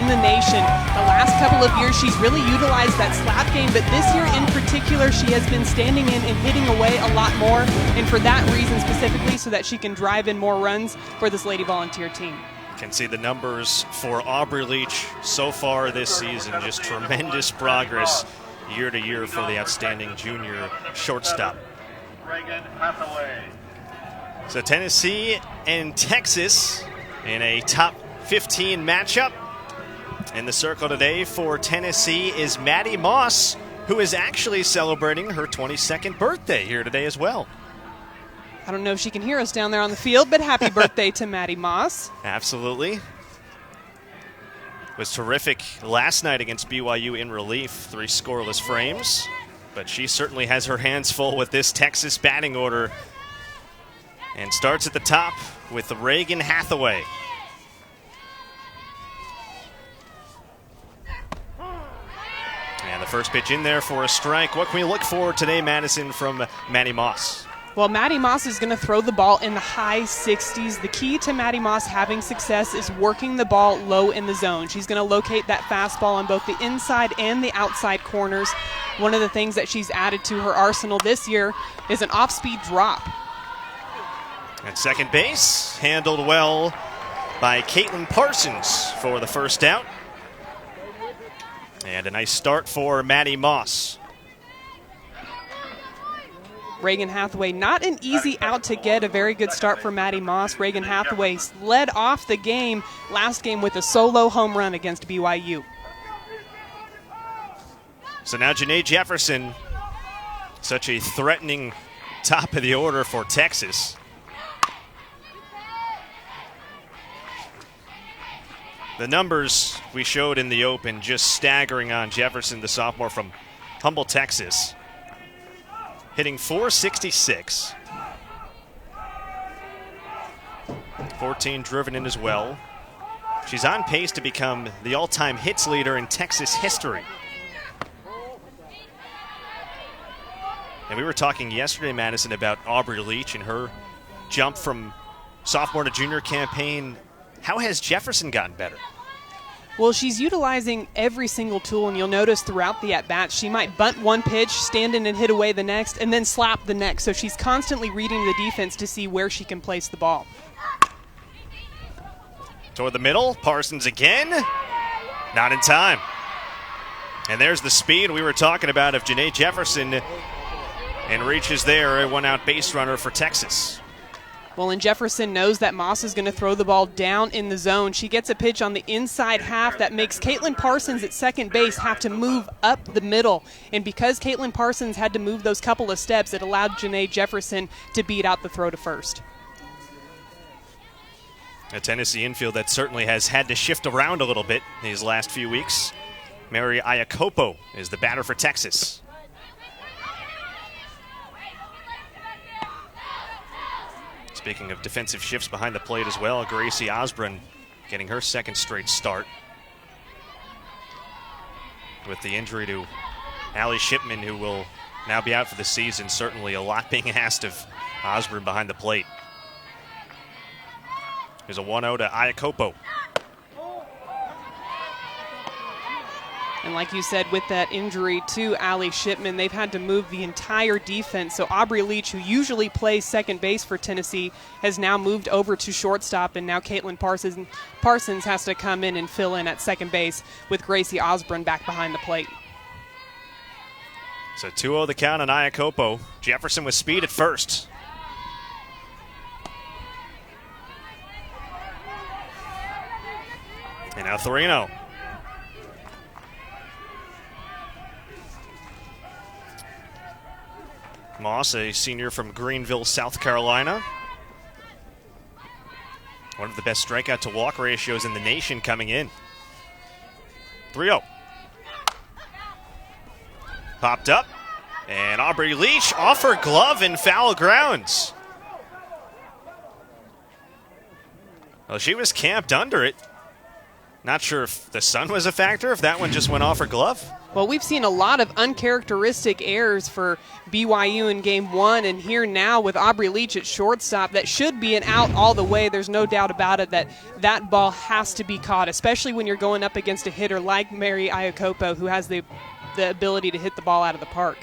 in the nation. The last couple of years, she's really utilized that slap game, but this year in particular, she has been standing in and hitting away a lot more, and for that reason specifically, so that she can drive in more runs for this Lady Volunteer team. Can see the numbers for Aubrey Leach so far this season. Just tremendous progress year to year for the outstanding junior shortstop. So Tennessee and Texas in a top 15 matchup. In the circle today for Tennessee is Maddie Moss, who is actually celebrating her 22nd birthday here today as well. I don't know if she can hear us down there on the field, but happy birthday to Maddie Moss. Absolutely. Was terrific last night against BYU in relief, 3 scoreless frames. But she certainly has her hands full with this Texas batting order. And starts at the top with Reagan Hathaway. And the first pitch in there for a strike. What can we look for today, Madison, from Maddie Moss? Well, Maddie Moss is going to throw the ball in the high 60s. The key to Maddie Moss having success is working the ball low in the zone. She's going to locate that fastball on both the inside and the outside corners. One of the things that she's added to her arsenal this year is an off-speed drop. At second base, handled well by Caitlin Parsons for the first out. And a nice start for Maddie Moss. Reagan Hathaway, not an easy out to get. A very good start for Maddie Moss. Reagan Hathaway led off the game last game with a solo home run against BYU. So now Janae Jefferson, such a threatening top of the order for Texas. The numbers we showed in the open just staggering on Jefferson, the sophomore from Humble, Texas. Hitting .466. 14 driven in as well. She's on pace to become the all-time hits leader in Texas history. And we were talking yesterday, Madison, about Aubrey Leach and her jump from sophomore to junior campaign. How has Jefferson gotten better? Well, she's utilizing every single tool, and you'll notice throughout the at-bats, she might bunt one pitch, stand in and hit away the next, and then slap the next. So she's constantly reading the defense to see where she can place the ball. Toward the middle, Parsons again. Not in time. And there's the speed we were talking about of Janae Jefferson, and reaches there, a one-out base runner for Texas. Well, and Jefferson knows that Moss is going to throw the ball down in the zone. She gets a pitch on the inside half that makes Caitlin Parsons at second base have to move up the middle. And because Caitlin Parsons had to move those couple of steps, it allowed Janae Jefferson to beat out the throw to first. A Tennessee infield that certainly has had to shift around a little bit these last few weeks. Mary Iacopo is the batter for Texas. Speaking of defensive shifts behind the plate as well, Gracie Osborn getting her second straight start. With the injury to Allie Shipman, who will now be out for the season, certainly a lot being asked of Osborn behind the plate. There's a 1-0 to Iacopo. And like you said, with that injury to Allie Shipman, they've had to move the entire defense. So Aubrey Leach, who usually plays second base for Tennessee, has now moved over to shortstop, and now Caitlin Parsons has to come in and fill in at second base with Gracie Osborn back behind the plate. So 2-0 the count on Iacopo. Jefferson with speed at first. And now 3-0. Moss, a senior from Greenville, South Carolina. One of the best strikeout to walk ratios in the nation coming in. 3-0. Popped up. And Aubrey Leach off her glove in foul grounds. Well, she was camped under it. Not sure if the sun was a factor, if that one just went off her glove. Well, we've seen a lot of uncharacteristic errors for BYU in game one, and here now with Aubrey Leach at shortstop, that should be an out all the way. There's no doubt about it that that ball has to be caught, especially when you're going up against a hitter like Mary Iacopo, who has the ability to hit the ball out of the park.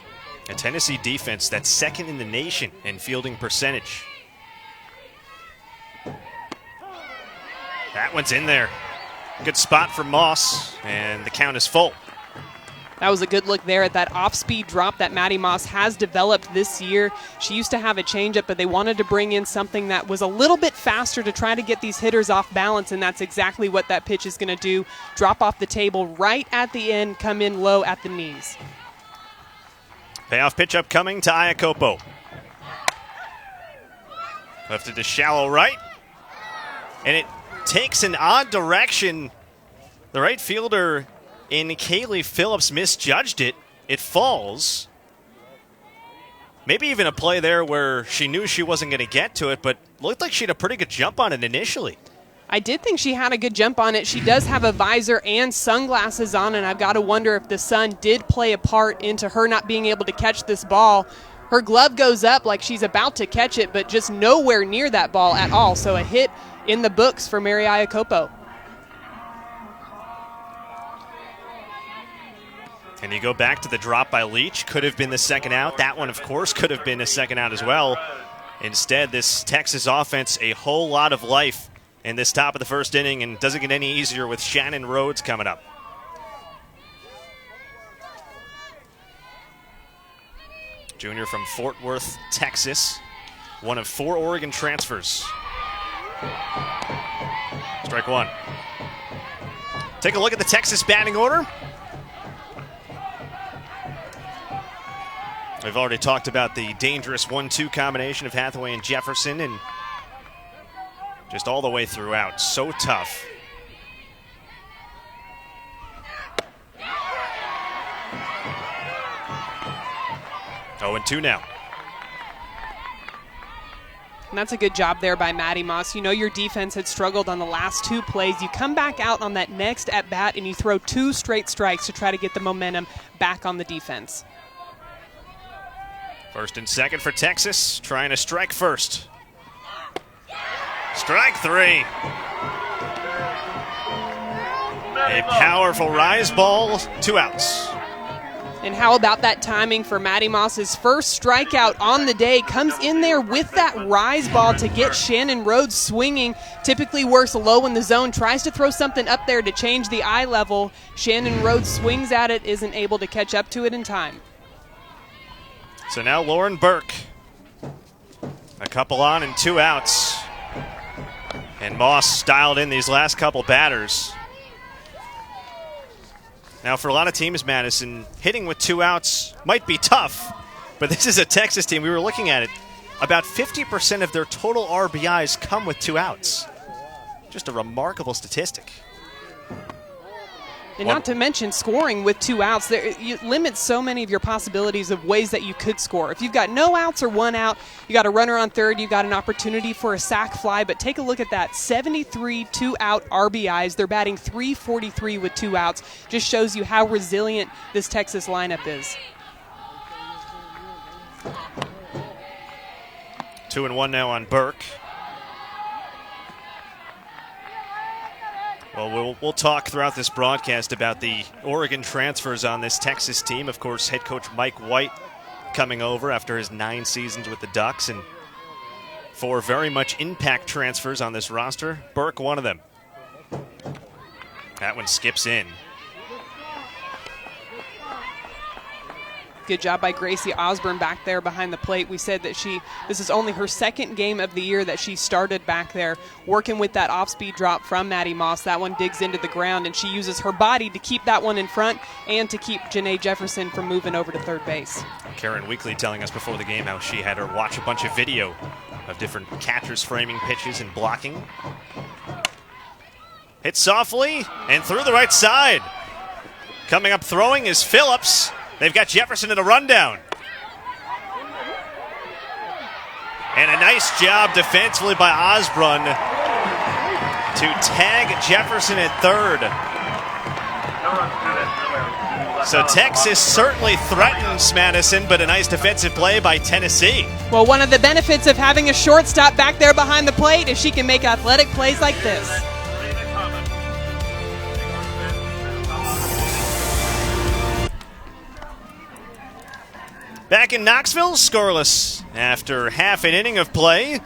A Tennessee defense that's second in the nation in fielding percentage. That one's in there. Good spot for Moss, and the count is full. That was a good look there at that off-speed drop that Maddie Moss has developed this year. She used to have a changeup, but they wanted to bring in something that was a little bit faster to try to get these hitters off balance, and that's exactly what that pitch is going to do. Drop off the table right at the end, come in low at the knees. Payoff pitch upcoming to Iacopo. Lifted to shallow right, and it takes an odd direction. The right fielder in Kaylee Phillips misjudged it. It falls. Maybe even a play there where she knew she wasn't going to get to it, but looked like she had a pretty good jump on it initially. I did think she had a good jump on it. She does have a visor and sunglasses on, and I've got to wonder if the sun did play a part into her not being able to catch this ball. Her glove goes up like she's about to catch it, but just nowhere near that ball at all. So a hit in the books for Mary Iacopo. And you go back to the drop by Leach. Could have been the second out. That one, of course, could have been a second out as well. Instead, this Texas offense, a whole lot of life in this top of the first inning, and doesn't get any easier with Shannon Rhodes coming up. Junior from Fort Worth, Texas. One of 4 Oregon transfers. Strike one. Take a look at the Texas batting order. We've already talked about the dangerous 1-2 combination of Hathaway and Jefferson, and just all the way throughout. So tough. Oh, 2 now. And that's a good job there by Maddie Moss. You know your defense had struggled on the last 2 plays. You come back out on that next at-bat and you throw 2 straight strikes to try to get the momentum back on the defense. First and second for Texas, trying to strike first. Strike 3. A powerful rise ball, 2 outs. And how about that timing for Maddie Moss's first strikeout on the day? Comes in there with that rise ball to get Shannon Rhodes swinging. Typically works low in the zone. Tries to throw something up there to change the eye level. Shannon Rhodes swings at it, isn't able to catch up to it in time. So now Lauren Burke. A couple on and 2 outs. And Moss dialed in these last couple batters. Now, for a lot of teams, Madison, hitting with 2 outs might be tough, but this is a Texas team. We were looking at it. About 50% of their total RBIs come with 2 outs. Just a remarkable statistic. And not to mention scoring with 2 outs. You limit so many of your possibilities of ways that you could score. If you've got no outs or 1 out, you got a runner on third, you got an opportunity for a sac fly. But take a look at that, 73 2-out RBIs. They're batting .343 with 2 outs. Just shows you how resilient this Texas lineup is. 2-1 now on Burke. Well, we'll talk throughout this broadcast about the Oregon transfers on this Texas team. Of course, head coach Mike White coming over after his 9 seasons with the Ducks, and 4 very much impact transfers on this roster. Burke, one of them. That one skips in. Good job by Gracie Osborn back there behind the plate. We said that this is only her 2nd game of the year that she started back there, working with that off-speed drop from Maddie Moss. That one digs into the ground, and she uses her body to keep that one in front and to keep Janae Jefferson from moving over to third base. Karen Weekly telling us before the game how she had her watch a bunch of video of different catchers framing pitches and blocking. Hit softly and through the right side. Coming up throwing is Phillips. They've got Jefferson in a rundown. And a nice job defensively by Osborn to tag Jefferson at third. So Texas certainly threatens Madison, but a nice defensive play by Tennessee. Well, one of the benefits of having a shortstop back there behind the plate is she can make athletic plays like this. Back in Knoxville, scoreless after half an inning of play.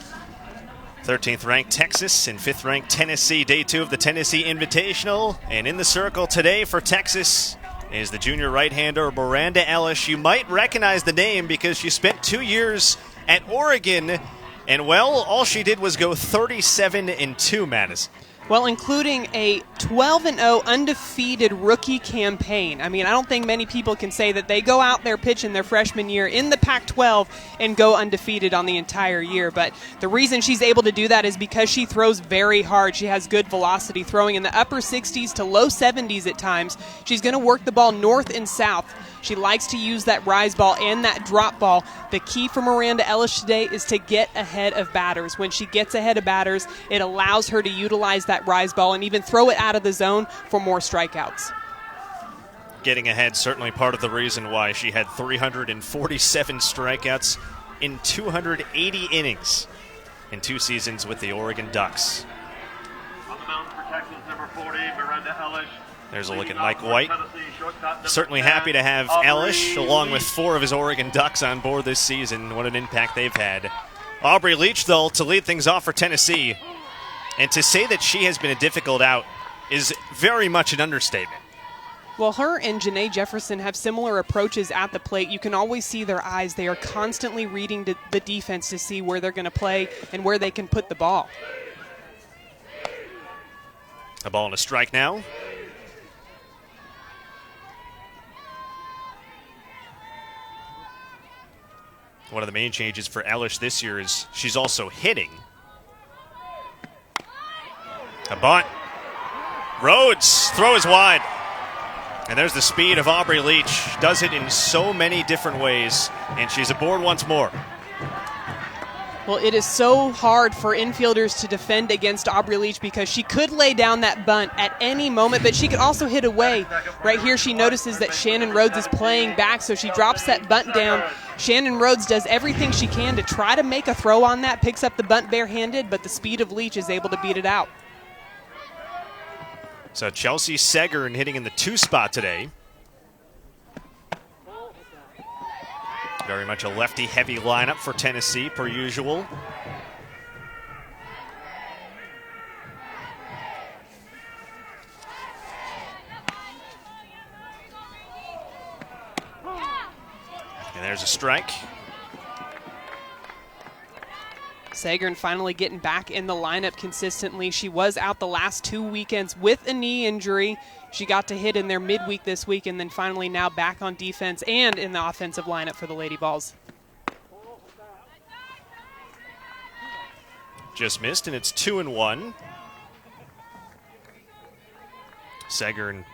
13th ranked Texas and 5th ranked Tennessee, day 2 of the Tennessee Invitational. And in the circle today for Texas is the junior right-hander Miranda Ellis. You might recognize the name because she spent 2 years at Oregon, and well, all she did was go 37-2, Madison. Well, including a 12-0 undefeated rookie campaign. I mean, I don't think many people can say that they go out there pitching their freshman year in the Pac-12 and go undefeated on the entire year. But the reason she's able to do that is because she throws very hard. She has good velocity, throwing in the upper 60s to low 70s at times. She's going to work the ball north and south. She likes to use that rise ball and that drop ball. The key for Miranda Ellis today is to get ahead of batters. When she gets ahead of batters, it allows her to utilize that rise ball and even throw it out of the zone for more strikeouts. Getting ahead, certainly part of the reason why she had 347 strikeouts in 280 innings in 2 seasons with the Oregon Ducks. On the mound for Texas, number 40, Miranda Ellis. There's a look at Mike White. Certainly happy to have Ellis, along with 4 of his Oregon Ducks, on board this season. What an impact they've had. Aubrey Leach, though, to lead things off for Tennessee. And to say that she has been a difficult out is very much an understatement. Well, her and Janae Jefferson have similar approaches at the plate. You can always see their eyes. They are constantly reading the defense to see where they're going to play and where they can put the ball. A ball and a strike now. One of the main changes for Ellis this year is she's also hitting. A bunt. Rhodes, throw is wide. And there's the speed of Aubrey Leach. Does it in so many different ways, and she's aboard once more. Well, it is so hard for infielders to defend against Aubrey Leach because she could lay down that bunt at any moment, but she could also hit away. Right here, she notices that Shannon Rhodes is playing back, so she drops that bunt down. Shannon Rhodes does everything she can to try to make a throw on that, picks up the bunt barehanded, but the speed of Leach is able to beat it out. So Chelsea Segern hitting in the 2 spot today. Very much a lefty-heavy lineup for Tennessee, per usual. And there's a strike. Segern finally getting back in the lineup consistently. She was out the last 2 weekends with a knee injury. She got to hit in there midweek this week, and then finally now back on defense and in the offensive lineup for the Lady Vols. Just missed, and it's 2-1. Segern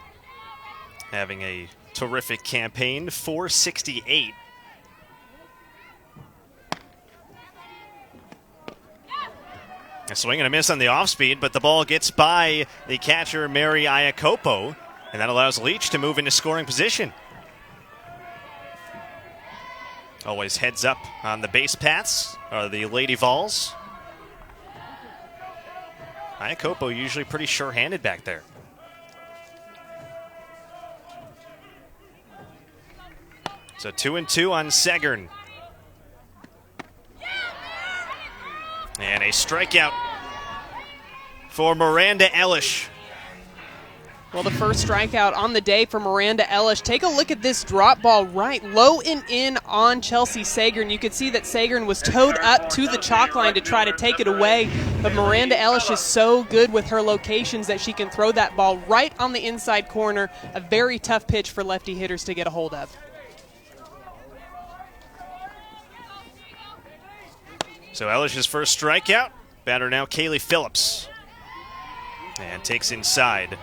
having a terrific campaign, .468. A swing and a miss on the off-speed, but the ball gets by the catcher, Mary Iacopo, and that allows Leach to move into scoring position. Always heads up on the base paths, or the Lady Vols. Iacopo usually pretty sure-handed back there. So 2-2 on Segern. And a strikeout for Miranda Ellis. Well, the first strikeout on the day for Miranda Ellis. Take a look at this drop ball right low and in on Chelsea Segern. You could see that Segern was towed up to the chalk line to try to take it away, but Miranda Ellis is so good with her locations that she can throw that ball right on the inside corner. A very tough pitch for lefty hitters to get a hold of. So Ellis's first strikeout. Batter now Kaylee Phillips. And takes inside.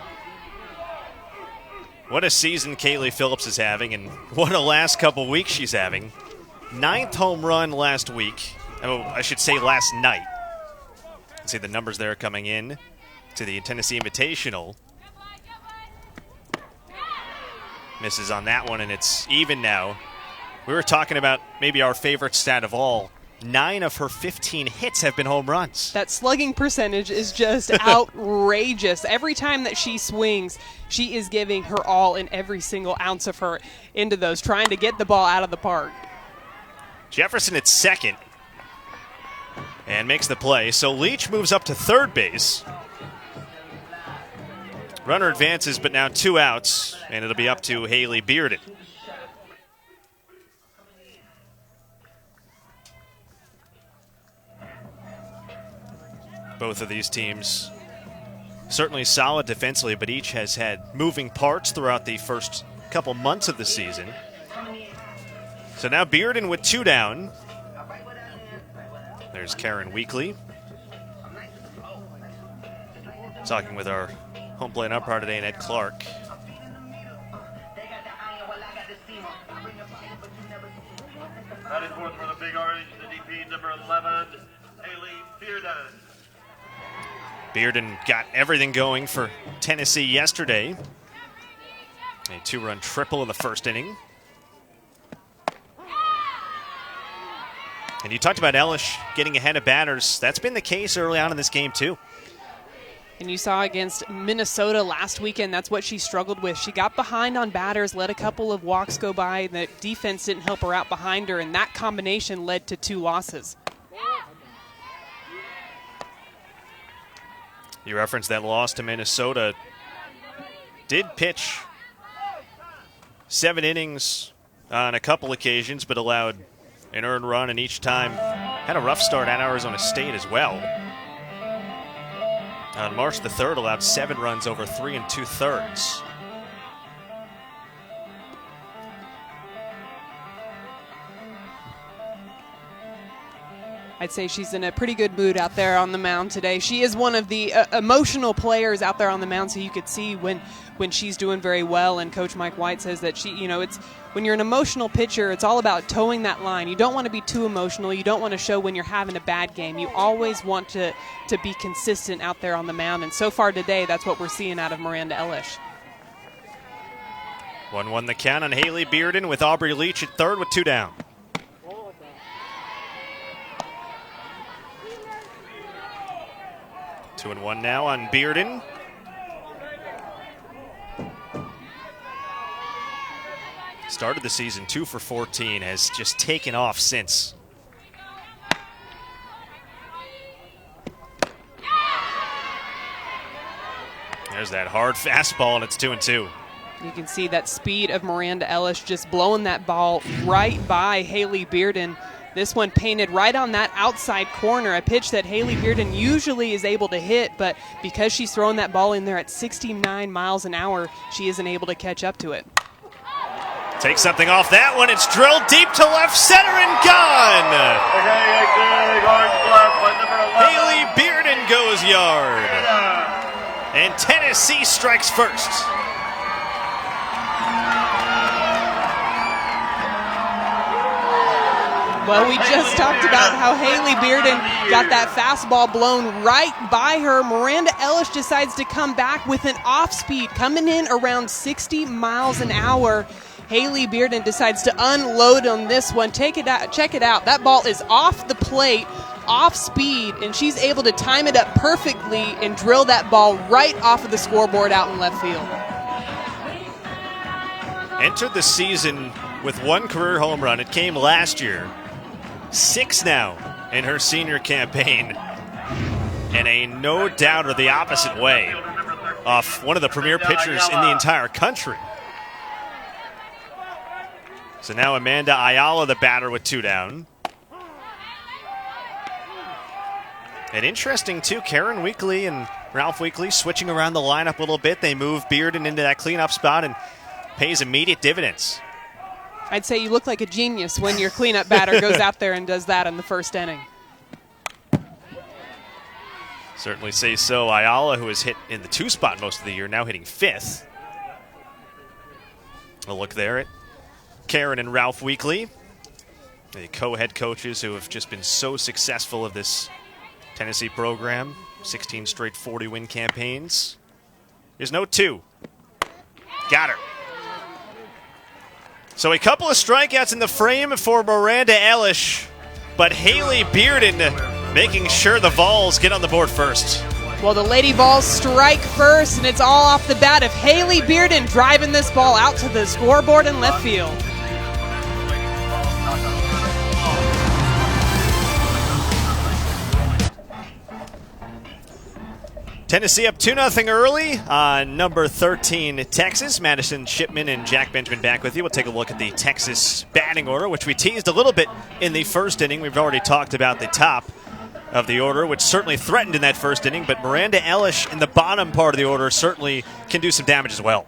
What a season Kaylee Phillips is having, and what a last couple weeks she's having. 9th home run last week. Oh, I should say last night. See the numbers there coming in. to the Tennessee Invitational. Misses on that one, and it's even now. We were talking about maybe our favorite stat of all. 9 of her 15 hits have been home runs. That slugging percentage is just outrageous. Every time that she swings, she is giving her all in every single ounce of her into those, trying to get the ball out of the park. Jefferson at second and makes the play. So Leach moves up to third base. Runner advances, but now 2 outs, and it'll be up to Haley Bearden. Both of these teams certainly solid defensively, but each has had moving parts throughout the first couple months of the season. So now Bearden with 2 down. There's Karen Weekly. Talking with our home plate umpire today, Ed Clark. Batting fourth for the Big Orange, the DP number 11, Haley Bearden. Bearden got everything going for Tennessee yesterday. A 2-run triple in the first inning. And you talked about Ellis getting ahead of batters. That's been the case early on in this game, too. And you saw against Minnesota last weekend, that's what she struggled with. She got behind on batters, let a couple of walks go by, and the defense didn't help her out behind her, and that combination led to 2 losses. You referenced that loss to Minnesota. Did pitch 7 innings on a couple occasions, but allowed an earned run, and each time had a rough start at Arizona State as well. On March the 3rd, allowed 7 runs over 3 2/3. I'd say she's in a pretty good mood out there on the mound today. She is one of the emotional players out there on the mound, so you could see when she's doing very well. And Coach Mike White says that it's when you're an emotional pitcher, it's all about towing that line. You don't want to be too emotional. You don't want to show when you're having a bad game. You always want to be consistent out there on the mound. And so far today, that's what we're seeing out of Miranda Ellis. 1-1 the count on Haley Bearden with Aubrey Leach at third with 2 down. Two and 1 now on Bearden. Started the season 2 for 14, has just taken off since. There's that hard fastball, and it's 2-2. You can see that speed of Miranda Ellis just blowing that ball right by Haley Bearden. This one painted right on that outside corner, a pitch that Haley Bearden usually is able to hit, but because she's throwing that ball in there at 69 miles an hour, she isn't able to catch up to it. Take something off that one. It's drilled deep to left center and gone. Haley Bearden goes yard. And Tennessee strikes first. Well, we just talked about how Haley Bearden got that fastball blown right by her. Miranda Ellis decides to come back with an off speed, coming in around 60 miles an hour. Haley Bearden decides to unload on this one. Check it out. That ball is off the plate, off speed, and she's able to time it up perfectly and drill that ball right off of the scoreboard out in left field. Entered the season with 1 career home run. It came last year. 6 now in her senior campaign. And a no-doubter the opposite way off one of the premier pitchers in the entire country. So now Amanda Ayala, the batter, with 2 down. And interesting, too, Karen Weekly and Ralph Weekly switching around the lineup a little bit. They move Bearden into that cleanup spot and pays immediate dividends. I'd say you look like a genius when your cleanup batter goes out there and does that in the first inning. Certainly say so. Ayala, who has hit in the 2 spot most of the year, now hitting 5th. A look there at Karen and Ralph Weekly, the co-head coaches who have just been so successful of this Tennessee program. 16 straight 40-win campaigns. There's no 2. Got her. So a couple of strikeouts in the frame for Miranda Ellish, but Haley Bearden making sure the Vols get on the board first. Well, the Lady Vols strike first, and it's all off the bat of Haley Bearden driving this ball out to the scoreboard in left field. Tennessee up 2-0 early on number 13, Texas. Madison Shipman and Jack Benjamin back with you. We'll take a look at the Texas batting order, which we teased a little bit in the first inning. We've already talked about the top of the order, which certainly threatened in that first inning, but Miranda Ellish in the bottom part of the order certainly can do some damage as well.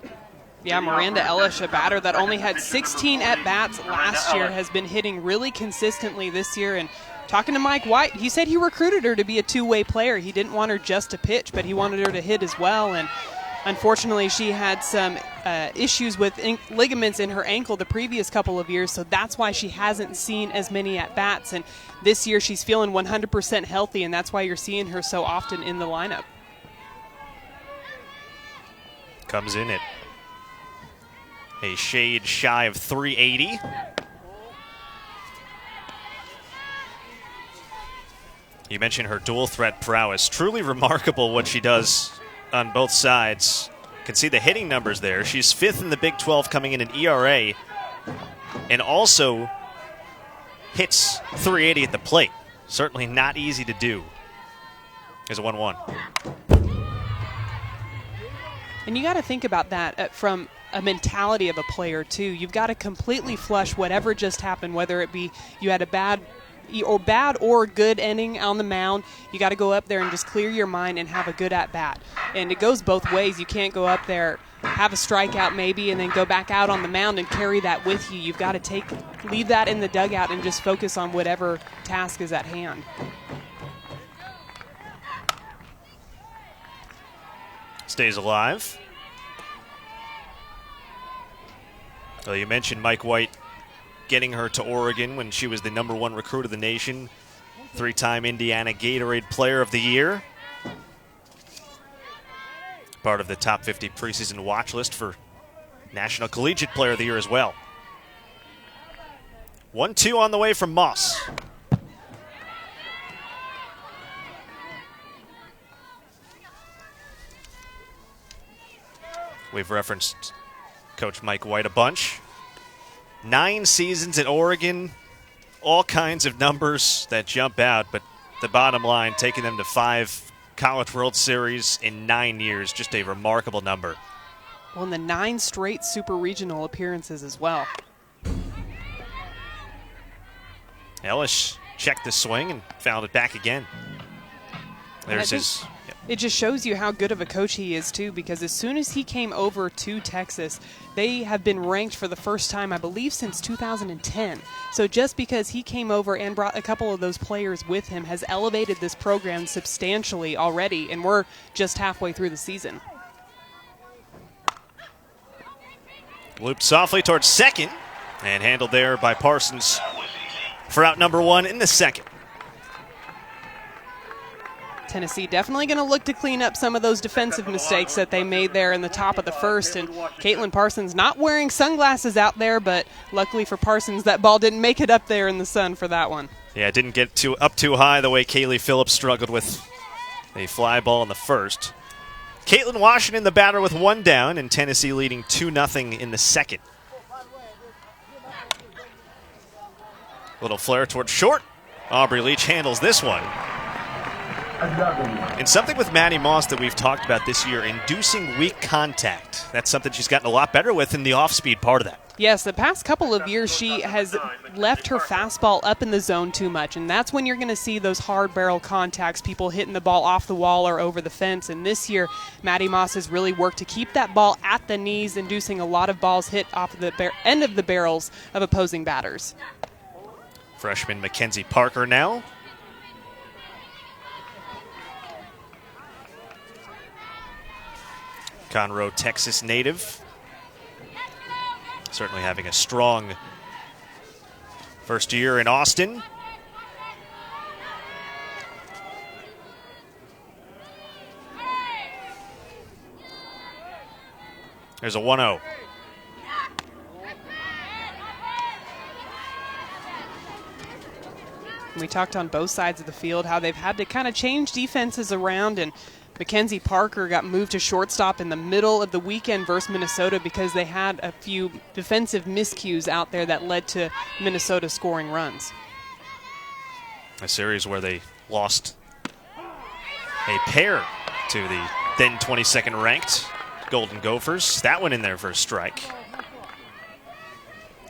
Yeah, Miranda Ellish, a batter that only had 16 at-bats last year, has been hitting really consistently this year. And talking to Mike White, he said he recruited her to be a two-way player. He didn't want her just to pitch, but he wanted her to hit as well. And unfortunately, she had some issues with ligaments in her ankle the previous couple of years, so that's why she hasn't seen as many at-bats. And this year, she's feeling 100% healthy, and that's why you're seeing her so often in the lineup. Comes in at a shade shy of 380. You mentioned her dual threat prowess. Truly remarkable what she does on both sides. You can see the hitting numbers there. She's 5th in the Big 12 coming in an ERA, and also hits 380 at the plate. Certainly not easy to do. There's a 1-1. And you got to think about that from a mentality of a player, too. You've got to completely flush whatever just happened, whether it be you had a bad or good inning on the mound. You got to go up there and just clear your mind and have a good at-bat. And it goes both ways. You can't go up there, have a strikeout maybe, and then go back out on the mound and carry that with you. You've got to leave that in the dugout and just focus on whatever task is at hand. Stays alive. Well, you mentioned Mike White getting her to Oregon when she was the #1 recruit of the nation, 3-time Indiana Gatorade Player of the Year. Part of the top 50 preseason watch list for National Collegiate Player of the Year as well. 1-2 on the way from Moss. We've referenced Coach Mike White a bunch. 9 seasons at Oregon, all kinds of numbers that jump out, but the bottom line, taking them to 5 College World Series in 9 years, just a remarkable number. Well, and the 9 straight super regional appearances as well. Ellish checked the swing and fouled it back again. There's his... It just shows you how good of a coach he is, too, because as soon as he came over to Texas, they have been ranked for the first time, I believe, since 2010. So just because he came over and brought a couple of those players with him has elevated this program substantially already, and we're just halfway through the season. Looped softly towards second, and handled there by Parsons for out #1 in the second. Tennessee definitely going to look to clean up some of those defensive mistakes that they made there in the top of the first. And Caitlin Parsons not wearing sunglasses out there, but luckily for Parsons, that ball didn't make it up there in the sun for that one. Yeah, it didn't get up too high the way Kaylee Phillips struggled with a fly ball in the first. Caitlin Washington, the batter, with 1 down, and Tennessee leading 2-0 in the second. Little flare towards short. Aubrey Leach handles this one. And something with Maddie Moss that we've talked about this year, inducing weak contact. That's something she's gotten a lot better with in the off-speed part of that. Yes, the past couple of years she has left her fastball up in the zone too much, and that's when you're going to see those hard barrel contacts, people hitting the ball off the wall or over the fence. And this year, Maddie Moss has really worked to keep that ball at the knees, inducing a lot of balls hit off the end of the barrels of opposing batters. Freshman Mackenzie Parker now. Conroe, Texas native. Certainly having a strong first year in Austin. There's a 1-0. We talked on both sides of the field how they've had to kind of change defenses around, and Mackenzie Parker got moved to shortstop in the middle of the weekend versus Minnesota because they had a few defensive miscues out there that led to Minnesota scoring runs. A series where they lost a pair to the then 22nd ranked Golden Gophers. That one in there for a strike.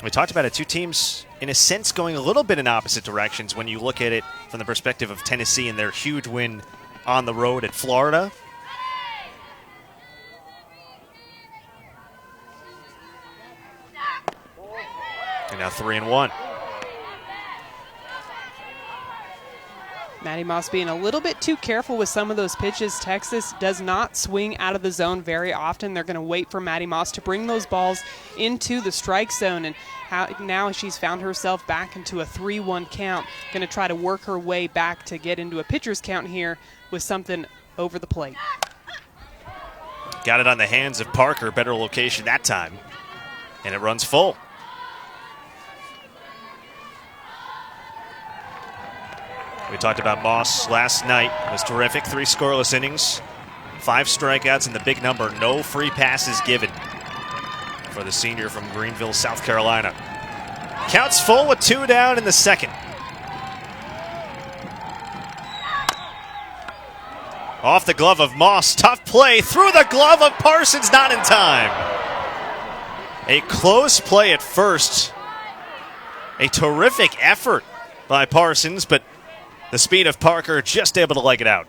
We talked about it, two teams in a sense going a little bit in opposite directions when you look at it from the perspective of Tennessee and their huge win on the road at Florida. And now 3-1. Maddie Moss being a little bit too careful with some of those pitches. Texas does not swing out of the zone very often. They're going to wait for Maddie Moss to bring those balls into the strike zone. And now she's found herself back into a 3-1 count. Going to try to work her way back to get into a pitcher's count here with something over the plate. Got it on the hands of Parker. Better location that time. And it runs full. We talked about Moss last night. It was terrific. 3 scoreless innings, 5 strikeouts, and the big number, no free passes given for the senior from Greenville, South Carolina. Counts full with 2 down in the second. Off the glove of Moss. Tough play through the glove of Parsons, not in time. A close play at first. A terrific effort by Parsons, but the speed of Parker just able to leg it out.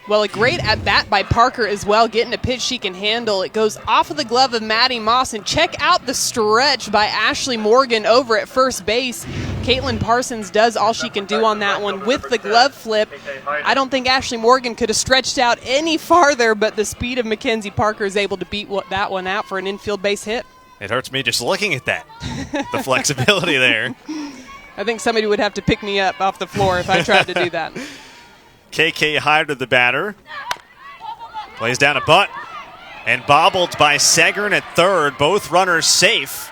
Well, a great at-bat by Parker as well, getting a pitch she can handle. It goes off of the glove of Maddie Moss, and check out the stretch by Ashley Morgan over at first base. Caitlin Parsons does all she can do on that one with the glove flip. I don't think Ashley Morgan could have stretched out any farther, but the speed of Mackenzie Parker is able to beat that one out for an infield base hit. It hurts me just looking at that. The flexibility there. I think somebody would have to pick me up off the floor if I tried to do that. KK Hyder, the batter. Plays down a bunt. And bobbled by Segern at third. Both runners safe.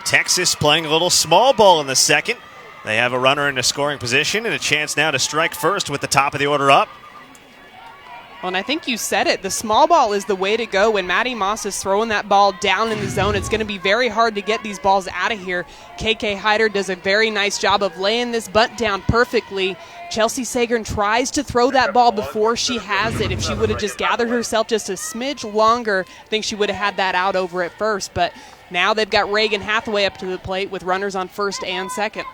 Texas playing a little small ball in the second. They have a runner in a scoring position and a chance now to strike first with the top of the order up. Well, and I think you said it. The small ball is the way to go. When Maddie Moss is throwing that ball down in the zone, it's going to be very hard to get these balls out of here. KK Hyder does a very nice job of laying this bunt down perfectly. Chelsea Segern tries to throw that ball before she has it. If she would have just gathered herself just a smidge longer, I think she would have had that out over at first. But now they've got Reagan Hathaway up to the plate with runners on first and second.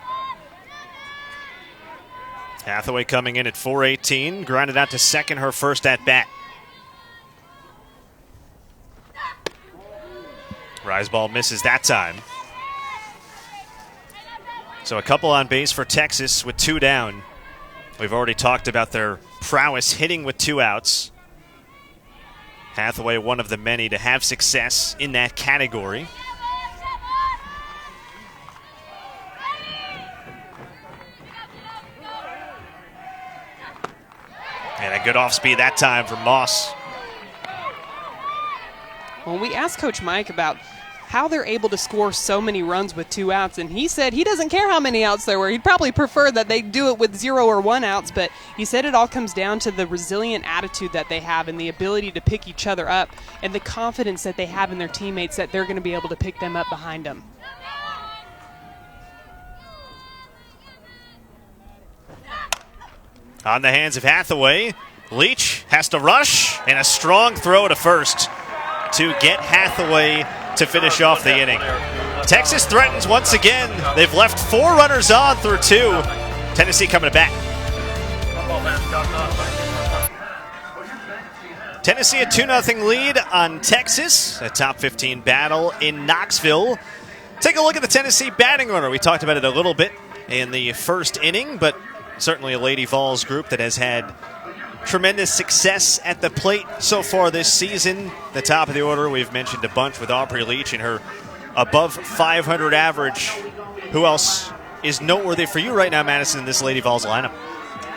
Hathaway coming in at 418, grounded out to second, her first at bat. Rise ball misses that time. So a couple on base for Texas with 2 down. We've already talked about their prowess hitting with 2 outs. Hathaway, one of the many to have success in that category. And a good off-speed that time for Moss. Well, we asked Coach Mike about how they're able to score so many runs with 2 outs, and he said he doesn't care how many outs there were. He'd probably prefer that they do it with 0 or 1 outs, but he said it all comes down to the resilient attitude that they have and the ability to pick each other up and the confidence that they have in their teammates that they're going to be able to pick them up behind them. On the hands of Hathaway, Leach has to rush, and a strong throw to first to get Hathaway to finish off the inning. Texas threatens once again. They've left 4 runners on through 2. Tennessee coming to bat. Tennessee a 2-0 lead on Texas. A top 15 battle in Knoxville. Take a look at the Tennessee batting order. We talked about it a little bit in the first inning, but certainly a Lady Vols group that has had tremendous success at the plate so far this season. The top of the order, we've mentioned a bunch with Aubrey Leach and her above 500 average. Who else is noteworthy for you right now, Madison, in this Lady Vols lineup?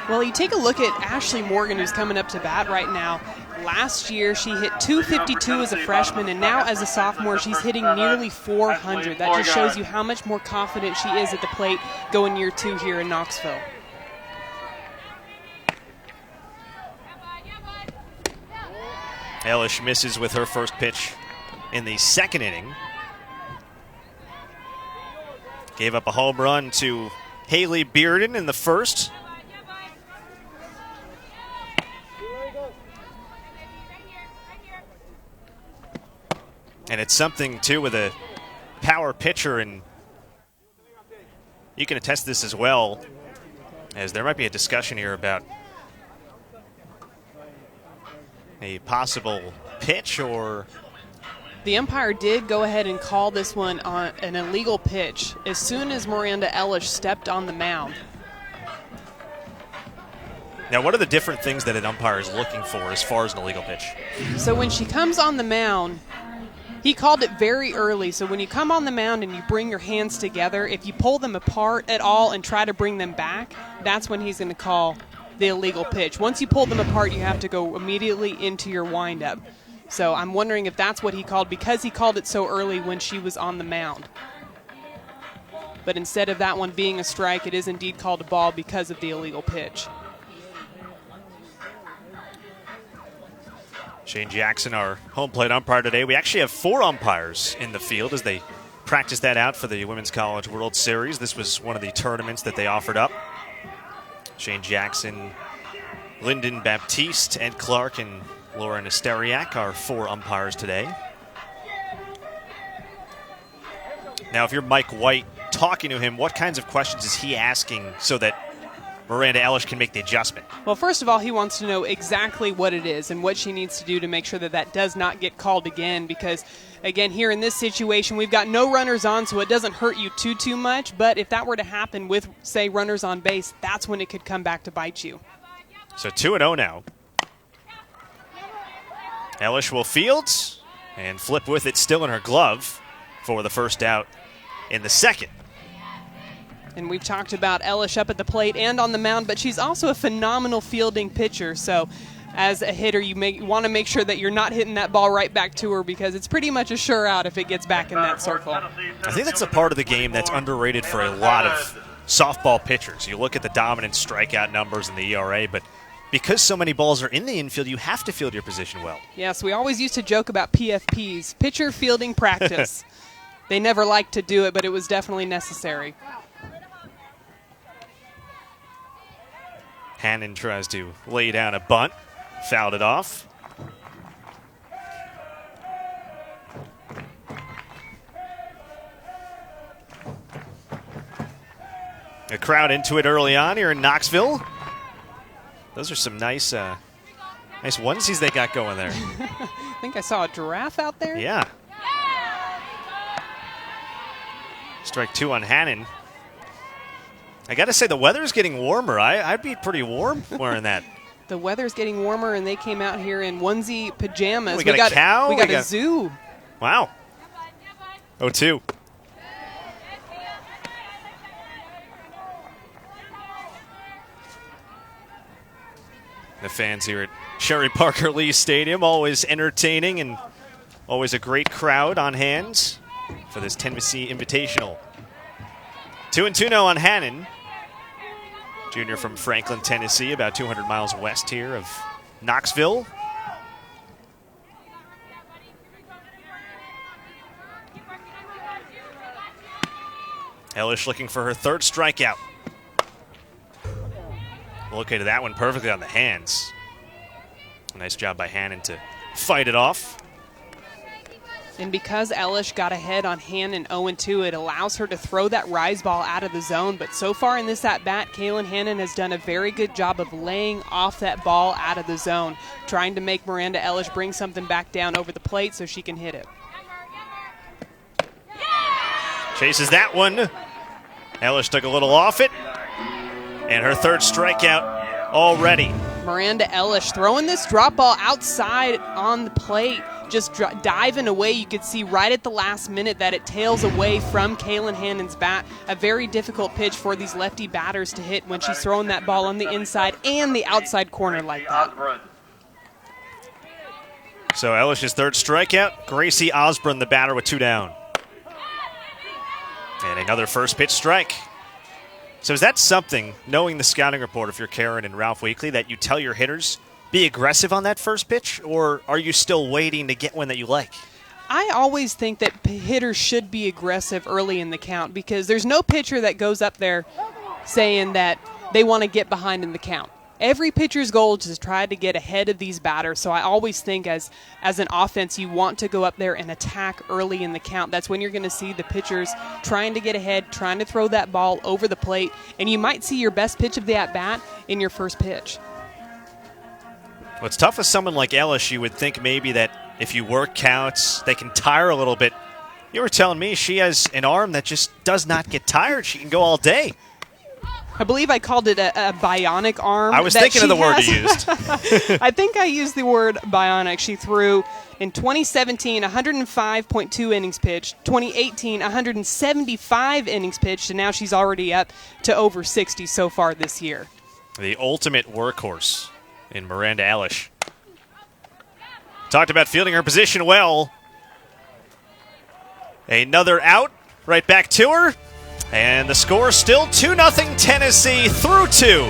Well, you take a look at Ashley Morgan, who's coming up to bat right now. Last year, she hit .252 as a freshman, and now as a sophomore, she's hitting nearly .400. That just shows you how much more confident she is at the plate going year 2 here in Knoxville. Ellish misses with her first pitch in the second inning. Gave up a home run to Haley Bearden in the first. And it's something, too, with a power pitcher, and you can attest this as well, as there might be a discussion here about a possible pitch, or the umpire did go ahead and call this one on an illegal pitch as soon as Miranda Ellish stepped on the mound. Now, what are the different things that an umpire is looking for as far as an illegal pitch? So when she comes on the mound, he called it very early. So when you come on the mound and you bring your hands together, if you pull them apart at all and try to bring them back, that's when he's going to call the illegal pitch. Once you pull them apart, you have to go immediately into your windup. So I'm wondering if that's what he called, because he called it so early when she was on the mound. But instead of that one being a strike, it is indeed called a ball because of the illegal pitch. Shane Jackson, our home plate umpire today. We actually have 4 umpires in the field as they practice that out for the Women's College World Series. This was one of the tournaments that they offered up. Shane Jackson, Lyndon Baptiste, Ed Clark, and Laura Nesteriak are 4 umpires today. Now, if you're Mike White talking to him, what kinds of questions is he asking so that Miranda Ellish can make the adjustment? Well, first of all, he wants to know exactly what it is and what she needs to do to make sure that that does not get called again, because, again, here in this situation, we've got no runners on, so it doesn't hurt you too much. But if that were to happen with, say, runners on base, that's when it could come back to bite you. So 2-0 now. Ellish will field and flip with it still in her glove for the first out in the second. And we've talked about Ellish up at the plate and on the mound, but she's also a phenomenal fielding pitcher. So as a hitter, you want to make sure that you're not hitting that ball right back to her, because it's pretty much a sure out if it gets back in that circle. I think that's a part of the game that's underrated for a lot of softball pitchers. You look at the dominant strikeout numbers and the ERA, but because so many balls are in the infield, you have to field your position well. Yes, we always used to joke about PFPs, pitcher fielding practice. They never liked to do it, but it was definitely necessary. Hannon tries to lay down a bunt, fouled it off. A crowd into it early on here in Knoxville. Those are some nice onesies they got going there. I think I saw a giraffe out there. Yeah. Strike 2 on Hannon. I got to say, the weather's getting warmer. I'd be pretty warm wearing that. The weather's getting warmer, and they came out here in onesie pajamas. We got a cow. We got a zoo. Wow. 0-2. The fans here at Sherry Parker Lee Stadium, always entertaining and always a great crowd on hand for this Tennessee Invitational. 2-2 now on Hannon. Junior from Franklin, Tennessee, about 200 miles west here of Knoxville. Ellish looking for her 3rd strikeout. Located that one perfectly on the hands. Nice job by Hannon to fight it off. And because Ellish got ahead on Hannon 0-2, it allows her to throw that rise ball out of the zone. But so far in this at-bat, Kaylin Hannon has done a very good job of laying off that ball out of the zone, trying to make Miranda Ellish bring something back down over the plate so she can hit it. Chases that one. Ellish took a little off it. And her 3rd strikeout already. Miranda Ellish throwing this drop ball outside on the plate, just diving away. You could see right at the last minute that it tails away from Kaylin Hannon's bat. A very difficult pitch for these lefty batters to hit when she's throwing that ball on the inside and the outside corner like that. So Elish's third strikeout. Gracie Osborn, the batter, with 2 down. And another first pitch strike. So is that something, knowing the scouting report, if you're Karen and Ralph Weekly, that you tell your hitters be aggressive on that first pitch, or are you still waiting to get one that you like? I always think that hitters should be aggressive early in the count because there's no pitcher that goes up there saying that they want to get behind in the count. Every pitcher's goal is to try to get ahead of these batters, so I always think as an offense you want to go up there and attack early in the count. That's when you're going to see the pitchers trying to get ahead, trying to throw that ball over the plate, and you might see your best pitch of the at-bat in your first pitch. What's tough with someone like Elish, you would think maybe that if you work counts, they can tire a little bit. You were telling me she has an arm that just does not get tired. She can go all day. I believe I called it a bionic arm. I was thinking of the word you used. I think I used the word bionic. She threw in 2017 105.2 innings pitched, 2018 175 innings pitched, and now she's already up to over 60 so far this year. The ultimate workhorse in Miranda Elish. Talked about fielding her position well. Another out, right back to her. And the score still 2-0 Tennessee through 2.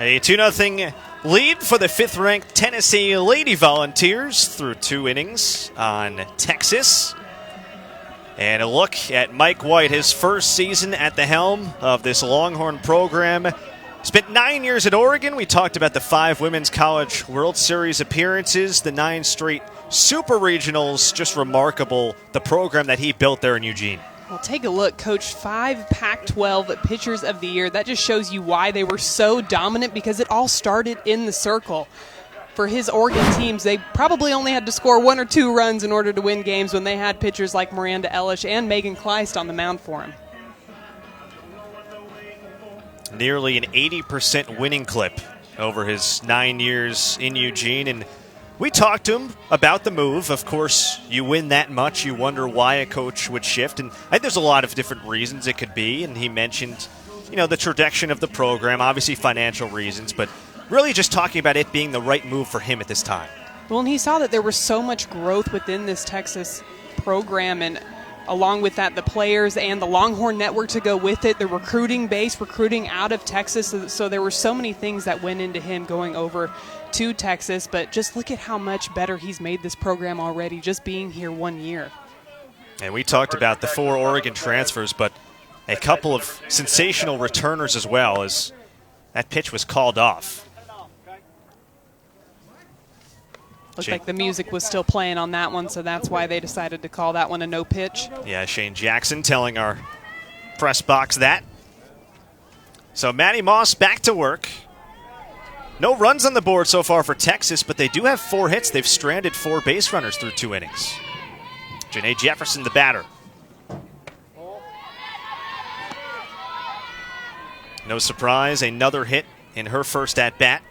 A 2-0 lead for the 5th-ranked Tennessee Lady Volunteers through 2 innings on Texas. And a look at Mike White, his first season at the helm of this Longhorn program. Spent 9 years at Oregon. We talked about the 5 Women's College World Series appearances, the 9 straight Super Regionals. Just remarkable, the program that he built there in Eugene. Well, take a look. Coached 5 Pac-12 Pitchers of the Year. That just shows you why they were so dominant, because it all started in the circle. For his Oregon teams, they probably only had to score 1 or 2 runs in order to win games when they had pitchers like Miranda Elish and Megan Kleist on the mound for him. Nearly an 80% winning clip over his 9 years in Eugene. And we talked to him about the move. Of course, you win that much, you wonder why a coach would shift. And I think there's a lot of different reasons it could be. And he mentioned, the trajectory of the program, obviously financial reasons, but really just talking about it being the right move for him at this time. Well, and he saw that there was so much growth within this Texas program, and along with that, the players and the Longhorn Network to go with it, the recruiting base, recruiting out of Texas. So there were so many things that went into him going over to Texas. But just look at how much better he's made this program already, just being here 1 year. And we talked about the 4 Oregon transfers, but a couple of sensational returners as well, as that pitch was called off. Looked like the music was still playing on that one, so that's why they decided to call that one a no pitch. Yeah, Shane Jackson telling our press box that. So Maddie Moss back to work. No runs on the board so far for Texas, but they do have 4 hits. They've stranded 4 base runners through 2 innings. Janae Jefferson, the batter. No surprise, another hit in her first at-bat.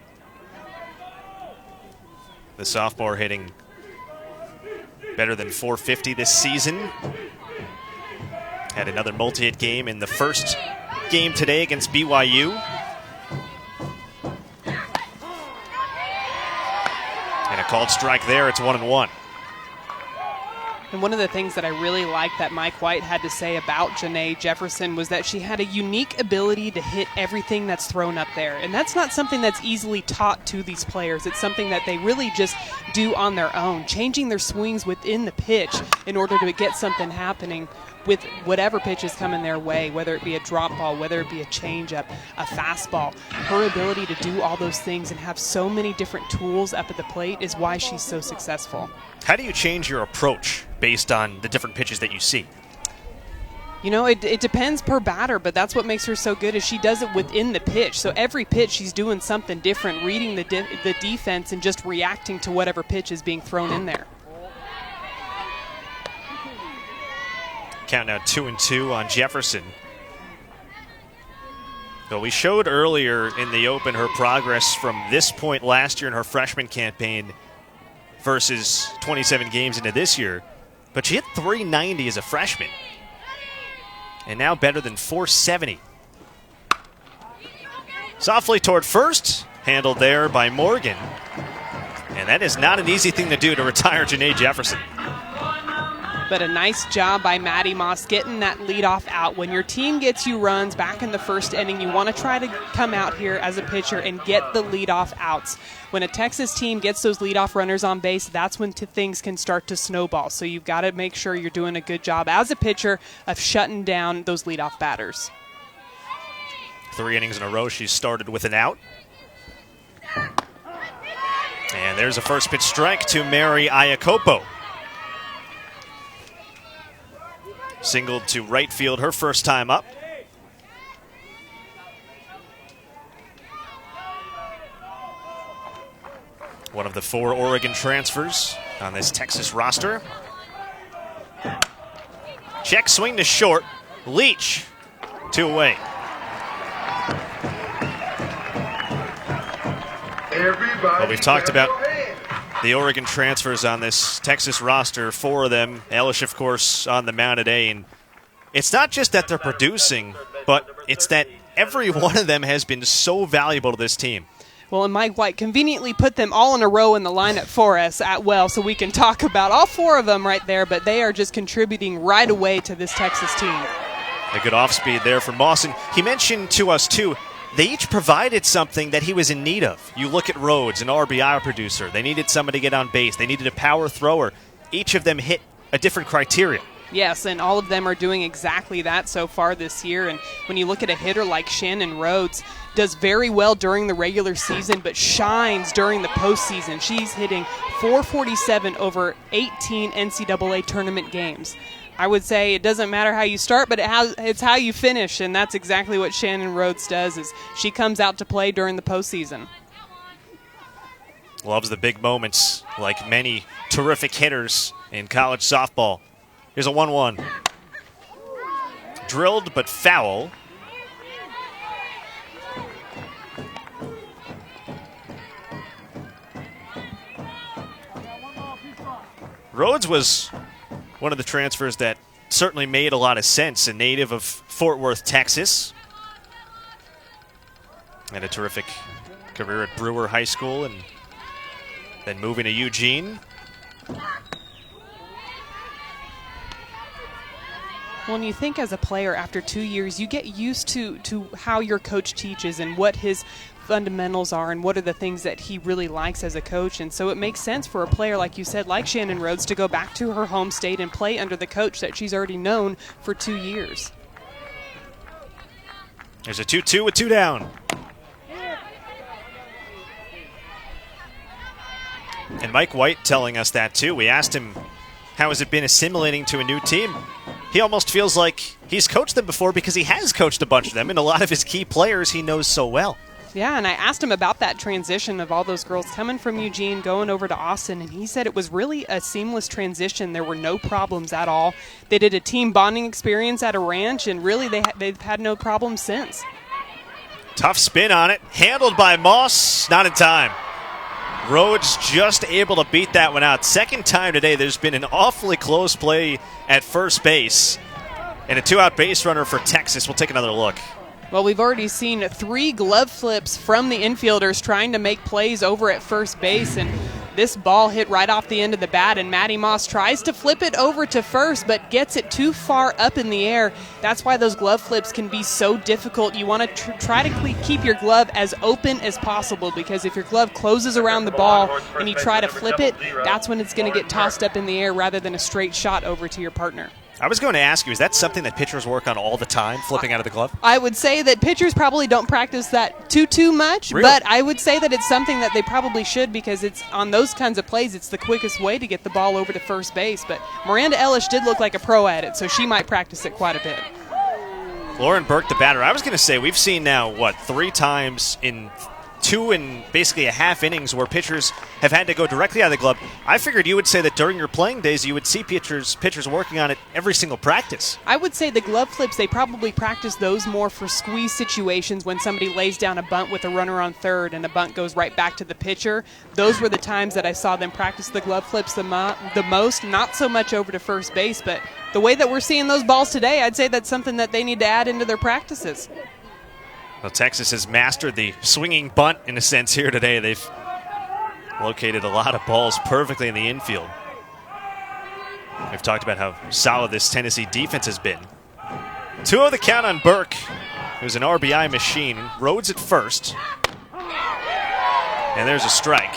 The sophomore hitting better than .450 this season. Had another multi-hit game in the first game today against BYU. And a called strike there. It's 1-1. And one of the things that I really liked that Mike White had to say about Janae Jefferson was that she had a unique ability to hit everything that's thrown up there. And that's not something that's easily taught to these players. It's something that they really just do on their own, changing their swings within the pitch in order to get something happening with whatever pitch is coming their way, whether it be a drop ball, whether it be a changeup, a fastball. Her ability to do all those things and have so many different tools up at the plate is why she's so successful. How do you change your approach based on the different pitches that you see? It depends per batter, but that's what makes her so good is she does it within the pitch. So every pitch she's doing something different, reading the defense and just reacting to whatever pitch is being thrown in there. Count now 2-2 on Jefferson. So we showed earlier in the Open her progress from this point last year in her freshman campaign versus 27 games into this year. But she hit .390 as a freshman. And now better than .470. Softly toward first. handled there by Morgan. And that is not an easy thing to do, to retire Janae Jefferson. But a nice job by Maddie Moss getting that leadoff out. When your team gets you runs back in the first inning, you want to try to come out here as a pitcher and get the leadoff outs. When a Texas team gets those leadoff runners on base, that's when things can start to snowball. So you've got to make sure you're doing a good job as a pitcher of shutting down those leadoff batters. 3 innings in a row, she's started with an out. And there's a first pitch strike to Mary Iacopo. Singled to right field her first time up. One of the 4 Oregon transfers on this Texas roster. Check swing to short. Leach, 2 away. Well, we've talked about the Oregon transfers on this Texas roster, 4 of them. Elish, of course, on the mound today. And it's not just that they're producing, but it's that every one of them has been so valuable to this team. Well, and Mike White conveniently put them all in a row in the lineup for us so we can talk about all 4 of them right there, but they are just contributing right away to this Texas team. A good off-speed there from Moss. And he mentioned to us, too, they each provided something that he was in need of. You look at Rhodes, an RBI producer. They needed somebody to get on base. They needed a power thrower. Each of them hit a different criteria. Yes, and all of them are doing exactly that so far this year. And when you look at a hitter like Shannon Rhodes, does very well during the regular season, but shines during the postseason. She's hitting .447 over 18 NCAA tournament games. I would say it doesn't matter how you start, but it's how you finish, and that's exactly what Shannon Rhodes does, is she comes out to play during the postseason. Loves the big moments, like many terrific hitters in college softball. Here's a 1-1. Drilled but foul. Rhodes was one of the transfers that certainly made a lot of sense, a native of Fort Worth, Texas. And a terrific career at Brewer High School and then moving to Eugene. Well, and you think as a player after 2 years, you get used to how your coach teaches and what his fundamentals are and what are the things that he really likes as a coach. And so it makes sense for a player, like you said, like Shannon Rhodes, to go back to her home state and play under the coach that she's already known for 2 years. There's a 2-2 with 2 down. And Mike White telling us that too. We asked him, how has it been assimilating to a new team? He almost feels like he's coached them before because he has coached a bunch of them, and a lot of his key players he knows so well. Yeah, and I asked him about that transition of all those girls coming from Eugene, going over to Austin, and he said it was really a seamless transition. There were no problems at all. They did a team bonding experience at a ranch, and really they've had no problems since. Tough spin on it, handled by Moss, not in time. Rhodes just able to beat that one out. Second time today, there's been an awfully close play at first base. And a 2-out base runner for Texas. We'll take another look. Well, we've already seen 3 glove flips from the infielders trying to make plays over at first base, and this ball hit right off the end of the bat, and Maddie Moss tries to flip it over to first, but gets it too far up in the air. That's why those glove flips can be so difficult. You want to try to keep your glove as open as possible, because if your glove closes around the ball and you try to flip it, that's when it's going to get tossed up in the air rather than a straight shot over to your partner. I was going to ask you, is that something that pitchers work on all the time, flipping out of the glove? I would say that pitchers probably don't practice that too much, really? But I would say that it's something that they probably should, because it's on those kinds of plays, it's the quickest way to get the ball over to first base. But Miranda Elish did look like a pro at it, so she might practice it quite a bit. Lauren Burke, the batter. I was going to say, we've seen now, 3 times in 2 and basically a half innings where pitchers have had to go directly out of the glove. I figured you would say that during your playing days you would see pitchers working on it every single practice. I would say the glove flips, they probably practice those more for squeeze situations when somebody lays down a bunt with a runner on third and a bunt goes right back to the pitcher. Those were the times that I saw them practice the glove flips the most, not so much over to first base, but the way that we're seeing those balls today, I'd say that's something that they need to add into their practices. Well, Texas has mastered the swinging bunt in a sense here today. They've located a lot of balls perfectly in the infield. We've talked about how solid this Tennessee defense has been. 2-0 the count on Burke, who's an RBI machine. Rhodes at first. And there's a strike.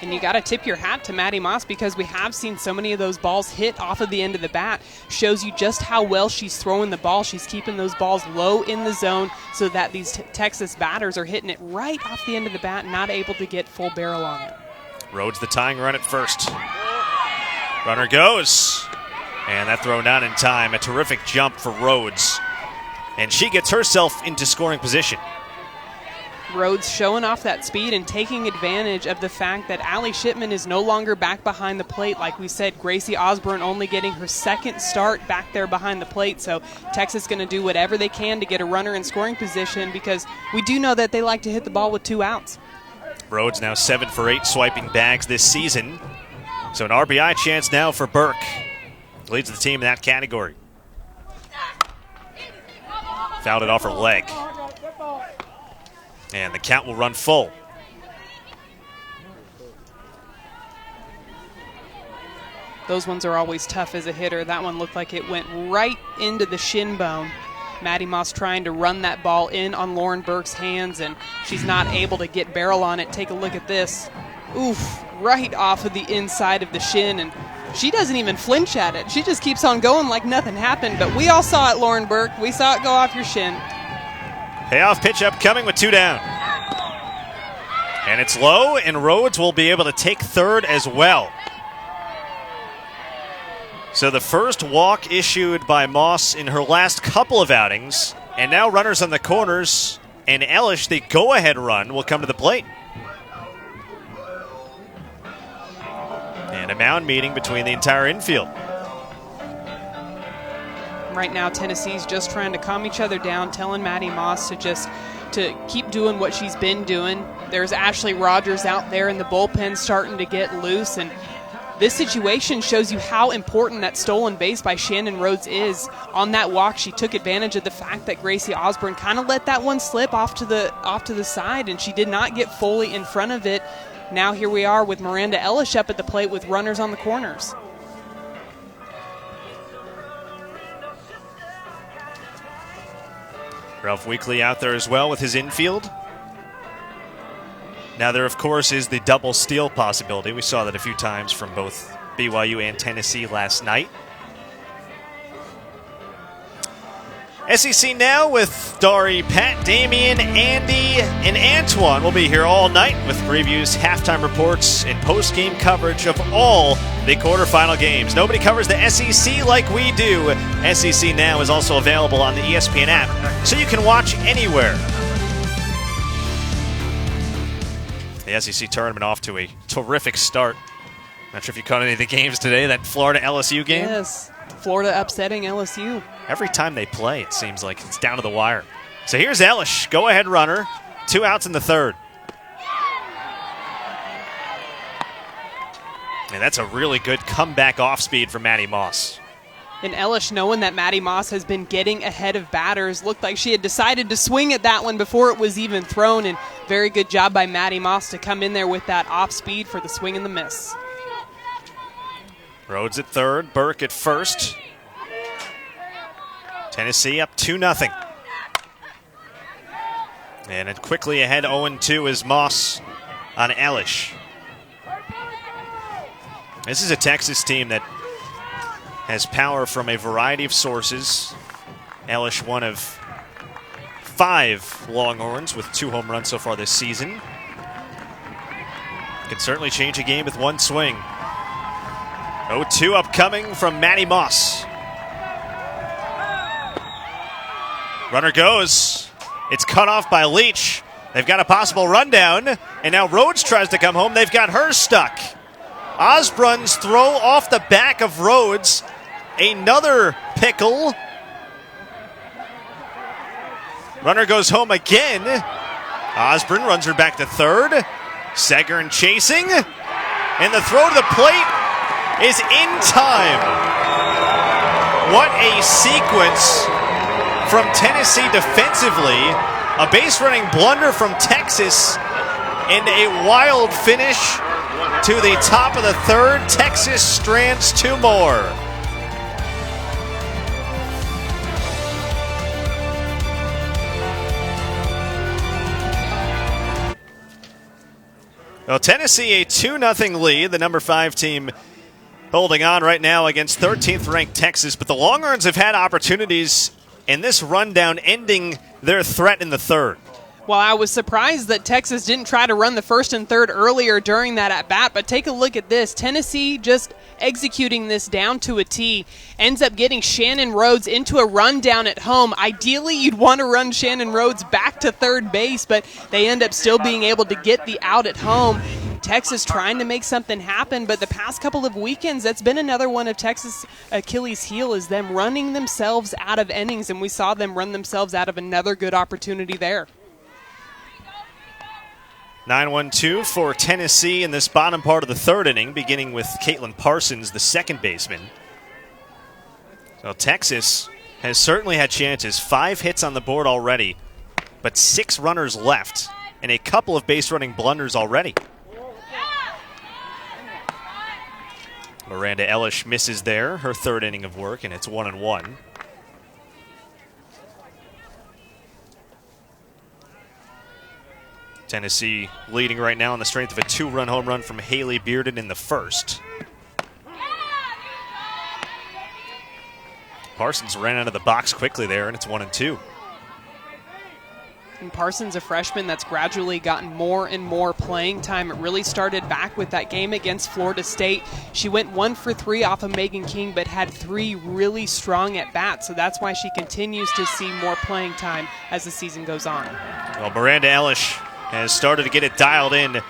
And you got to tip your hat to Maddie Moss because we have seen so many of those balls hit off of the end of the bat. Shows you just how well she's throwing the ball. She's keeping those balls low in the zone so that these Texas batters are hitting it right off the end of the bat and not able to get full barrel on it. Rhodes the tying run at first. Runner goes. And that throw not in time. A terrific jump for Rhodes. And she gets herself into scoring position. Rhodes showing off that speed and taking advantage of the fact that Allie Shipman is no longer back behind the plate. Like we said, Gracie Osborn only getting her second start back there behind the plate. So Texas going to do whatever they can to get a runner in scoring position because we do know that they like to hit the ball with 2 outs. Rhodes now 7 for 8 swiping bags this season. So an RBI chance now for Burke. Leads the team in that category. Fouled it off her leg. And the count will run full. Those ones are always tough as a hitter. That one looked like it went right into the shin bone. Maddie Moss trying to run that ball in on Lauren Burke's hands, and she's not able to get barrel on it. Take a look at this. Oof, right off of the inside of the shin, and she doesn't even flinch at it. She just keeps on going like nothing happened, but we all saw it, Lauren Burke. We saw it go off your shin. Payoff pitch upcoming with 2 down. And it's low, and Rhodes will be able to take third as well. So the first walk issued by Moss in her last couple of outings, and now runners on the corners, and Elish, the go-ahead run, will come to the plate. And a mound meeting between the entire infield. Right now, Tennessee's just trying to calm each other down, telling Maddie Moss to keep doing what she's been doing. There's Ashley Rogers out there in the bullpen starting to get loose, and this situation shows you how important that stolen base by Shannon Rhodes is. On that walk, she took advantage of the fact that Gracie Osborn kind of let that one slip off to the side, and she did not get fully in front of it. Now here we are with Miranda Elish up at the plate with runners on the corners. Ralph Weekly out there as well with his infield. Now there, of course, is the double steal possibility. We saw that a few times from both BYU and Tennessee last night. SEC Now with Dari, Pat, Damian, Andy, and Antoine will be here all night with previews, halftime reports, and post-game coverage of all the quarterfinal games. Nobody covers the SEC like we do. SEC Now is also available on the ESPN app, so you can watch anywhere. The SEC tournament off to a terrific start. Not sure if you caught any of the games today, that Florida-LSU game. Yes, Florida upsetting LSU. Every time they play, it seems like it's down to the wire. So here's Elish, go-ahead runner, 2 outs in the third. And that's a really good comeback off speed for Maddie Moss. And Elish, knowing that Maddie Moss has been getting ahead of batters, looked like she had decided to swing at that one before it was even thrown, and very good job by Maddie Moss to come in there with that off speed for the swing and the miss. Rhodes at third, Burke at first. Tennessee up 2-0. And it quickly ahead 0-2 is Moss on Elish. This is a Texas team that has power from a variety of sources. Elish, one of 5 Longhorns with 2 home runs so far this season. Can certainly change a game with one swing. 0-2 upcoming from Maddie Moss. Runner goes. It's cut off by Leach. They've got a possible rundown, and now Rhodes tries to come home. They've got her stuck. Osborn's throw off the back of Rhodes. Another pickle. Runner goes home again. Osborn runs her back to third. Segern chasing. And the throw to the plate is in time. What a sequence from Tennessee defensively. A base running blunder from Texas and a wild finish to the top of the third. Texas strands 2 more. Well, Tennessee a 2-0 lead. The number 5 team holding on right now against 13th ranked Texas. But the Longhorns have had opportunities in this rundown, ending their threat in the third. Well, I was surprised that Texas didn't try to run the first and third earlier during that at-bat, but take a look at this. Tennessee just executing this down to a T, ends up getting Shannon Rhodes into a rundown at home. Ideally, you'd want to run Shannon Rhodes back to third base, but they end up still being able to get the out at home. Texas trying to make something happen, but the past couple of weekends, that's been another one of Texas' Achilles' heel, is them running themselves out of innings, and we saw them run themselves out of another good opportunity there. 9-1-2 for Tennessee in this bottom part of the third inning, beginning with Caitlin Parsons, the second baseman. So Texas has certainly had chances. 5 hits on the board already, but 6 runners left, and a couple of base running blunders already. Miranda Ellish misses there, her third inning of work, and it's 1-1. Tennessee leading right now on the strength of a 2-run home run from Haley Bearden in the first. Parsons ran out of the box quickly there, and it's 1-2. And Parsons, a freshman that's gradually gotten more and more playing time. It really started back with that game against Florida State. She went 1 for 3 off of Megan King, but had 3 really strong at-bats, so that's why she continues to see more playing time as the season goes on. Well, Miranda Ellish has started to get it dialed in.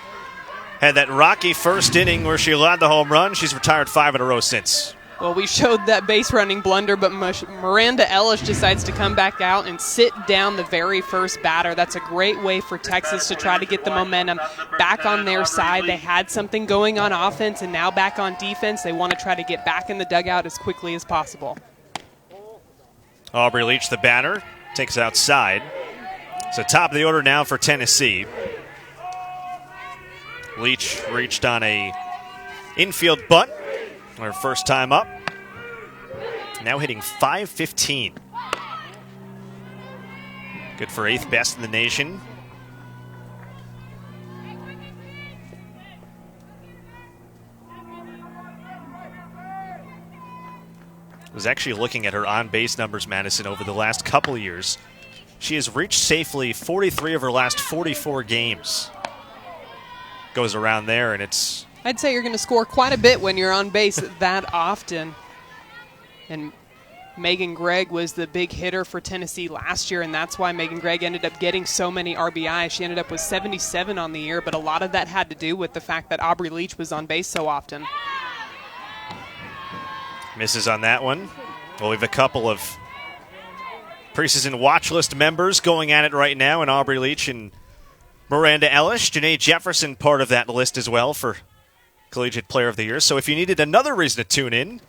Had that rocky first inning where she allowed the home run. She's retired 5 in a row since. Well, we showed that base running blunder, but Miranda Ellish decides to come back out and sit down the very first batter. That's a great way for Texas to try to get the momentum back on their side. They had something going on offense, and now back on defense. They want to try to get back in the dugout as quickly as possible. Aubrey Leach, the batter, takes it outside. So top of the order now for Tennessee. Leach reached on a infield bunt, her first time up. Now hitting .515. Good for 8th best in the nation. Was actually looking at her on-base numbers, Madison, over the last couple of years. She has reached safely 43 of her last 44 games. Goes around there, and it's... I'd say you're going to score quite a bit when you're on base that often. And Megan Gregg was the big hitter for Tennessee last year, and that's why Megan Gregg ended up getting so many RBIs. She ended up with 77 on the year, but a lot of that had to do with the fact that Aubrey Leach was on base so often. Misses on that one. Well, we have a couple of preseason watch list members going at it right now, and Aubrey Leach and Miranda Ellish. Janae Jefferson part of that list as well for Collegiate Player of the Year. So if you needed another reason to tune in,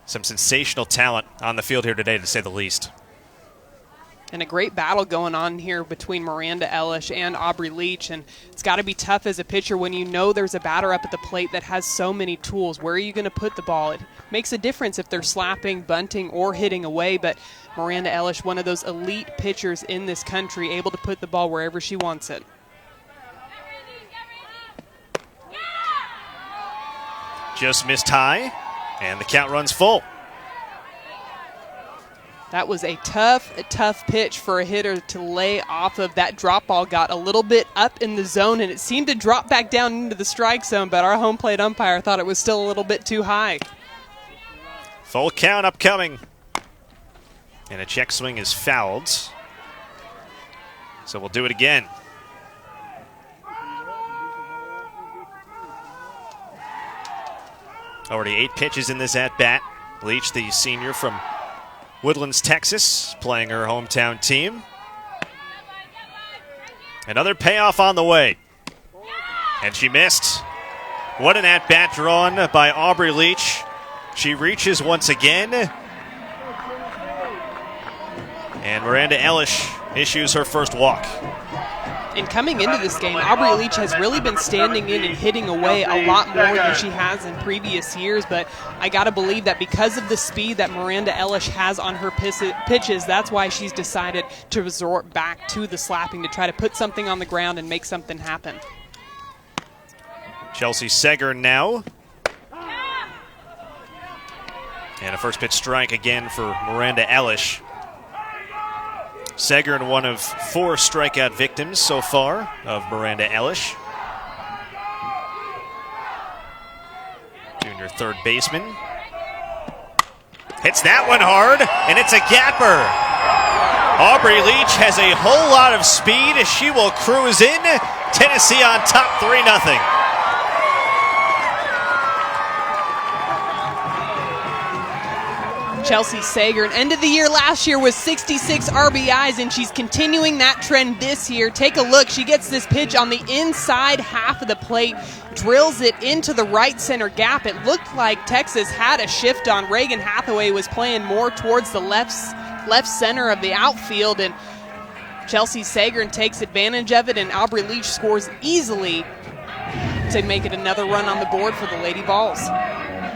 some sensational talent on the field here today, to say the least. And a great battle going on here between Miranda Ellish and Aubrey Leach. And it's got to be tough as a pitcher when you know there's a batter up at the plate that has so many tools. Where are you going to put the ball? It makes a difference if they're slapping, bunting, or hitting away. But Miranda Ellish, one of those elite pitchers in this country, able to put the ball wherever she wants it. Just missed high, and the count runs full. That was a tough pitch for a hitter to lay off of. That drop ball got a little bit up in the zone, and it seemed to drop back down into the strike zone, but our home plate umpire thought it was still a little bit too high. Full count upcoming. And a check swing is fouled. So we'll do it again. Already 8 pitches in this at-bat. Leach, the senior from Woodlands, Texas, playing her hometown team. Another payoff on the way. And she missed. What an at-bat drawn by Aubrey Leach. She reaches once again. And Miranda Elish issues her first walk. And coming into this game, Aubrey Leach has really been standing in and hitting away a lot more than she has in previous years, but I got to believe that because of the speed that Miranda Elish has on her pitches, that's why she's decided to resort back to the slapping to try to put something on the ground and make something happen. Chelsea Seger now. And a first pitch strike again for Miranda Elish. Seger, one of 4 strikeout victims so far of Miranda Elish. Junior third baseman. Hits that one hard, and it's a gapper. Aubrey Leach has a whole lot of speed as she will cruise in. Tennessee on top 3-0. Chelsea Sager, end of the year last year was 66 RBIs, and she's continuing that trend this year. Take a look. She gets this pitch on the inside half of the plate, drills it into the right center gap. It looked like Texas had a shift on. Reagan Hathaway was playing more towards the left center of the outfield, and Chelsea Sager takes advantage of it, and Aubrey Leach scores easily to make it another run on the board for the Lady Vols.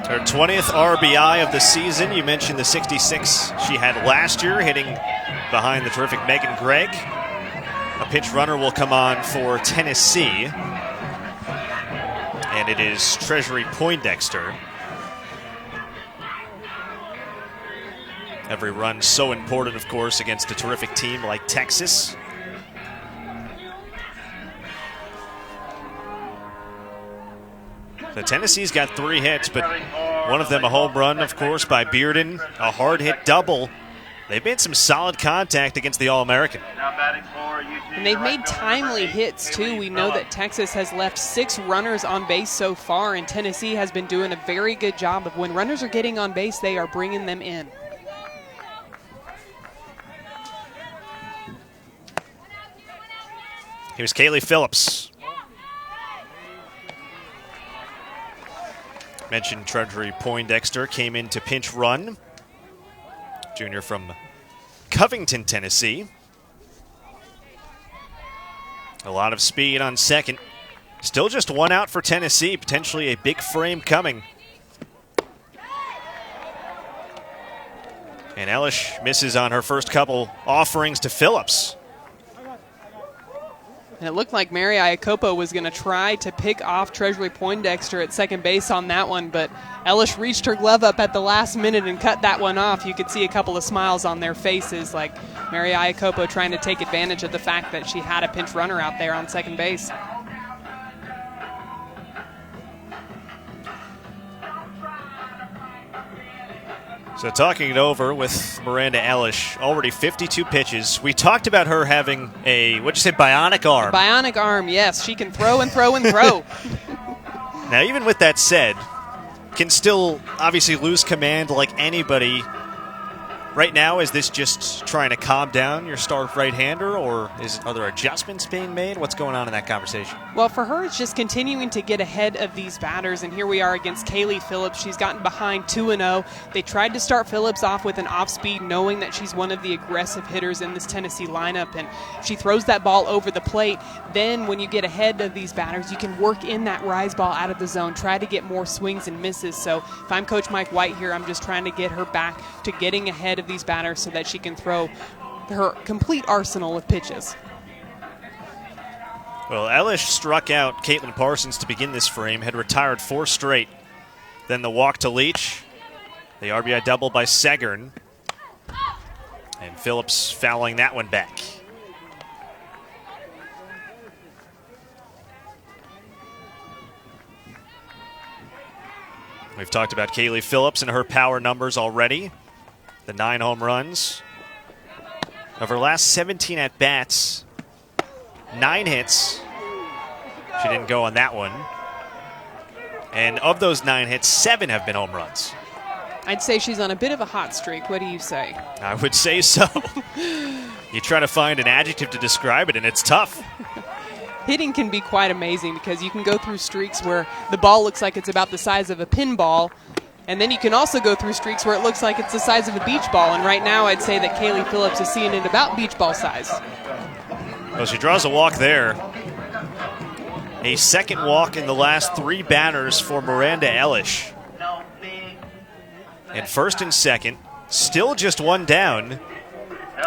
Her 20th RBI of the season. You mentioned the 66 she had last year, hitting behind the terrific Megan Gregg. A pinch runner will come on for Tennessee. And it is Treasury Poindexter. Every run so important, of course, against a terrific team like Texas. So Tennessee's got 3 hits, but one of them a home run, of course, by Bearden, a hard hit double. They've made some solid contact against the All-American. And they've made timely hits, too. We know that Texas has left 6 runners on base so far, and Tennessee has been doing a very good job of when runners are getting on base, they are bringing them in. Here's Kaylee Phillips. Mentioned Treasury Poindexter came in to pinch run. Junior from Covington, Tennessee. A lot of speed on second. Still just 1 out for Tennessee. Potentially a big frame coming. And Elish misses on her first couple offerings to Phillips. And it looked like Mary Iacopo was going to try to pick off Treasury Poindexter at second base on that one, but Elish reached her glove up at the last minute and cut that one off. You could see a couple of smiles on their faces, like Mary Iacopo trying to take advantage of the fact that she had a pinch runner out there on second base. So talking it over with Miranda Elish, already 52 pitches. We talked about her having a, what'd you say, bionic arm? Bionic arm, yes. She can throw and throw and throw. Now, even with that said, can still obviously lose command like anybody. Right now, is this just trying to calm down your star right-hander, or are there adjustments being made? What's going on in that conversation? Well, for her, it's just continuing to get ahead of these batters, and here we are against Kaylee Phillips. She's gotten behind 2-0. They tried to start Phillips off with an off-speed, knowing that she's one of the aggressive hitters in this Tennessee lineup, and she throws that ball over the plate. Then when you get ahead of these batters, you can work in that rise ball out of the zone, try to get more swings and misses. So if I'm Coach Mike White here, I'm just trying to get her back to getting ahead of these batters so that she can throw her complete arsenal of pitches. Well, Elish struck out Caitlin Parsons to begin this frame, had retired 4 straight. Then the walk to Leach, the RBI double by Segern, and Phillips fouling that one back. We've talked about Kaylee Phillips and her power numbers already. The 9 home runs. Of her last 17 at-bats, 9 hits. She didn't go on that one. And of those 9 hits, 7 have been home runs. I'd say she's on a bit of a hot streak. What do you say? I would say so. You try to find an adjective to describe it, and it's tough. Hitting can be quite amazing because you can go through streaks where the ball looks like it's about the size of a pinball, And then you can also go through streaks where it looks like it's the size of a beach ball. And right now I'd say that Kaylee Phillips is seeing it about beach ball size. Well, she draws a walk there. A second walk in the last 3 batters for Miranda Elish. And first and second, still just 1 down.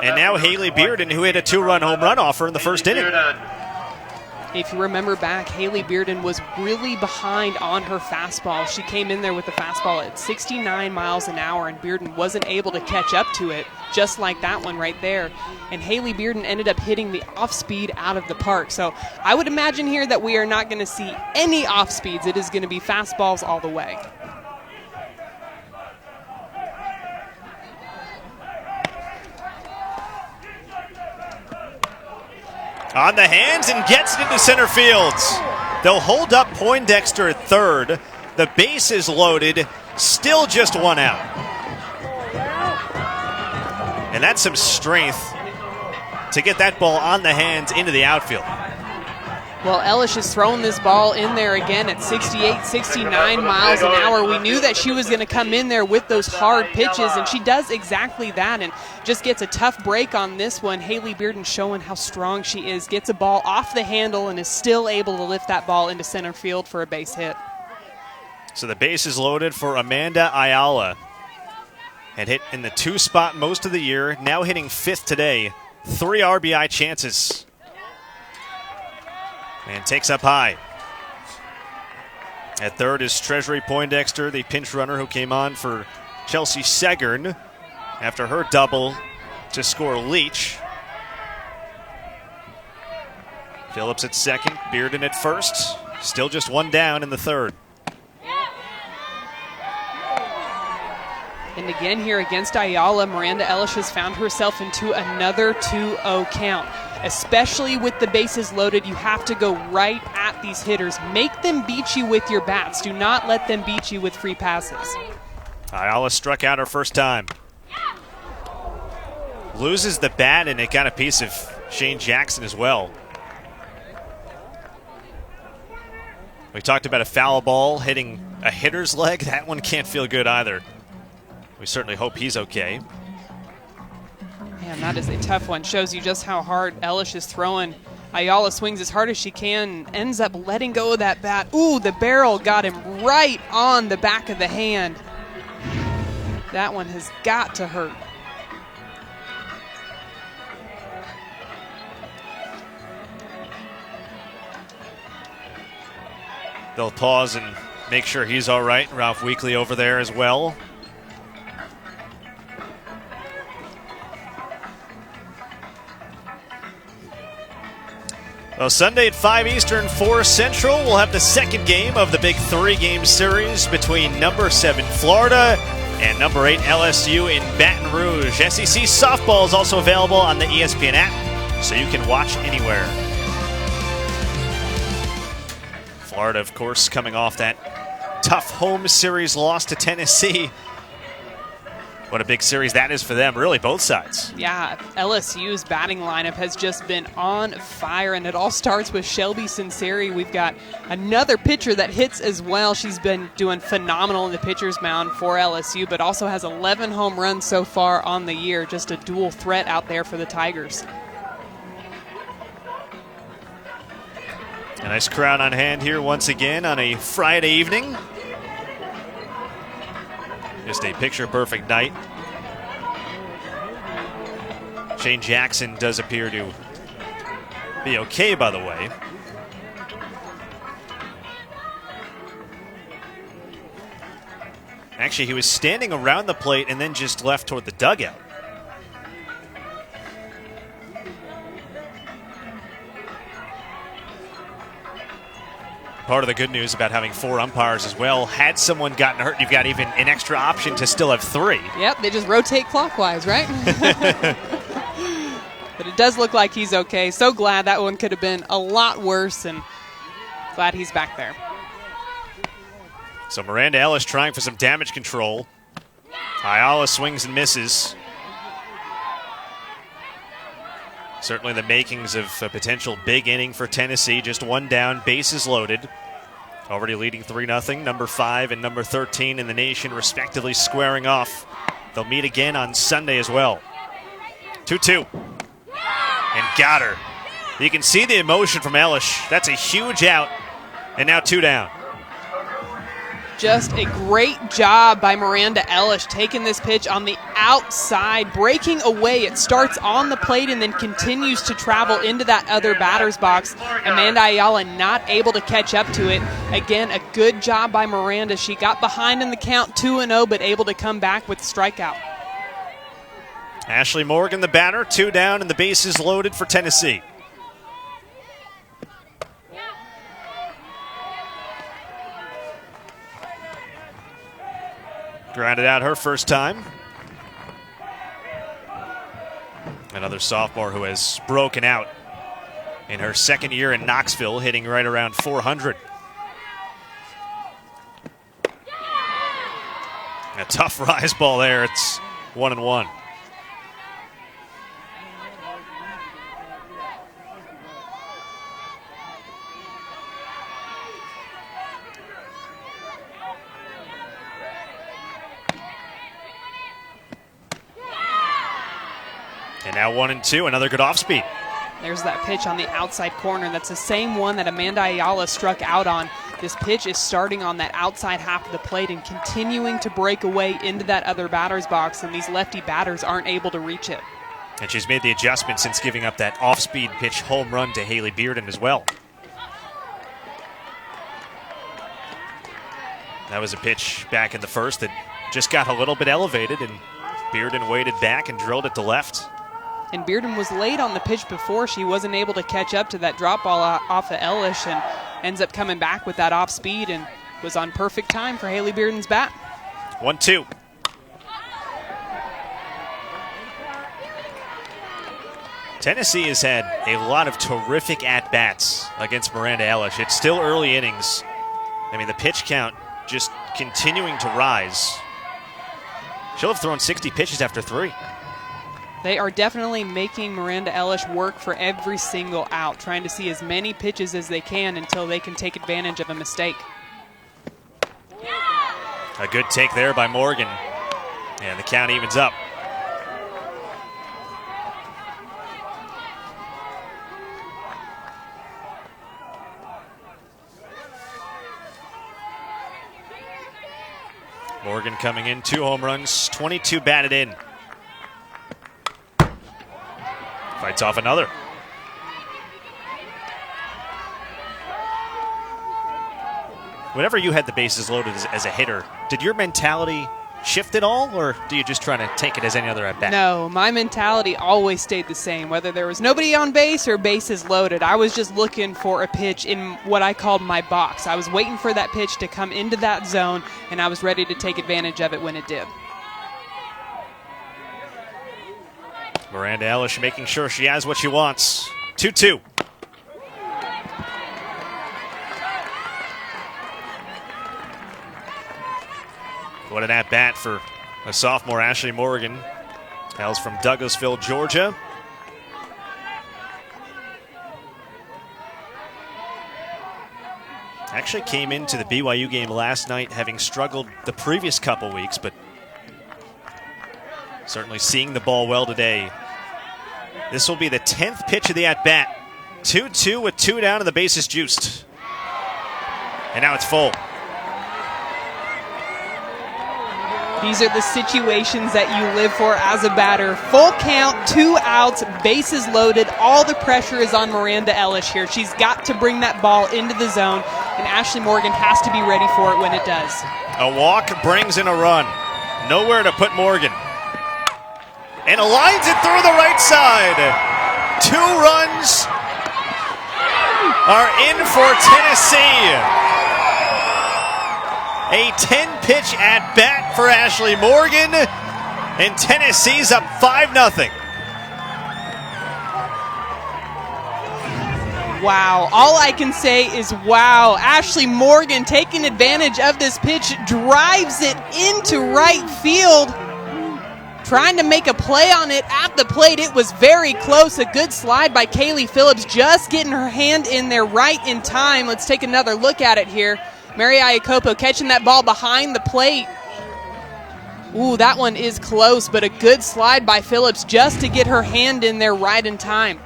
And now Haley Bearden, who hit a 2-run home run off her in the first inning. If you remember back, Haley Bearden was really behind on her fastball. She came in there with the fastball at 69 miles an hour, and Bearden wasn't able to catch up to it, just like that one right there. And Haley Bearden ended up hitting the off-speed out of the park. So I would imagine here that we are not going to see any off-speeds. It is going to be fastballs all the way. On the hands and gets it into center field. They'll hold up Poindexter at third. The base is loaded. Still just 1 out. And that's some strength to get that ball on the hands into the outfield. Well, Elish is throwing this ball in there again at 68, 69 miles an hour. We knew that she was going to come in there with those hard pitches, and she does exactly that and just gets a tough break on this one. Haley Bearden showing how strong she is, gets a ball off the handle and is still able to lift that ball into center field for a base hit. So the base is loaded for Amanda Ayala. Had hit in the 2 spot most of the year, now hitting 5th today. 3 RBI chances. And takes up high. At third is Treasury Poindexter, the pinch runner who came on for Chelsea Segern after her double to score Leach. Phillips at second, Bearden at first. Still just 1 down in the third. And again here against Ayala, Miranda Elish has found herself into another 2-0 count. Especially with the bases loaded, you have to go right at these hitters. Make them beat you with your bats. Do not let them beat you with free passes. Ayala struck out her first time. Loses the bat, and it got a piece of Shane Jackson as well. We talked about a foul ball hitting a hitter's leg. That one can't feel good either. We certainly hope he's okay. Man, that is a tough one. Shows you just how hard Elish is throwing. Ayala swings as hard as she can, ends up letting go of that bat. Ooh, the barrel got him right on the back of the hand. That one has got to hurt. They'll pause and make sure he's all right. Ralph Weekly over there as well. Well, Sunday at 5 Eastern, 4 Central, we'll have the second game of the big 3-game series between number 7 Florida and number 8 LSU in Baton Rouge. SEC softball is also available on the ESPN app, so you can watch anywhere. Florida, of course, coming off that tough home series loss to Tennessee. What a big series that is for them, really, both sides. Yeah, LSU's batting lineup has just been on fire, and it all starts with Shelby Sinceri. We've got another pitcher that hits as well. She's been doing phenomenal in the pitcher's mound for LSU, but also has 11 home runs so far on the year. Just a dual threat out there for the Tigers. A nice crowd on hand here once again on a Friday evening. Just a picture-perfect night. Shane Jackson does appear to be okay, by the way. Actually, he was standing around the plate and then just left toward the dugout. Part of the good news about having 4 umpires as well, had someone gotten hurt, you've got even an extra option to still have 3. Yep, they just rotate clockwise, right? But it does look like he's okay. So glad. That one could have been a lot worse, and glad he's back there. So Miranda Ellis trying for some damage control. Ayala swings and misses. Certainly the makings of a potential big inning for Tennessee. Just 1 down, bases loaded. Already leading 3-0. Number 5 and number 13 in the nation, respectively, squaring off. They'll meet again on Sunday as well. 2-2. And got her. You can see the emotion from Elish. That's a huge out. And now 2 down. Just a great job by Miranda Elish taking this pitch on the outside, breaking away. It starts on the plate and then continues to travel into that other batter's box. Amanda Ayala not able to catch up to it. Again, a good job by Miranda. She got behind in the count 2-0, but able to come back with the strikeout. Ashley Morgan, the batter, 2 down, and the bases loaded for Tennessee. Grounded out her first time. Another sophomore who has broken out in her second year in Knoxville, hitting right around 400. A tough rise ball there. It's 1-1. And now 1-2, another good off speed. There's that pitch on the outside corner. That's the same one that Amanda Ayala struck out on. This pitch is starting on that outside half of the plate and continuing to break away into that other batter's box, and these lefty batters aren't able to reach it. And she's made the adjustment since giving up that off-speed pitch home run to Haley Bearden as well. That was a pitch back in the first that just got a little bit elevated, and Bearden waited back and drilled it to left. And Bearden was late on the pitch before. She wasn't able to catch up to that drop ball off of Elish and ends up coming back with that off speed and was on perfect time for Haley Bearden's bat. 1-2. Tennessee has had a lot of terrific at-bats against Miranda Elish. It's still early innings. I mean, the pitch count just continuing to rise. She'll have thrown 60 pitches after 3. They are definitely making Miranda Elish work for every single out, trying to see as many pitches as they can until they can take advantage of a mistake. A good take there by Morgan. And the count evens up. Morgan coming in, 2 home runs, 22 batted in. Fights off another. Whenever you had the bases loaded as a hitter, did your mentality shift at all, or do you just try to take it as any other at-bat? No, my mentality always stayed the same. Whether there was nobody on base or bases loaded, I was just looking for a pitch in what I called my box. I was waiting for that pitch to come into that zone, and I was ready to take advantage of it when it did. Miranda Elish making sure she has what she wants. 2-2. What an at-bat for a sophomore, Ashley Morgan. Hails from Douglasville, Georgia. Actually came into the BYU game last night having struggled the previous couple weeks, but certainly seeing the ball well today. This will be the 10th pitch of the at-bat. 2-2 with 2 down and the bases juiced. And now it's full. These are the situations that you live for as a batter. Full count, 2 outs, bases loaded. All the pressure is on Miranda Elish here. She's got to bring that ball into the zone, and Ashley Morgan has to be ready for it when it does. A walk brings in a run. Nowhere to put Morgan. And aligns it through the right side. 2 runs are in for Tennessee. A 10-pitch at-bat for Ashley Morgan, and Tennessee's up 5-0. Wow. All I can say is wow. Ashley Morgan taking advantage of this pitch, drives it into right field. trying to make a play on it at the plate. It was very close. A good slide by Kaylee Phillips, just getting her hand in there right in time. Let's take another look at it here. Mary Iacopo catching that ball behind the plate. Ooh, that one is close, but a good slide by Phillips just to get her hand in there right in time.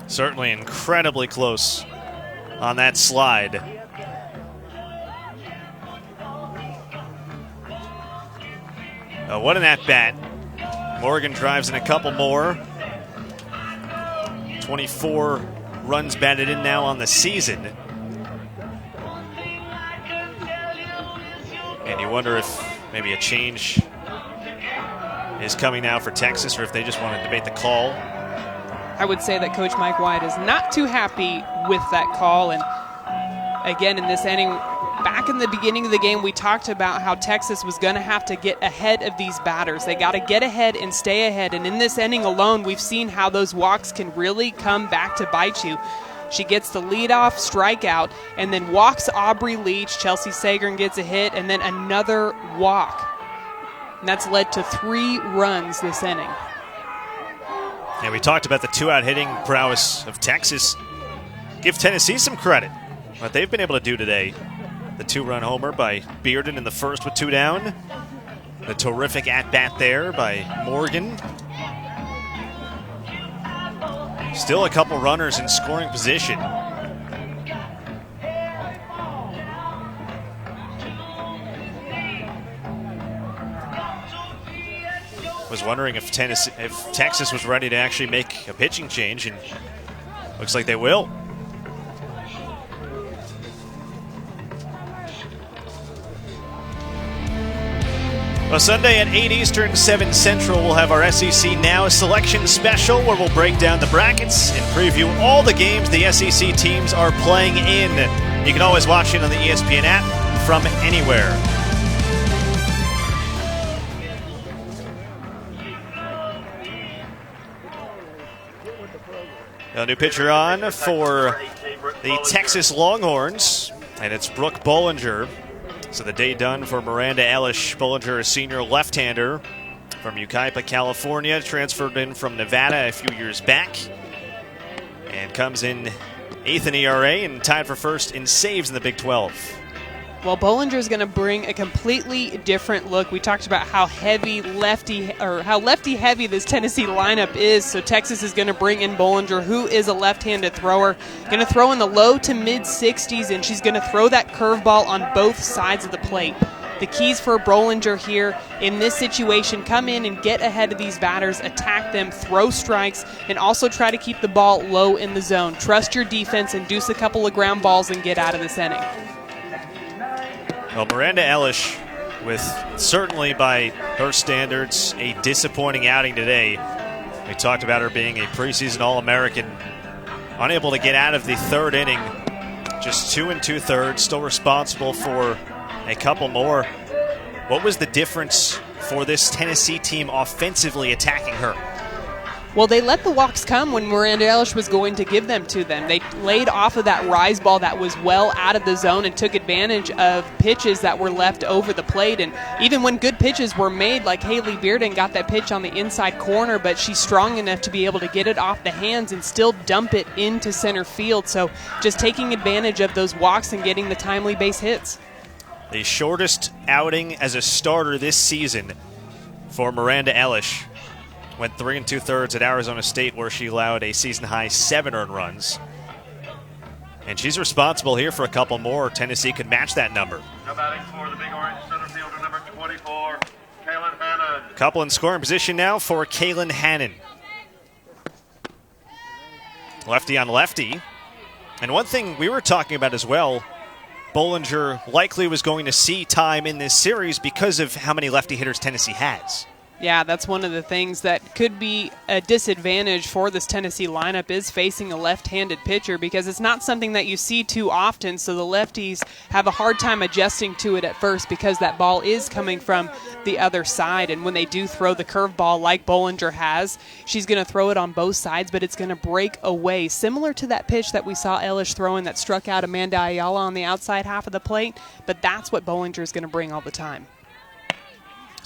Certainly incredibly close on that slide. What an at-bat. Morgan drives in a couple more. 24 runs batted in now on the season. And you wonder if maybe a change is coming now for Texas, or if they just want to debate the call. I would say that Coach Mike White is not too happy with that call. And again, in this inning, back in the beginning of the game, we talked about how Texas was going to have to get ahead of these batters. They got to get ahead and stay ahead. And in this inning alone, we've seen how those walks can really come back to bite you. She gets the leadoff strikeout and then walks Aubrey Leach. Chelsea Sagern gets a hit and then another walk. And that's led to 3 runs this inning. And we talked about the 2-out hitting prowess of Texas. Give Tennessee some credit, what they've been able to do today. The 2-run homer by Bearden in the first with 2 down. The terrific at-bat there by Morgan. Still a couple runners in scoring position. Was wondering if Texas was ready to actually make a pitching change, and looks like they will. Well, Sunday at 8 Eastern, 7 Central, we'll have our SEC Now selection special where we'll break down the brackets and preview all the games the SEC teams are playing in. You can always watch it on the ESPN app from anywhere. A new pitcher on for the Texas Longhorns, and it's Brooke Bollinger. So the day done for Miranda Elish. Bollinger, a senior left-hander from Yucaipa, California, transferred in from Nevada a few years back, and comes in 8th in ERA and tied for first in saves in the Big 12. Well, Bollinger is going to bring a completely different look. We talked about how lefty-heavy this Tennessee lineup is. So Texas is going to bring in Bollinger, who is a left-handed thrower. Going to throw in the low to mid-60s, and she's going to throw that curveball on both sides of the plate. The keys for Bollinger here in this situation: come in and get ahead of these batters, attack them, throw strikes, and also try to keep the ball low in the zone. Trust your defense, induce a couple of ground balls, and get out of this inning. Well, Miranda Elish, with certainly by her standards a disappointing outing today. We talked about her being a preseason All-American, unable to get out of the 3rd inning, just 2 2/3, still responsible for a couple more. What was the difference for this Tennessee team offensively attacking her? Well, they let the walks come when Miranda Elish was going to give them to them. They laid off of that rise ball that was well out of the zone and took advantage of pitches that were left over the plate. And even when good pitches were made, like Haley Bearden got that pitch on the inside corner, but she's strong enough to be able to get it off the hands and still dump it into center field. So just taking advantage of those walks and getting the timely base hits. The shortest outing as a starter this season for Miranda Elish. Went 3 2/3 at Arizona State, where she allowed a season-high 7 earned runs. And she's responsible here for a couple more. Tennessee could match that number. Now batting for the Big Orange center fielder, number 24, Kaylin Hannon. Couple in scoring position now for Kaylin Hannon. Lefty on lefty. And one thing we were talking about as well, Bollinger likely was going to see time in this series because of how many lefty hitters Tennessee has. Yeah, that's one of the things that could be a disadvantage for this Tennessee lineup, is facing a left-handed pitcher, because it's not something that you see too often, so the lefties have a hard time adjusting to it at first because that ball is coming from the other side. And when they do throw the curveball like Bollinger has, she's going to throw it on both sides, but it's going to break away, similar to that pitch that we saw Elish throwing that struck out Amanda Ayala on the outside half of the plate. But that's what Bollinger is going to bring all the time.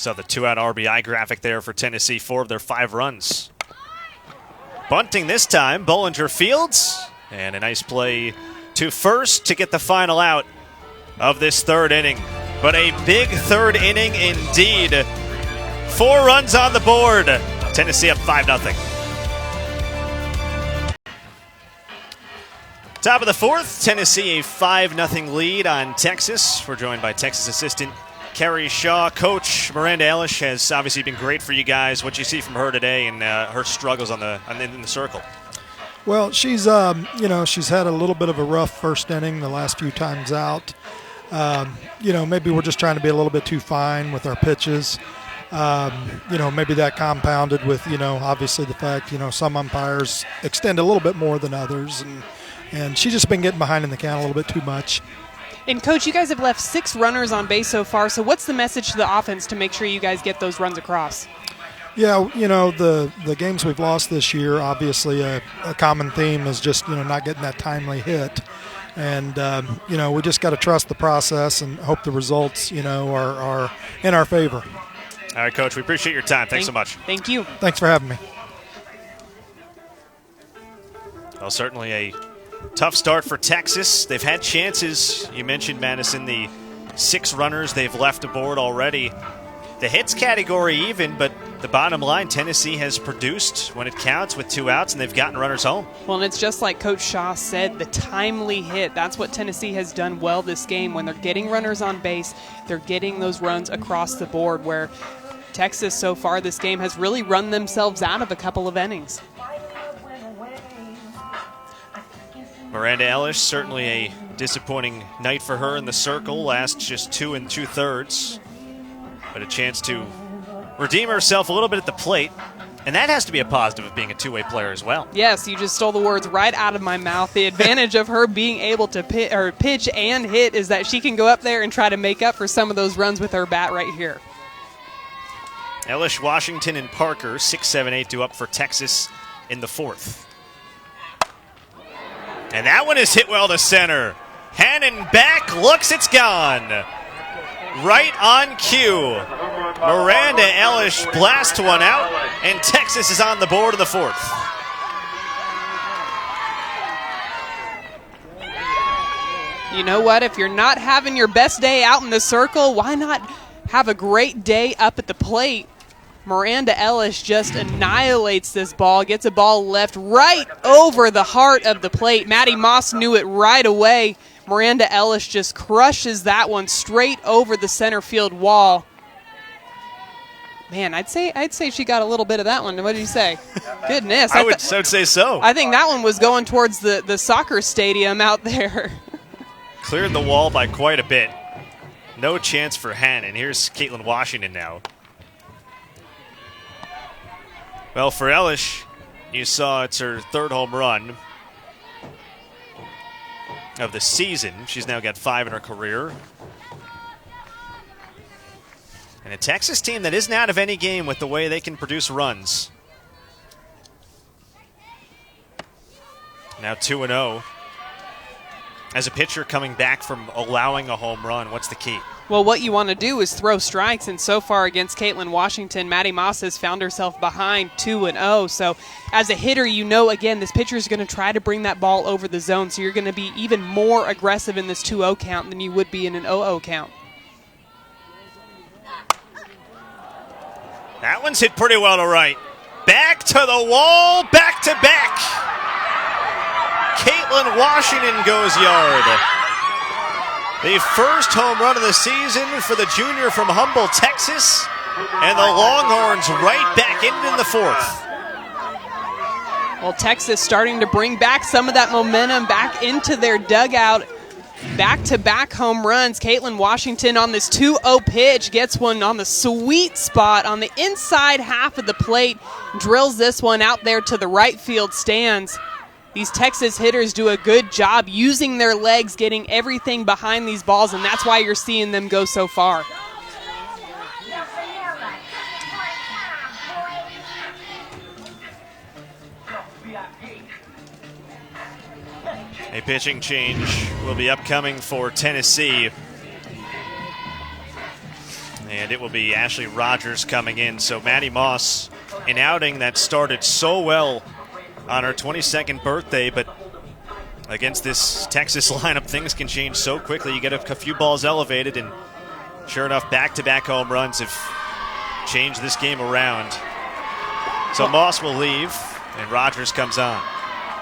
So the 2-out RBI graphic there for Tennessee, 4 of their 5 runs. Bunting this time, Bollinger fields, and a nice play to first to get the final out of this 3rd inning. But a big 3rd inning indeed. 4 runs on the board. Tennessee up 5-0. Top of the 4th, Tennessee a 5-0 lead on Texas. We're joined by Texas assistant Kerry Shaw. Coach Miranda Ellish has obviously been great for you guys. What you see from her today and her struggles in the circle? Well, she's she's had a little bit of a rough first inning the last few times out. Maybe we're just trying to be a little bit too fine with our pitches. Maybe that compounded with obviously the fact some umpires extend a little bit more than others, and she's just been getting behind in the count a little bit too much. And, Coach, you guys have left 6 runners on base so far, so what's the message to the offense to make sure you guys get those runs across? Yeah, the games we've lost this year, obviously a common theme is just, not getting that timely hit. And, we just got to trust the process and hope the results, are in our favor. All right, Coach, we appreciate your time. Thanks so much. Thank you. Thanks for having me. Well, certainly a tough start for Texas. They've had chances. You mentioned, Madison, the 6 runners they've left aboard already. The hits category even, but the bottom line, Tennessee has produced when it counts with 2 outs, and they've gotten runners home. Well, and it's just like Coach Shaw said, the timely hit. That's what Tennessee has done well this game. When they're getting runners on base, they're getting those runs across the board, where Texas so far this game has really run themselves out of a couple of innings. Miranda Ellish, certainly a disappointing night for her in the circle. Last just 2 2/3. But a chance to redeem herself a little bit at the plate. And that has to be a positive of being a two-way player as well. Yes, you just stole the words right out of my mouth. The advantage of her being able to pitch and hit is that she can go up there and try to make up for some of those runs with her bat right here. Ellish, Washington, and Parker, 6, 7, 8 due up for Texas in the 4th. And that one is hit well to center. Hannon back, looks, it's gone. Right on cue. Miranda Ellish blasts one out, and Texas is on the board in the 4th. You know what? If you're not having your best day out in the circle, why not have a great day up at the plate? Miranda Ellish just annihilates this ball, gets a ball left right over the heart of the plate. Maddie Moss knew it right away. Miranda Ellish just crushes that one straight over the center field wall. Man, I'd say she got a little bit of that one. What did you say? Goodness. I would say so. I think that one was going towards the soccer stadium out there. Cleared the wall by quite a bit. No chance for Hannon. Here's Caitlin Washington now. Well, for Ellish, you saw it's her 3rd home run of the season. She's now got 5 in her career. And a Texas team that isn't out of any game with the way they can produce runs. Now 2-0. As a pitcher coming back from allowing a home run, what's the key? Well, what you want to do is throw strikes, and so far against Caitlin Washington, Maddie Moss has found herself behind 2-0. So as a hitter, again, this pitcher is going to try to bring that ball over the zone, so you're going to be even more aggressive in this 2-0 count than you would be in an 0-0 count. That one's hit pretty well to right. Back to the wall, back to back. Caitlin Washington goes yard. The first home run of the season for the junior from Humboldt, Texas. And the Longhorns right back in the 4th. Well, Texas starting to bring back some of that momentum back into their dugout. Back-to-back home runs. Caitlin Washington on this 2-0 pitch gets one on the sweet spot on the inside half of the plate. Drills this one out there to the right field stands. These Texas hitters do a good job using their legs, getting everything behind these balls, and that's why you're seeing them go so far. A pitching change will be upcoming for Tennessee. And it will be Ashley Rogers coming in. So Maddie Moss, an outing that started so well on her 22nd birthday, but against this Texas lineup, things can change so quickly. You get a few balls elevated, and sure enough, back-to-back home runs have changed this game around. So Moss will leave, and Rogers comes on.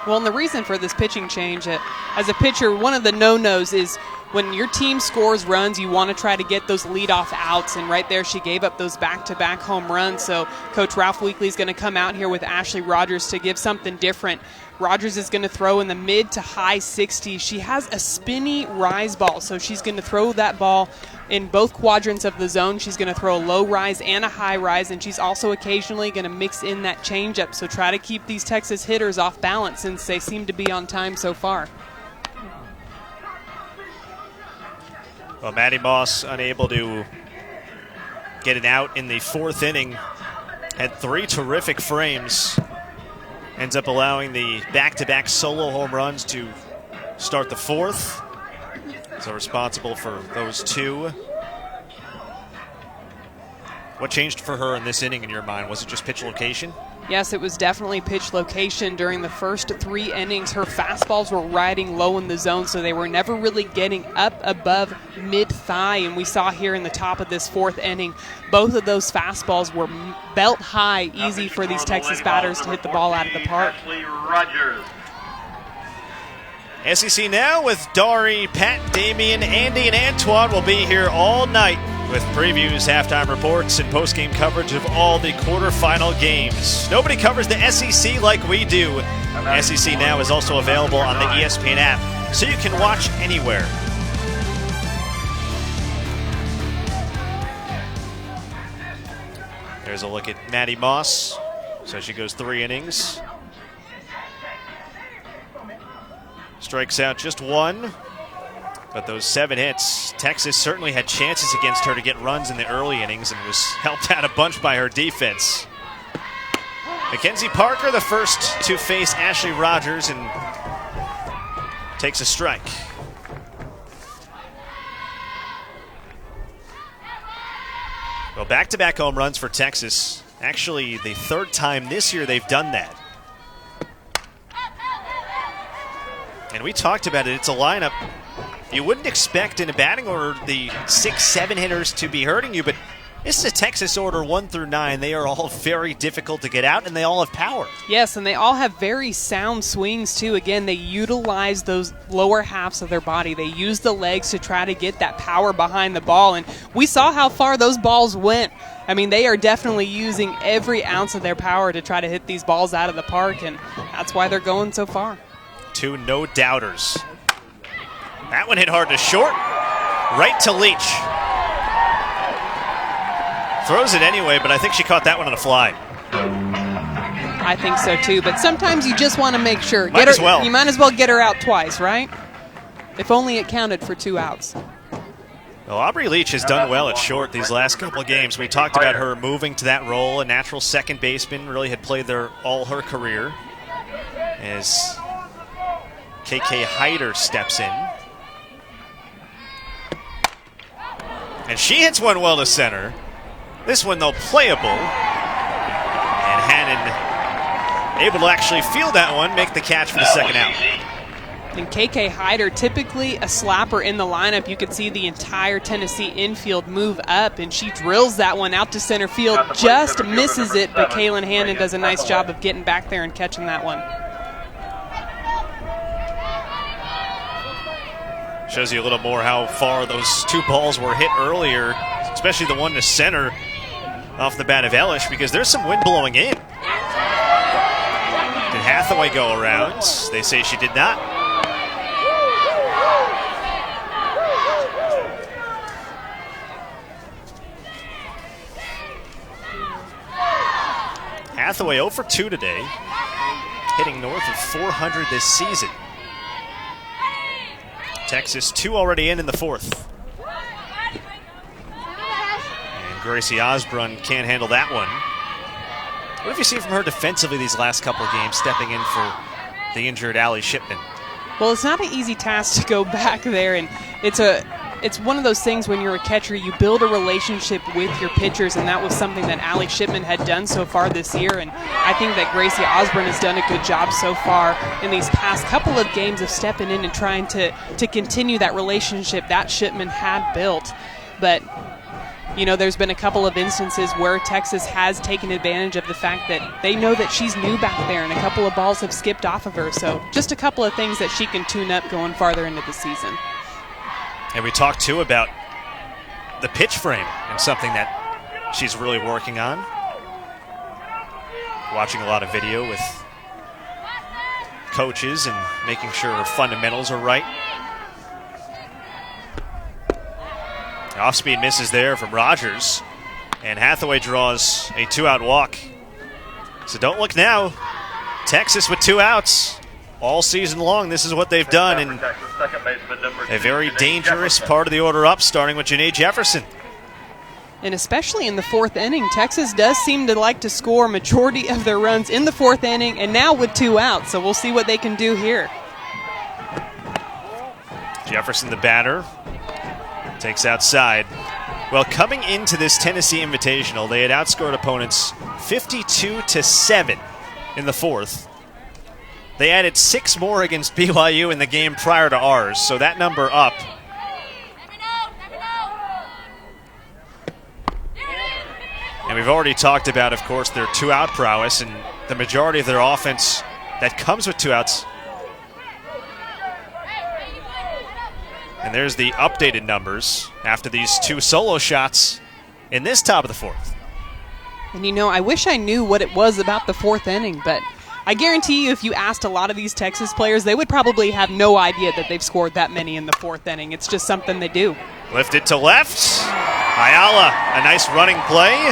Well, and the reason for this pitching change, as a pitcher, one of the no-nos is when your team scores runs, you want to try to get those leadoff outs, and right there she gave up those back-to-back home runs. So Coach Ralph Weekley is going to come out here with Ashley Rogers to give something different. Rogers is going to throw in the mid to high 60s. She has a spinny rise ball, so she's going to throw that ball in both quadrants of the zone. She's going to throw a low rise and a high rise, and she's also occasionally going to mix in that changeup. So try to keep these Texas hitters off balance since they seem to be on time so far. Well, Maddie Moss unable to get an out in the 4th inning. Had 3 terrific frames. Ends up allowing the back-to-back solo home runs to start the 4th. So responsible for those 2. What changed for her in this inning in your mind? Was it just pitch location? Yes, it was definitely pitch location. During the first 3 innings, her fastballs were riding low in the zone, so they were never really getting up above mid-thigh. And we saw here in the top of this 4th inning, both of those fastballs were belt high, easy for these Texas batters to hit the ball out of the park. SEC Now with Dari, Pat, Damian, Andy, and Antoine will be here all night with previews, halftime reports, and post-game coverage of all the quarterfinal games. Nobody covers the SEC like we do. SEC Now is also available on the ESPN app, so you can watch anywhere. There's a look at Maddie Moss. So she goes 3 innings. Strikes out just 1. But those 7 hits, Texas certainly had chances against her to get runs in the early innings and was helped out a bunch by her defense. Mackenzie Parker, the first to face Ashley Rogers, and takes a strike. Well, back-to-back home runs for Texas. Actually, the 3rd time this year they've done that. And we talked about it. It's a lineup you wouldn't expect in a batting order the 6-7 hitters to be hurting you, but this is a Texas order 1 through 9. They are all very difficult to get out, and they all have power. Yes, and they all have very sound swings, too. Again, they utilize those lower halves of their body. They use the legs to try to get that power behind the ball, and we saw how far those balls went. I mean, they are definitely using every ounce of their power to try to hit these balls out of the park, and that's why they're going so far. 2 no-doubters. That one hit hard to short, right to Leach. Throws it anyway, but I think she caught that one on a fly. I think so too, but sometimes you just want to make sure. Might as well. You might as well get her out twice, right? If only it counted for 2 outs. Well, Aubrey Leach has done well at short these last couple of games. We talked about her moving to that role. A natural second baseman, really had played there all her career. As KK Hyder steps in. And she hits one well to center. This one, though, playable. And Hannon able to actually field that one, make the catch for the 2nd out. And KK Hyder, typically a slapper in the lineup. You could see the entire Tennessee infield move up, and she drills that one out to center field, just misses it, but Kaylin Hannon does a nice job of getting back there and catching that one. Shows you a little more how far those 2 balls were hit earlier, especially the one to center off the bat of Elish, because there's some wind blowing in. Did Hathaway go around? They say she did not. Hathaway 0 for 2 today, hitting north of 400 this season. Texas 2 already in the 4th. And Gracie Osborn can't handle that one. What have you seen from her defensively these last couple of games, stepping in for the injured Allie Shipman? Well, it's not an easy task to go back there, and it's a it's one of those things when you're a catcher, you build a relationship with your pitchers, and that was something that Allie Shipman had done so far this year. And I think that Gracie Osborn has done a good job so far in these past couple of games of stepping in and trying to continue that relationship that Shipman had built. But you know, there's been a couple of instances where Texas has taken advantage of the fact that they know that she's new back there, and a couple of balls have skipped off of her. So just a couple of things that she can tune up going farther into the season. And we talked, too, about the pitch frame and something that she's really working on. Watching a lot of video with coaches and making sure her fundamentals are right. Off-speed misses there from Rogers, and Hathaway draws a 2-out walk. So don't look now. Texas with 2 outs all season long. This is what they've done in a very dangerous part of the order up, starting with Janae Jefferson. And especially in the 4th inning, Texas does seem to like to score majority of their runs in the 4th inning, and now with 2 outs. So we'll see what they can do here. Jefferson, the batter, takes outside. Well, coming into this Tennessee Invitational, they had outscored opponents 52-7 in the 4th. They added 6 more against BYU in the game prior to ours, so that number up. And we've already talked about, of course, their 2-out prowess, and the majority of their offense that comes with 2 outs. And there's the updated numbers after these 2 solo shots in this top of the 4th. And you know, I wish I knew what it was about the 4th inning, but I guarantee you if you asked a lot of these Texas players, they would probably have no idea that they've scored that many in the 4th inning. It's just something they do. Lifted to left. Ayala, a nice running play.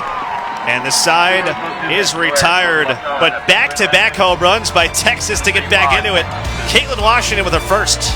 And the side is retired. But back-to-back home runs by Texas to get back into it. Caitlin Washington with her first.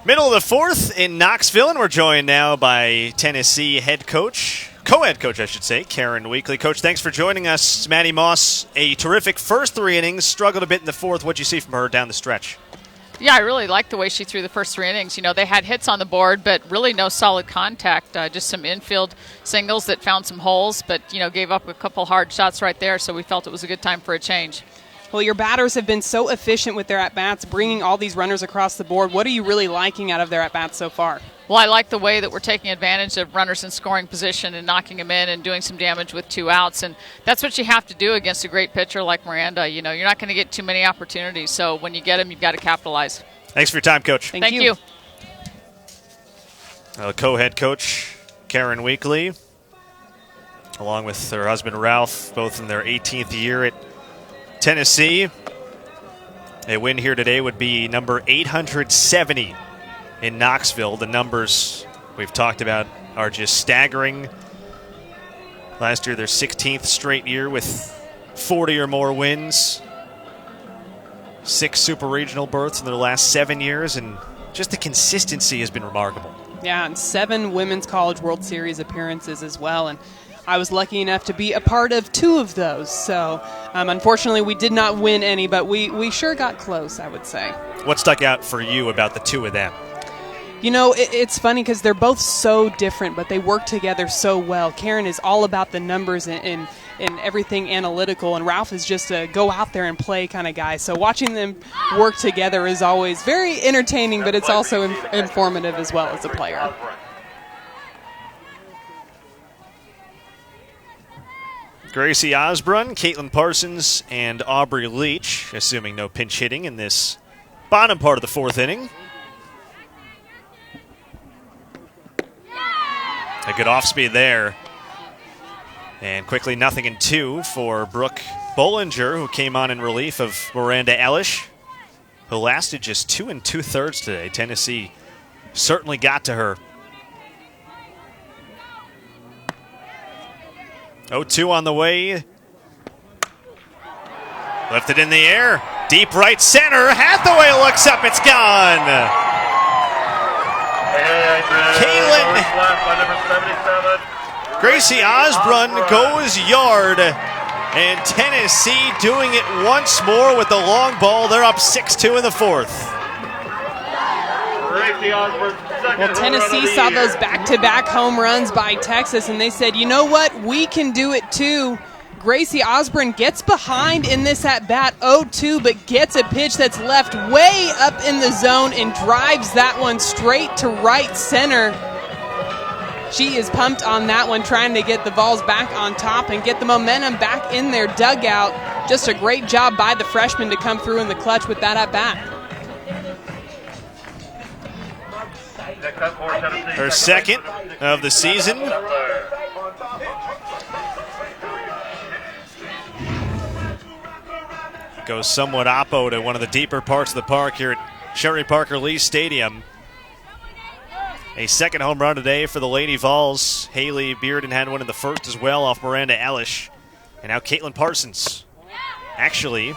Middle of the 4th in Knoxville, and we're joined now by Tennessee head coach, co-head coach, I should say, Karen Weekly. Coach, thanks for joining us. Maddie Moss, a terrific first 3 innings, struggled a bit in the 4th. What'd you see from her down the stretch? Yeah, I really liked the way she threw the first 3 innings. You know, they had hits on the board, but really no solid contact. Just some infield singles that found some holes, but, you know, gave up a couple hard shots right there, so we felt it was a good time for a change. Well, your batters have been so efficient with their at-bats, bringing all these runners across the board. What are you really liking out of their at-bats so far? Well, I like the way that we're taking advantage of runners in scoring position and knocking them in and doing some damage with 2 outs. And that's what you have to do against a great pitcher like Miranda. You know, you're not going to get too many opportunities. So when you get them, you've got to capitalize. Thanks for your time, Coach. Thank you. Co-head coach Karen Weekly, along with her husband Ralph, both in their 18th year at Tennessee. A win here today would be number 870 in Knoxville. The numbers we've talked about are just staggering. Last year, their 16th straight year with 40 or more wins. 6 super regional berths in their last 7 years, and just the consistency has been remarkable. Yeah, and 7 Women's College World Series appearances as well. And I was lucky enough to be a part of 2 of those. So, unfortunately, we did not win any, but we sure got close, I would say. What stuck out for you about the 2 of them? You know, it's funny because they're both so different, but they work together so well. Karen is all about the numbers and and everything analytical, and Ralph is just a go out there and play kind of guy. So watching them work together is always very entertaining, but it's also informative as well as a player. Gracie Osborn, Caitlin Parsons, and Aubrey Leach, assuming no pinch hitting in this bottom part of the fourth inning. A good off speed there. And quickly 0-2 for Brooke Bollinger, who came on in relief of Miranda Elish, who lasted just 2 2/3 today. Tennessee certainly got to her. 0-2 on the way. Lifted in the air. Deep right center. Hathaway looks up. It's gone. Kaylin. Gracie Osborn goes yard. And Tennessee doing it once more with the long ball. They're up 6-2 in the fourth. Well, Tennessee saw those back-to-back home runs by Texas, and they said, you know what, we can do it too. Gracie Osborn gets behind in this at-bat 0-2, but gets a pitch that's left way up in the zone and drives that one straight to right center. She is pumped on that one, trying to get the balls back on top and get the momentum back in their dugout. Just a great job by the freshman to come through in the clutch with that at-bat. Her second of the season. Goes somewhat oppo to one of the deeper parts of the park here at Sherry Parker Lee Stadium. A second home run today for the Lady Vols. Haley Bearden had one in the first as well off Miranda Elish. And now Caitlin Parsons. Actually,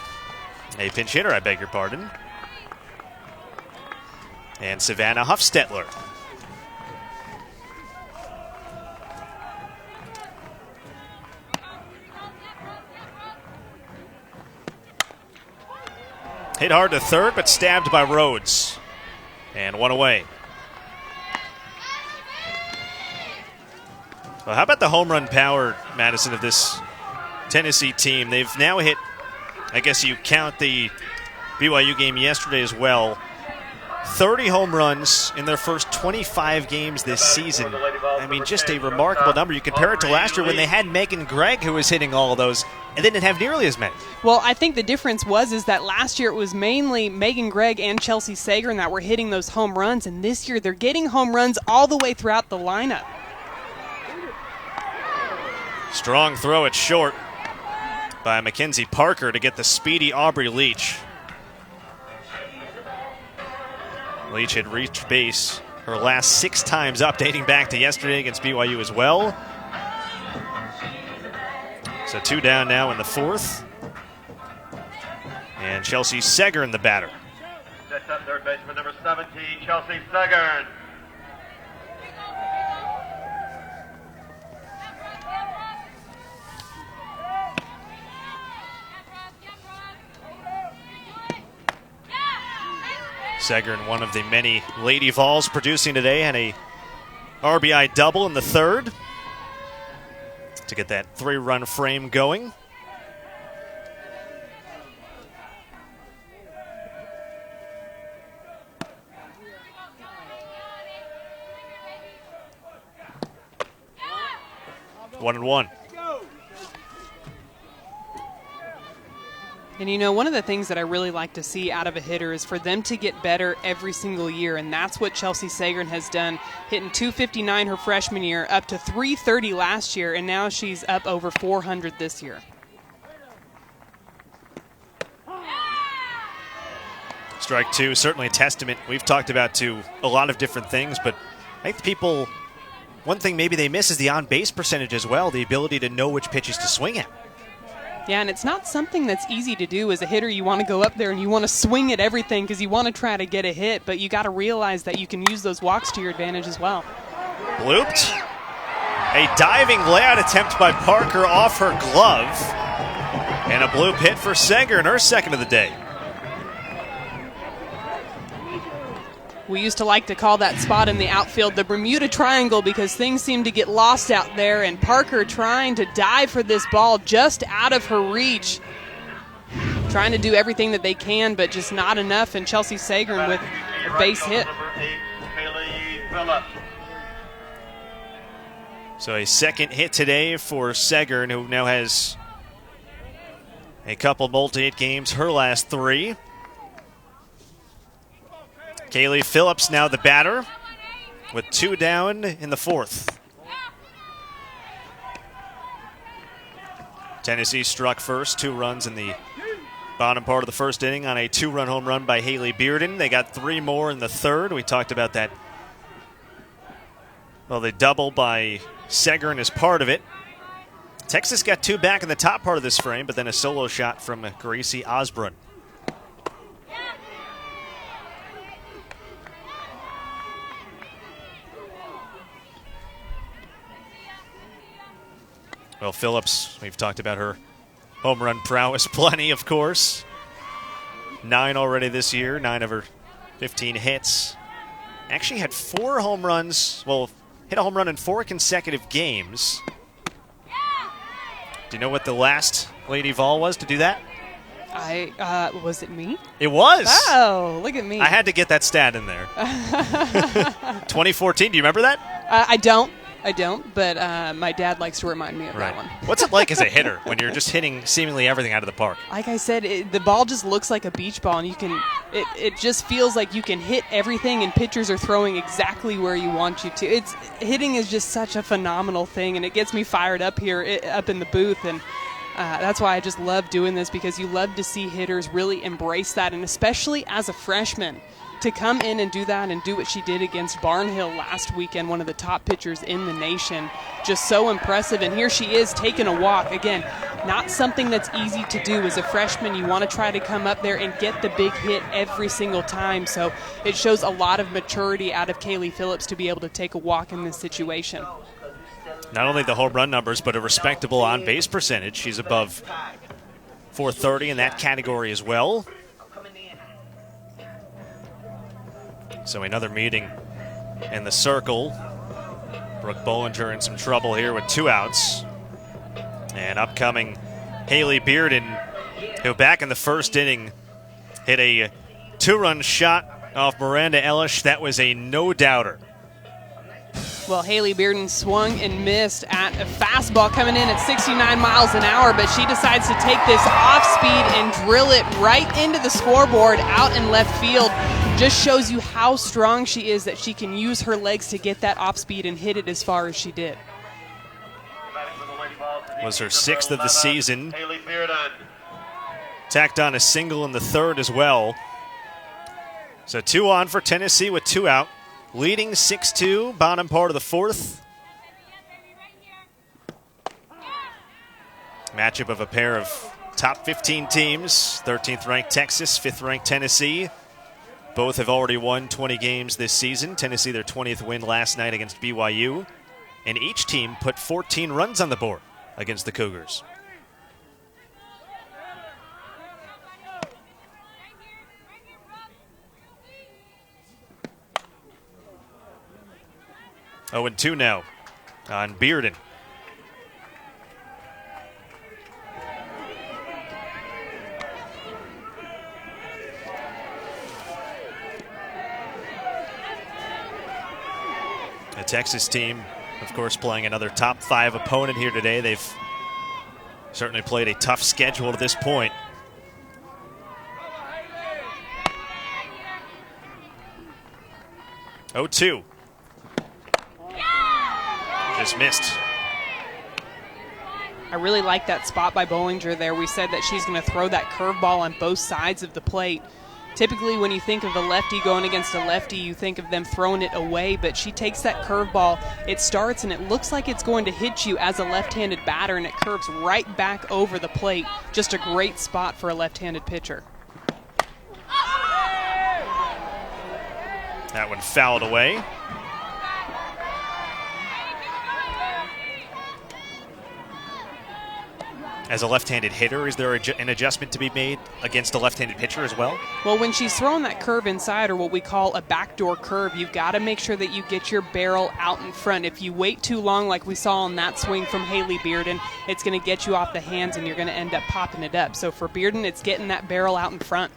a pinch hitter, I beg your pardon. And Savannah Huffstetler. Hit hard to third, but stabbed by Rhodes. And one away. Well, how about the home run power, Madison, of this Tennessee team? They've now hit, I guess you count the BYU game yesterday as well, 30 home runs in their first 25 games this season. I mean, just a remarkable number. You compare it to last year when they had Megan Gregg, who was hitting all of those, and they didn't have nearly as many. Well, I think the difference is that last year it was mainly Megan Gregg and Chelsea Sager that were hitting those home runs, and this year they're getting home runs all the way throughout the lineup. Strong throw at short by Mackenzie Parker to get the speedy Aubrey Leach. Leach had reached base her last 6 times up, dating back to yesterday against BYU as well. So 2 down now in the fourth. And Chelsea Segern, the batter. Sets up third baseman number 17, Chelsea Segern. Segern, one of the many Lady Vols producing today, had a RBI double in the third to get that 3-run frame going. One and one. And, you know, one of the things that I really like to see out of a hitter is for them to get better every single year, and that's what Chelsea Sagern has done, hitting .259 her freshman year, up to .330 last year, and now she's up over .400 this year. Strike two, certainly a testament. We've talked about to a lot of different things, but I think people, one thing maybe they miss is the on-base percentage as well, the ability to know which pitches to swing at. Yeah, and it's not something that's easy to do as a hitter. You want to go up there and you want to swing at everything because you want to try to get a hit, but you got to realize that you can use those walks to your advantage as well. Blooped. A diving layout attempt by Parker off her glove. And a bloop hit for Sager in her second of the day. We used to like to call that spot in the outfield the Bermuda Triangle because things seem to get lost out there, and Parker trying to dive for this ball just out of her reach. Trying to do everything that they can, but just not enough, and Chelsea Sagern with a base hit. So a second hit today for Sagern, who now has a couple multi-hit games, her last 3. Kaylee Phillips now the batter with 2 down in the 4th. Tennessee struck first, 2 runs in the bottom part of the first inning on a 2-run home run by Haley Bearden. They got 3 more in the 3rd. We talked about that. Well, they double by Sagern as part of it. Texas got 2 back in the top part of this frame, but then a solo shot from Gracie Osborn. Well, Phillips, we've talked about her home run prowess plenty, of course. 9 already this year, 9 of her 15 hits. Actually had 4 home runs, well, hit a home run in 4 consecutive games. Do you know what the last Lady Vol was to do that? Was it me? It was. Oh, look at me. I had to get that stat in there. 2014, do you remember that? I don't, but my dad likes to remind me of that one. What's it like as a hitter when you're just hitting seemingly everything out of the park? Like I said, the ball just looks like a beach ball, and it just feels like you can hit everything, and pitchers are throwing exactly where you want you to. Hitting is just such a phenomenal thing, and it gets me fired up here, up in the booth, and that's why I just love doing this, because you love to see hitters really embrace that, and especially as a freshman, to come in and do that and do what she did against Barnhill last weekend, one of the top pitchers in the nation. Just so impressive. And here she is taking a walk. Again, not something that's easy to do as a freshman. You want to try to come up there and get the big hit every single time. So it shows a lot of maturity out of Kaylee Phillips to be able to take a walk in this situation. Not only the home run numbers, but a respectable on-base percentage. She's above .430 in that category as well. So another meeting in the circle. Brooke Bollinger in some trouble here with 2 outs. And upcoming Haley Bearden, who back in the first inning hit a 2-run shot off Miranda Ellish. That was a no-doubter. Well, Haley Bearden swung and missed at a fastball coming in at 69 miles an hour, but she decides to take this off speed and drill it right into the scoreboard out in left field. Just shows you how strong she is, that she can use her legs to get that off speed and hit it as far as she did. Was her 6th of the season. Tacked on a single in the 3rd as well. So 2 on for Tennessee with 2 out. Leading 6-2, bottom part of the 4th. Matchup of a pair of top 15 teams. 13th ranked Texas, 5th ranked Tennessee. Both have already won 20 games this season. Tennessee, their 20th win last night against BYU. And each team put 14 runs on the board against the Cougars. Oh, and 2 now on Bearden. The Texas team, of course, playing another top 5 opponent here today. They've certainly played a tough schedule to this point. Oh, 2. Just missed. I really like that spot by Bollinger there. We said that she's going to throw that curveball on both sides of the plate. Typically, when you think of the lefty going against a lefty, you think of them throwing it away, but she takes that curveball, it starts, and it looks like it's going to hit you as a left-handed batter, and it curves right back over the plate. Just a great spot for a left-handed pitcher. That one fouled away. As a left-handed hitter, is there an adjustment to be made against a left-handed pitcher as well? Well, when she's throwing that curve inside, or what we call a backdoor curve, you've got to make sure that you get your barrel out in front. If you wait too long, like we saw on that swing from Haley Bearden, it's going to get you off the hands and you're going to end up popping it up. So for Bearden, it's getting that barrel out in front.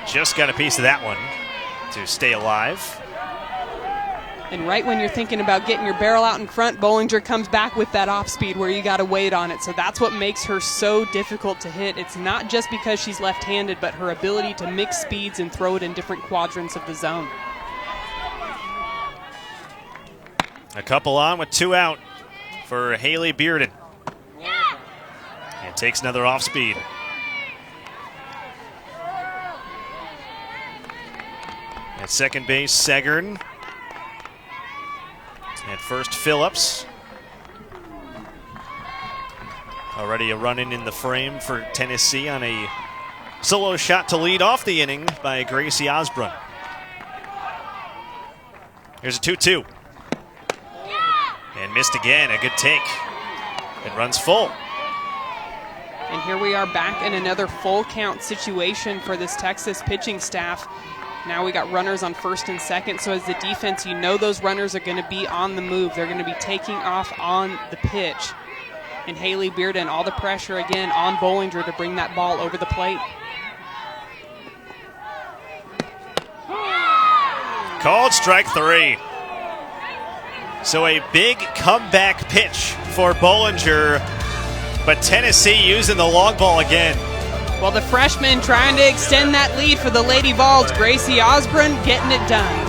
Just got a piece of that one to stay alive. And right when you're thinking about getting your barrel out in front, Bollinger comes back with that off speed where you got to wait on it. So that's what makes her so difficult to hit. It's not just because she's left-handed, but her ability to mix speeds and throw it in different quadrants of the zone. A couple on with 2 out for Haley Bearden. And takes another off speed. At second base, Segern. At first, Phillips. Already a run-in the frame for Tennessee on a solo shot to lead off the inning by Gracie Osborn. Here's a 2-2. And missed again, a good take. It runs full. And here we are back in another full count situation for this Texas pitching staff. Now we got runners on first and second, so as the defense, you know those runners are going to be on the move. They're going to be taking off on the pitch. And Haley Bearden, all the pressure again on Bollinger to bring that ball over the plate. Called strike 3. So a big comeback pitch for Bollinger, but Tennessee using the long ball again. Well, the freshman trying to extend that lead for the Lady Vols. Gracie Osborn getting it done.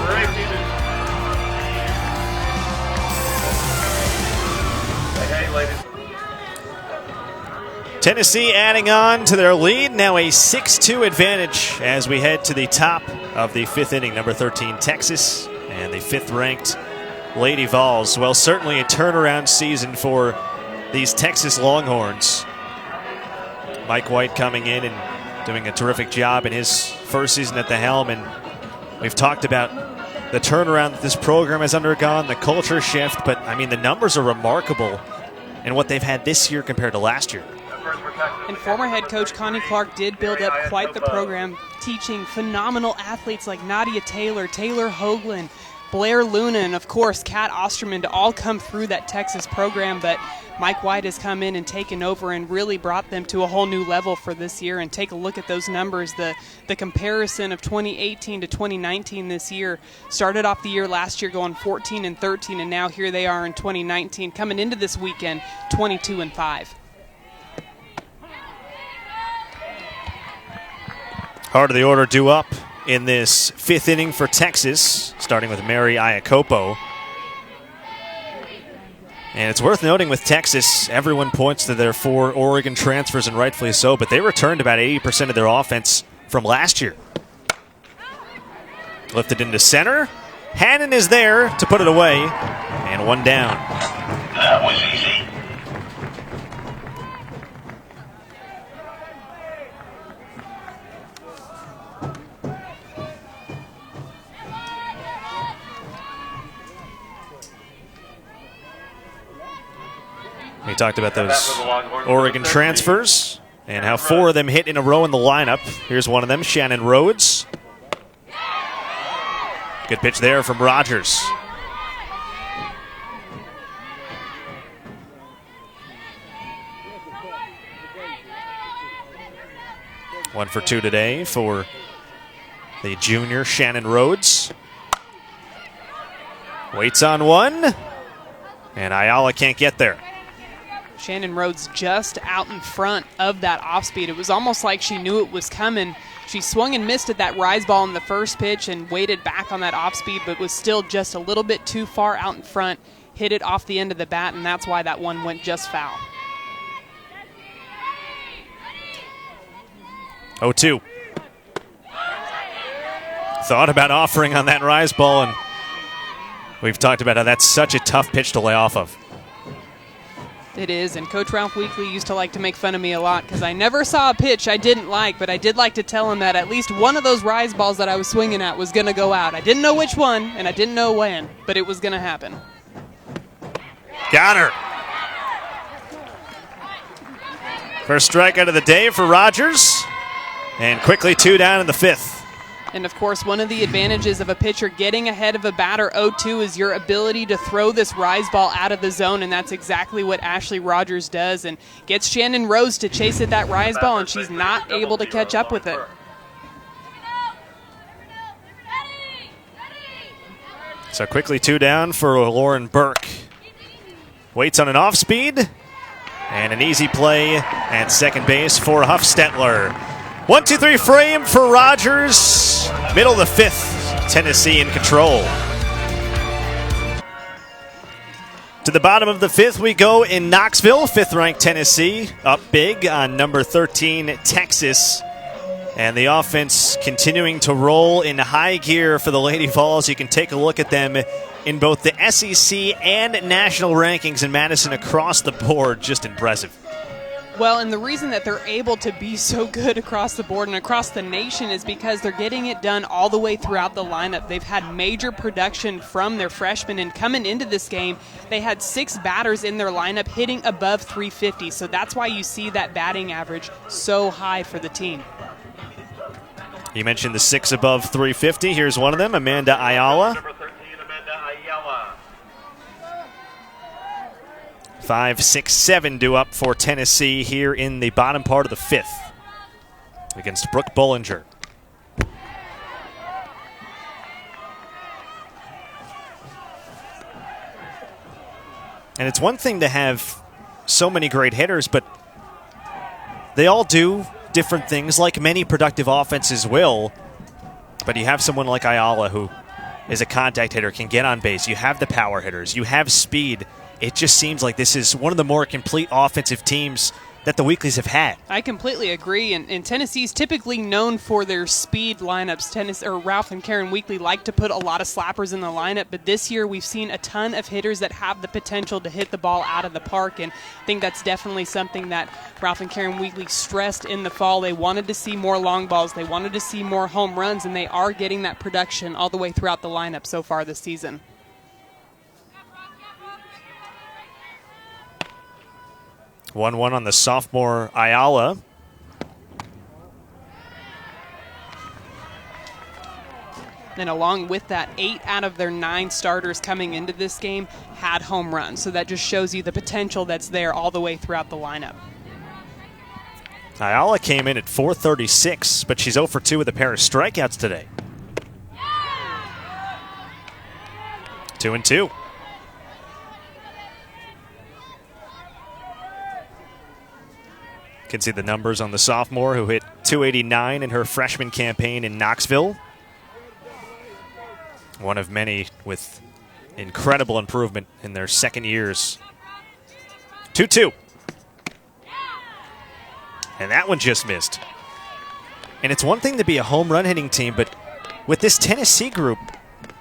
Tennessee adding on to their lead. Now a 6-2 advantage as we head to the top of the 5th inning. Number 13, Texas, and the 5th-ranked Lady Vols. Well, certainly a turnaround season for these Texas Longhorns. Mike White coming in and doing a terrific job in his first season at the helm. And we've talked about the turnaround that this program has undergone, the culture shift. But, I mean, the numbers are remarkable in what they've had this year compared to last year. And former head coach Connie Clark did build up quite the program, teaching phenomenal athletes like Nadia Taylor, Taylor Hoagland, Blair Luna, and of course Kat Osterman to all come through that Texas program. But Mike White has come in and taken over and really brought them to a whole new level for this year. And take a look at those numbers. The comparison of 2018 to 2019 this year. Started off the year last year going 14-13, and now here they are in 2019 coming into this weekend 22-5. Heart of the order due up in this 5th inning for Texas, starting with Mary Iacopo. And it's worth noting with Texas, everyone points to their 4 Oregon transfers, and rightfully so, but they returned about 80% of their offense from last year. Lifted into center. Hannon is there to put it away, and 1 down. That was easy. We talked about those Oregon transfers and how 4 of them hit in a row in the lineup. Here's one of them, Shannon Rhodes. Good pitch there from Rogers. One for 2 today for the junior Shannon Rhodes. Waits on 1, and Ayala can't get there. Shannon Rhodes just out in front of that off speed. It was almost like she knew it was coming. She swung and missed at that rise ball in the first pitch and waited back on that off speed, but was still just a little bit too far out in front, hit it off the end of the bat, and that's why that one went just foul. 0-2. Thought about offering on that rise ball, and we've talked about how that's such a tough pitch to lay off of. It is, and Coach Ralph Weekly used to like to make fun of me a lot because I never saw a pitch I didn't like, but I did like to tell him that at least one of those rise balls that I was swinging at was going to go out. I didn't know which one, and I didn't know when, but it was going to happen. Got her. First strikeout of the day for Rogers. And quickly 2 down in the 5th. And of course, one of the advantages of a pitcher getting ahead of a batter 0-2 is your ability to throw this rise ball out of the zone, and that's exactly what Ashley Rogers does, and gets Shannon Rose to chase at that rise ball, and she's not able to catch up with it. So quickly 2 down for Lauren Burke. Waits on an off speed, and an easy play at second base for Huffstetler. 1-2-3 frame for Rogers. Middle of the 5th. Tennessee in control. To the bottom of the 5th we go in Knoxville. 5th-ranked Tennessee up big on number 13 Texas. And the offense continuing to roll in high gear for the Lady Vols. You can take a look at them in both the SEC and national rankings in Madison across the board. Just impressive. Well, and the reason that they're able to be so good across the board and across the nation is because they're getting it done all the way throughout the lineup. They've had major production from their freshmen, and coming into this game, they had 6 batters in their lineup hitting above 350. So that's why you see that batting average so high for the team. You mentioned the 6 above 350. Here's one of them, Amanda Ayala. Number 13, Amanda Ayala. 5, 6, 7 due up for Tennessee here in the bottom part of the 5th against Brooke Bollinger. And it's one thing to have so many great hitters, but they all do different things like many productive offenses will. But you have someone like Ayala who is a contact hitter, can get on base. You have the power hitters. You have speed. It just seems like this is one of the more complete offensive teams that the Weeklies have had. I completely agree, and Tennessee's typically known for their speed lineups. Ralph and Karen Weekly like to put a lot of slappers in the lineup, but this year we've seen a ton of hitters that have the potential to hit the ball out of the park, and I think that's definitely something that Ralph and Karen Weekly stressed in the fall. They wanted to see more long balls, they wanted to see more home runs, and they are getting that production all the way throughout the lineup so far this season. 1-1 on the sophomore Ayala. And along with that, 8 out of their 9 starters coming into this game had home runs. So that just shows you the potential that's there all the way throughout the lineup. Ayala came in at 436, but she's 0 for 2 with a pair of strikeouts today. 2-2. Can see the numbers on the sophomore who hit 289 in her freshman campaign in Knoxville. One of many with incredible improvement in their second years. 2-2. And that one just missed. And it's one thing to be a home run hitting team, but with this Tennessee group,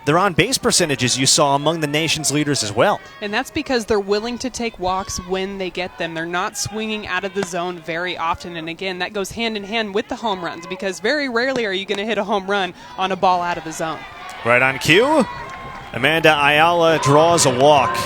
their on-base percentages you saw among the nation's leaders as well. And that's because they're willing to take walks when they get them. They're not swinging out of the zone very often. And again, that goes hand in hand with the home runs, because very rarely are you going to hit a home run on a ball out of the zone. Right on cue, Amanda Ayala draws a walk.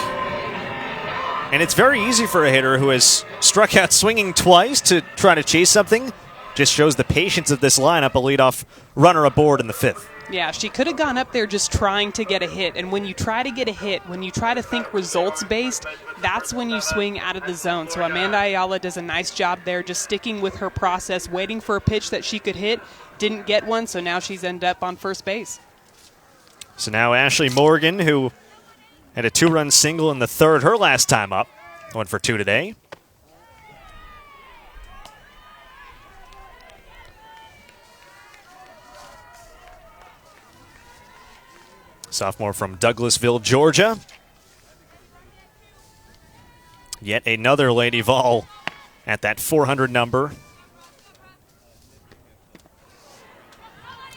And it's very easy for a hitter who has struck out swinging twice to try to chase something. Just shows the patience of this lineup, a leadoff runner aboard in the 5th. Yeah, she could have gone up there just trying to get a hit. And when you try to get a hit, when you try to think results-based, that's when you swing out of the zone. So Amanda Ayala does a nice job there, just sticking with her process, waiting for a pitch that she could hit. Didn't get one, so now she's ended up on first base. So now Ashley Morgan, who had a 2-run single in the 3rd, her last time up, 1 for 2 today. Sophomore from Douglasville, Georgia. Yet another Lady Vol at that 400 number.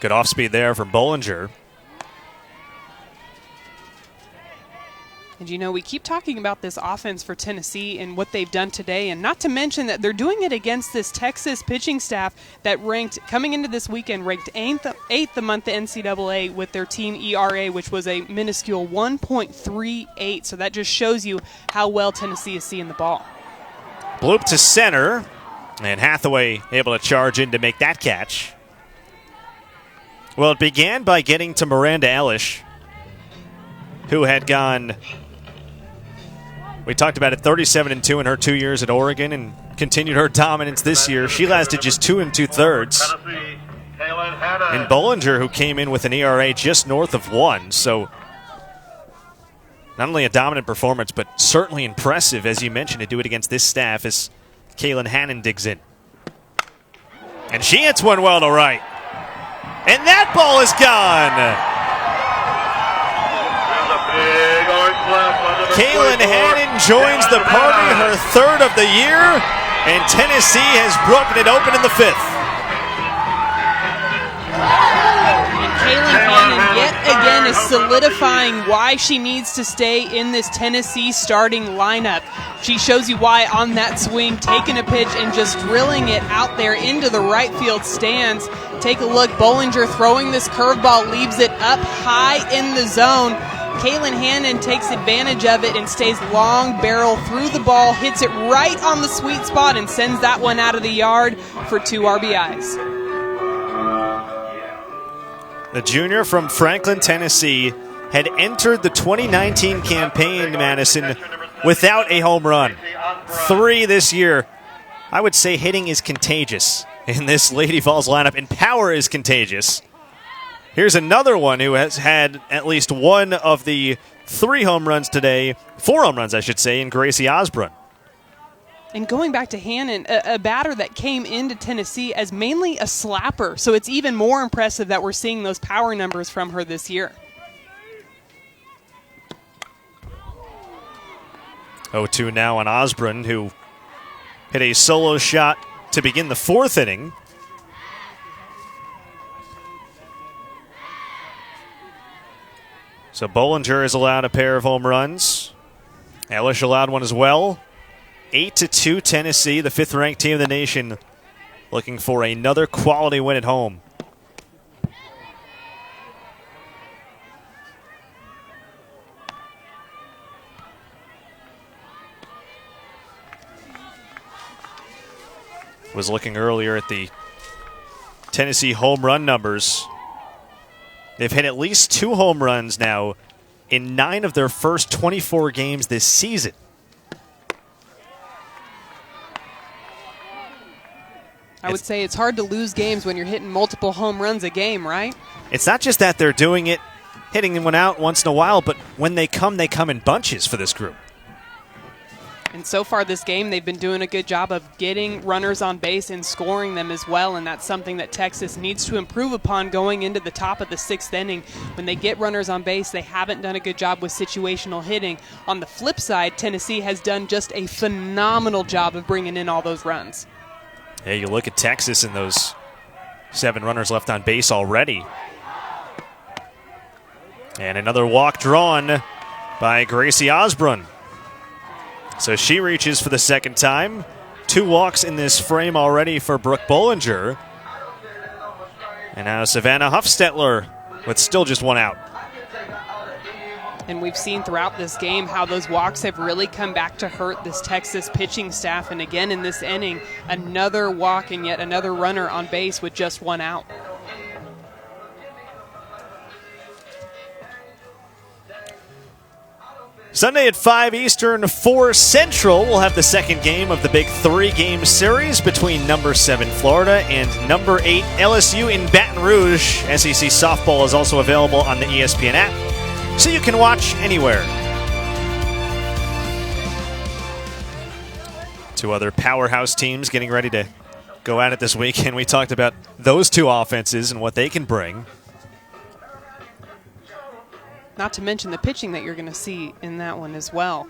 Good off speed there from Bollinger. And you know, we keep talking about this offense for Tennessee and what they've done today, and not to mention that they're doing it against this Texas pitching staff that ranked, coming into this weekend, ranked 8th among the NCAA with their team ERA, which was a minuscule 1.38. So that just shows you how well Tennessee is seeing the ball. Bloop to center, And Hathaway able to charge in to make that catch. Well, it began by getting to Miranda Elish, who had gone, we talked about it, 37-2 in her 2 years at Oregon and continued her dominance this year. She lasted just 2 2/3. And Bollinger, who came in with an ERA just north of 1. So not only a dominant performance, but certainly impressive, as you mentioned, to do it against this staff as Kaylin Hannon digs in. And she hits one well to right. And that ball is gone. Kaylin Hannon joins the party, her 3rd of the year, and Tennessee has broken it open in the 5th. And Kaylin Hannon yet again is solidifying why she needs to stay in this Tennessee starting lineup. She shows you why on that swing, taking a pitch and just drilling it out there into the right field stands. Take a look, Bollinger throwing this curveball, leaves it up high in the zone. Kaylin Hannon takes advantage of it and stays long barrel through the ball, hits it right on the sweet spot and sends that one out of the yard for 2 RBIs. The junior from Franklin, Tennessee, had entered the 2019 campaign, Madison, without a home run. 3 this year. I would say hitting is contagious in this Lady Vols lineup, and power is contagious. Here's another one who has had at least one of the 3 home runs today, 4 home runs, I should say, in Gracie Osborn. And going back to Hannon, a batter that came into Tennessee as mainly a slapper, so it's even more impressive that we're seeing those power numbers from her this year. 0-2 now on Osborn, who hit a solo shot to begin the 4th inning. So Bollinger has allowed a pair of home runs. Elish allowed one as well. 8-2 Tennessee, the 5th-ranked team in the nation, looking for another quality win at home. Was looking earlier at the Tennessee home run numbers. They've hit at least 2 home runs now in 9 of their first 24 games this season. I would say it's hard to lose games when you're hitting multiple home runs a game, right? It's not just that they're doing it, hitting one out once in a while, but when they come in bunches for this group. And so far this game, they've been doing a good job of getting runners on base and scoring them as well, and that's something that Texas needs to improve upon going into the top of the 6th inning. When they get runners on base, they haven't done a good job with situational hitting. On the flip side, Tennessee has done just a phenomenal job of bringing in all those runs. Hey, you look at Texas and those 7 runners left on base already. And another walk drawn by Gracie Osborn. So she reaches for the 2nd time. 2 walks in this frame already for Brooke Bollinger. And now Savannah Huffstetler with still just 1 out. And we've seen throughout this game how those walks have really come back to hurt this Texas pitching staff. And again in this inning, another walk and yet another runner on base with just 1 out. Sunday at 5 Eastern, 4 Central, we'll have the 2nd game of the big 3-game series between number 7 Florida and number 8 LSU in Baton Rouge. SEC softball is also available on the ESPN app, so you can watch anywhere. 2 other powerhouse teams getting ready to go at it this weekend. We talked about those 2 offenses and what they can bring. Not to mention the pitching that you're going to see in that one as well.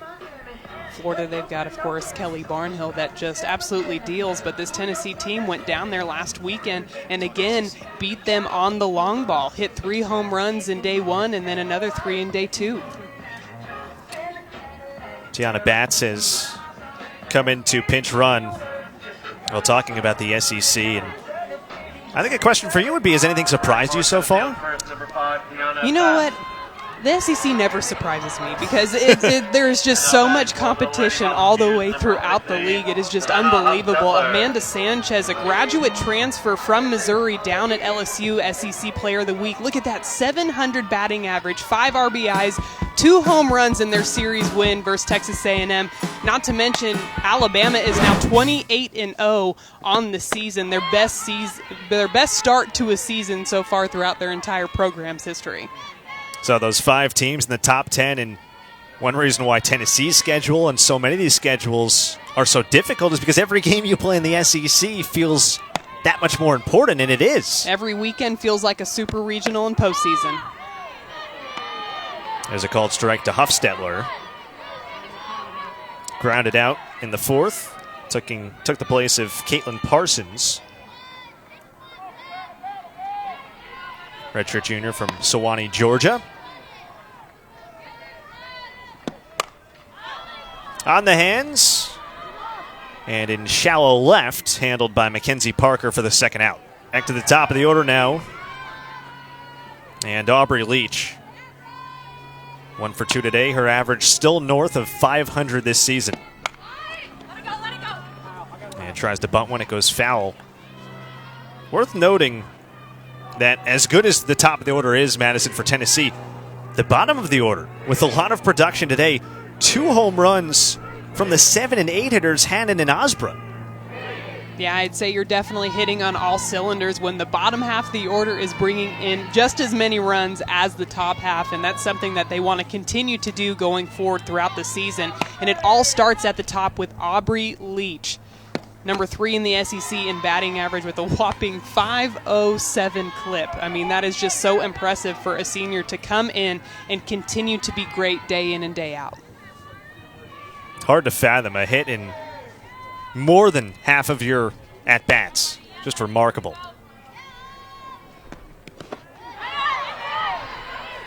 Florida, they've got, of course, Kelly Barnhill that just absolutely deals, but this Tennessee team went down there last weekend and again beat them on the long ball. Hit 3 home runs in day 1 and then another 3 in day 2. Tiana Batts has come into pinch run while talking about the SEC. And I think a question for you would be, has anything surprised you so far? You know what? The SEC never surprises me because there is just so much competition all the way throughout the league. It is just unbelievable. Amanda Sanchez, a graduate transfer from Missouri down at LSU, SEC Player of the Week. Look at that, 700 batting average, 5 RBIs, 2 home runs in their series win versus Texas A&M. Not to mention, Alabama is now 28-0 on the season, their best start to a season so far throughout their entire program's history. So those 5 teams in the top 10, and one reason why Tennessee's schedule and so many of these schedules are so difficult is because every game you play in the SEC feels that much more important, and it is. Every weekend feels like a super regional and postseason. There's a called strike to Huffstetler. Grounded out in the 4th. Took the place of Caitlin Parsons. Redshirt junior from Sewanee, Georgia. On the hands. And in shallow left, handled by Mackenzie Parker for the second out. Back to the top of the order now. And Aubrey Leach. 1 for 2 today. Her average still north of 500 this season. And tries to bunt when it goes foul. Worth noting that as good as the top of the order is, Madison, for Tennessee, the bottom of the order, with a lot of production today, 2 home runs from the 7 and 8 hitters, Hannon and Osborn. Yeah, I'd say you're definitely hitting on all cylinders when the bottom half of the order is bringing in just as many runs as the top half, and that's something that they want to continue to do going forward throughout the season. And it all starts at the top with Aubrey Leach, number 3 in the SEC in batting average with a whopping .507 clip. I mean, that is just so impressive for a senior to come in and continue to be great day in and day out. Hard to fathom a hit in more than half of your at-bats. Just remarkable.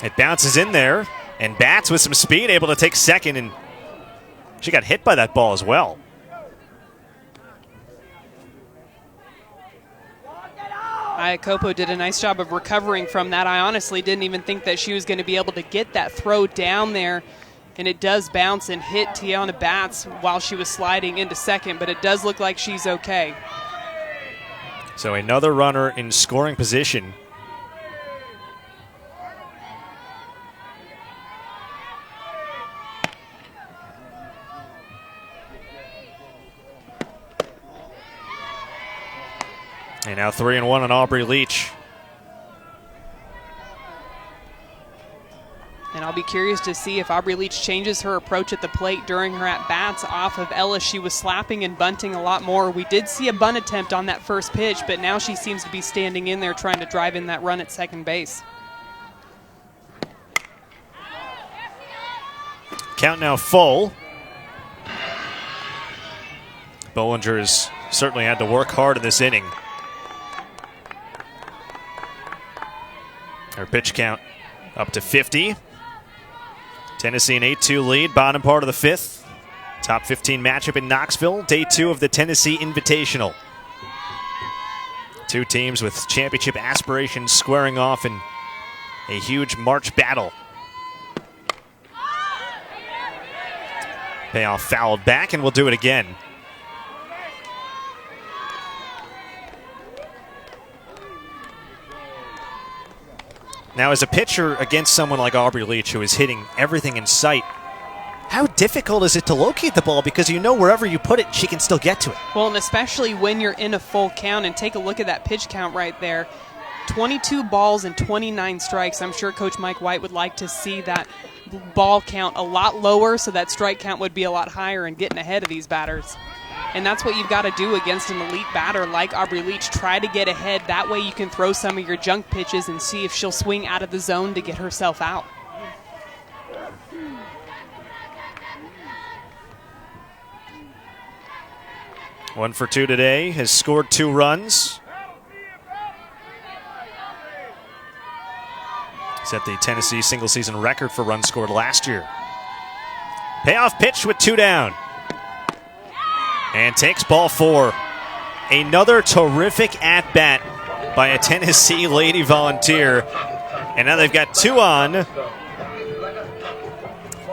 It bounces in there, and Bats with some speed, able to take second, and she got hit by that ball as well. Iacopo did a nice job of recovering from that. I honestly didn't even think that she was going to be able to get that throw down there, and it does bounce and hit Tiana Bats while she was sliding into second, but it does look like she's okay. So another runner in scoring position. And now 3-1 on Aubrey Leach. And I'll be curious to see if Aubrey Leach changes her approach at the plate during her at-bats off of Ellis. She was slapping and bunting a lot more. We did see a bunt attempt on that first pitch, but now she seems to be standing in there trying to drive in that run at second base. Count now full. Bollinger has certainly had to work hard in this inning. Her pitch count up to 50. Tennessee an 8-2 lead, bottom part of the 5th. Top 15 matchup in Knoxville, day 2 of the Tennessee Invitational. 2 teams with championship aspirations squaring off in a huge March battle. Payoff fouled back, and we'll do it again. Now, as a pitcher against someone like Aubrey Leach, who is hitting everything in sight, how difficult is it to locate the ball? Because you know wherever you put it, she can still get to it. Well, and especially when you're in a full count, and take a look at that pitch count right there. 22 balls and 29 strikes. I'm sure Coach Mike White would like to see that ball count a lot lower so that strike count would be a lot higher and getting ahead of these batters. And that's what you've got to do against an elite batter like Aubrey Leach. Try to get ahead. That way you can throw some of your junk pitches and see if she'll swing out of the zone to get herself out. One for 2 today, has scored 2 runs. Set the Tennessee single-season record for runs scored last year. Payoff pitch with 2 down. And takes ball 4. Another terrific at-bat by a Tennessee Lady Volunteer. And now they've got 2 on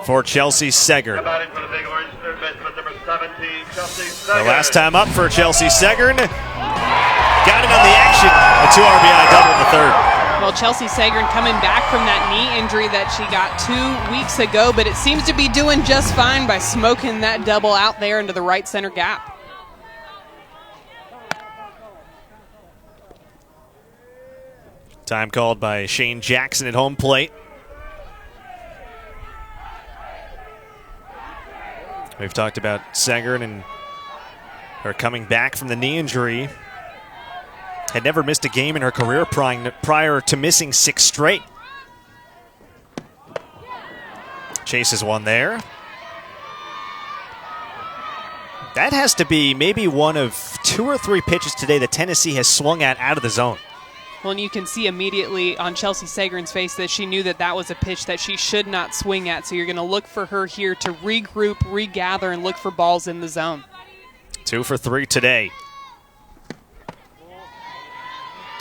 for Chelsea Segern. Batting for the big orange, third baseman, number 17, Chelsea The Segern. last time up for Chelsea Segern. Got it on the action. A 2 RBI double in the third. Well, Chelsea Segern coming back from that knee injury that she got 2 weeks ago, but it seems to be doing just fine by smoking that double out there into the right center gap. Time called by Shane Jackson at home plate. We've talked about Segern and her coming back from the knee injury. Had never missed a game in her career prior to missing 6 straight. Chases one there. That has to be maybe one of 2 or 3 pitches today that Tennessee has swung at out of the zone. Well, and you can see immediately on Chelsea Segern's face that she knew that that was a pitch that she should not swing at. So you're going to look for her here to regroup, regather, and look for balls in the zone. 2 for 3 today.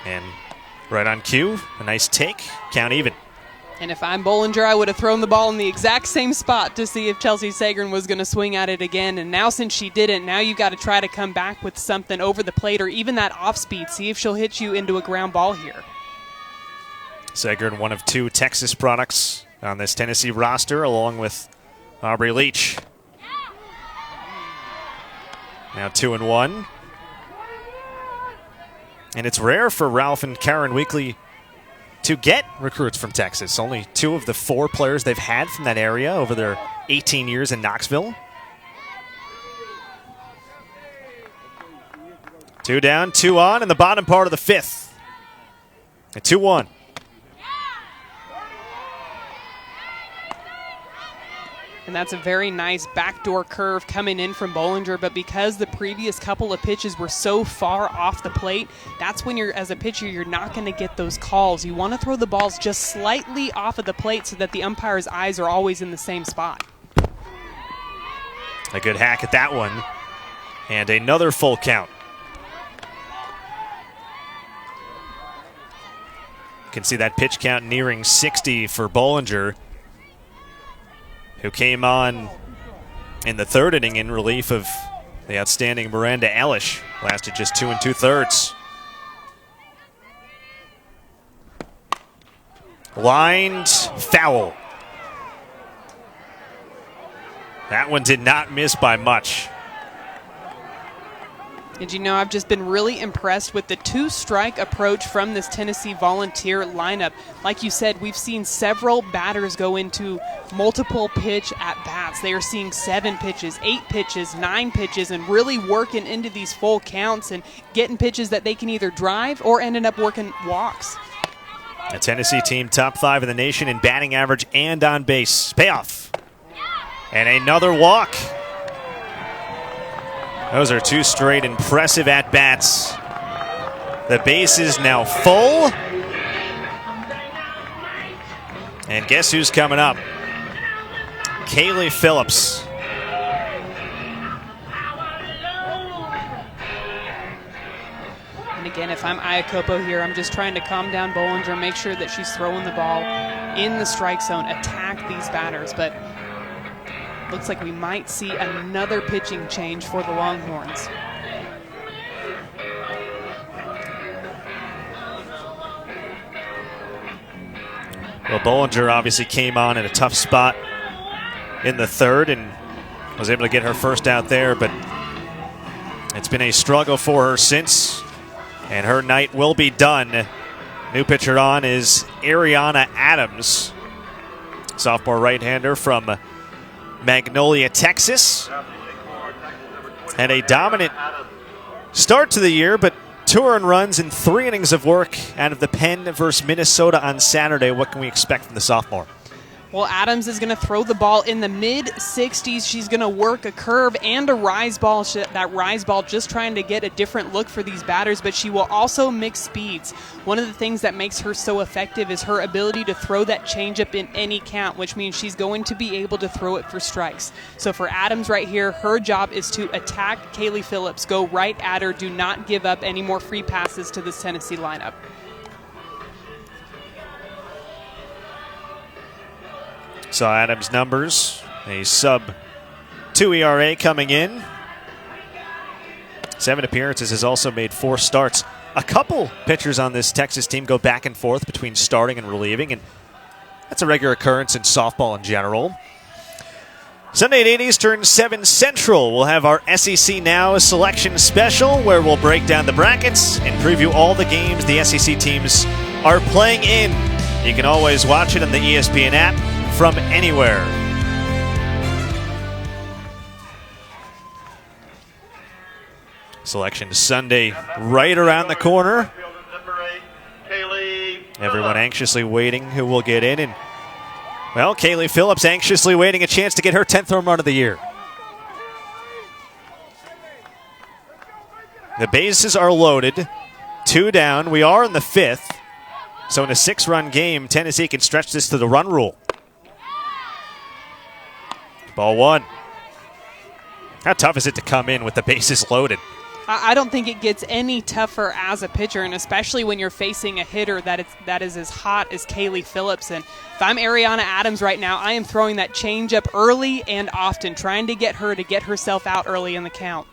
And right on cue, a nice take, count even. And if I'm Bollinger, I would have thrown the ball in the exact same spot to see if Chelsea Segern was going to swing at it again. And now since she didn't, now you got to try to come back with something over the plate or even that off speed. See if she'll hit you into a ground ball here. Segern, one of 2 Texas products on this Tennessee roster, along with Aubrey Leach. Now 2-1. And it's rare for Ralph and Karen Weekly to get recruits from Texas. Only 2 of the 4 players they've had from that area over their 18 years in Knoxville. 2 down, 2 on in the bottom part of the 5th. A 2-1. And that's a very nice backdoor curve coming in from Bollinger, but because the previous couple of pitches were so far off the plate, that's when you're, as a pitcher, you're not going to get those calls. You want to throw the balls just slightly off of the plate so that the umpire's eyes are always in the same spot. A good hack at that one. And another full count. You can see that pitch count nearing 60 for Bollinger, who came on in the 3rd inning in relief of the outstanding Miranda Elish. Lasted just 2 2/3. Lined foul. That one did not miss by much. And you know, I've just been really impressed with the 2-strike approach from this Tennessee Volunteer lineup. Like you said, we've seen several batters go into multiple pitch at-bats. They are seeing 7 pitches, 8 pitches, 9 pitches, and really working into these full counts and getting pitches that they can either drive or ended up working walks. A Tennessee team top 5 in the nation in batting average and on base. Payoff. And another walk. Those are 2 straight impressive at-bats. The base is now full. And guess who's coming up? Kaylee Phillips. And again, if I'm Iacopo here, I'm just trying to calm down Bollinger, make sure that she's throwing the ball in the strike zone, attack these batters. But looks like we might see another pitching change for the Longhorns. Well, Bollinger obviously came on in a tough spot in the 3rd and was able to get her first out there, but it's been a struggle for her since, and her night will be done. New pitcher on is Ariana Adams, sophomore right-hander from Magnolia, Texas. Had a dominant start to the year, but 2 earned runs in 3 innings of work out of the Penn versus Minnesota on Saturday. What can we expect from the sophomore? Well, Adams is going to throw the ball in the mid-60s. She's going to work a curve and a rise ball. That rise ball just trying to get a different look for these batters, but she will also mix speeds. One of the things that makes her so effective is her ability to throw that changeup in any count, which means she's going to be able to throw it for strikes. So for Adams right here, her job is to attack Kaylee Phillips, go right at her, do not give up any more free passes to this Tennessee lineup. Saw Adams' numbers. A sub-2 ERA coming in. 7 appearances, has also made 4 starts. A couple pitchers on this Texas team go back and forth between starting and relieving, and that's a regular occurrence in softball in general. Sunday at 8 Eastern, 7 Central, we'll have our SEC Now selection special where we'll break down the brackets and preview all the games the SEC teams are playing in. You can always watch it on the ESPN app from anywhere. Selection Sunday right around the corner. Everyone anxiously waiting who will get in. And, well, Kaylee Phillips anxiously waiting a chance to get her 10th home run of the year. The bases are loaded. 2 down. We are in the 5th. So in a 6-run game, Tennessee can stretch this to the run rule. Ball 1. How tough is it to come in with the bases loaded? I don't think it gets any tougher as a pitcher, and especially when you're facing a hitter that is as hot as Kaylee Phillips. And if I'm Ariana Adams right now, I am throwing that changeup early and often, trying to get her to get herself out early in the count.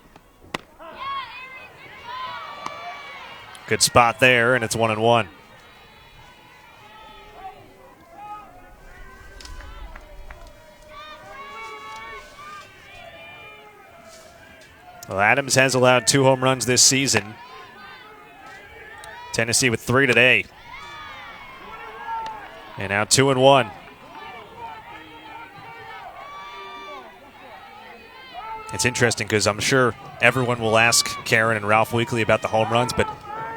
Good spot there, and it's 1-1. Well, Adams has allowed 2 home runs this season. Tennessee with 3 today. And now 2-1. It's interesting because I'm sure everyone will ask Karen and Ralph Weekly about the home runs, but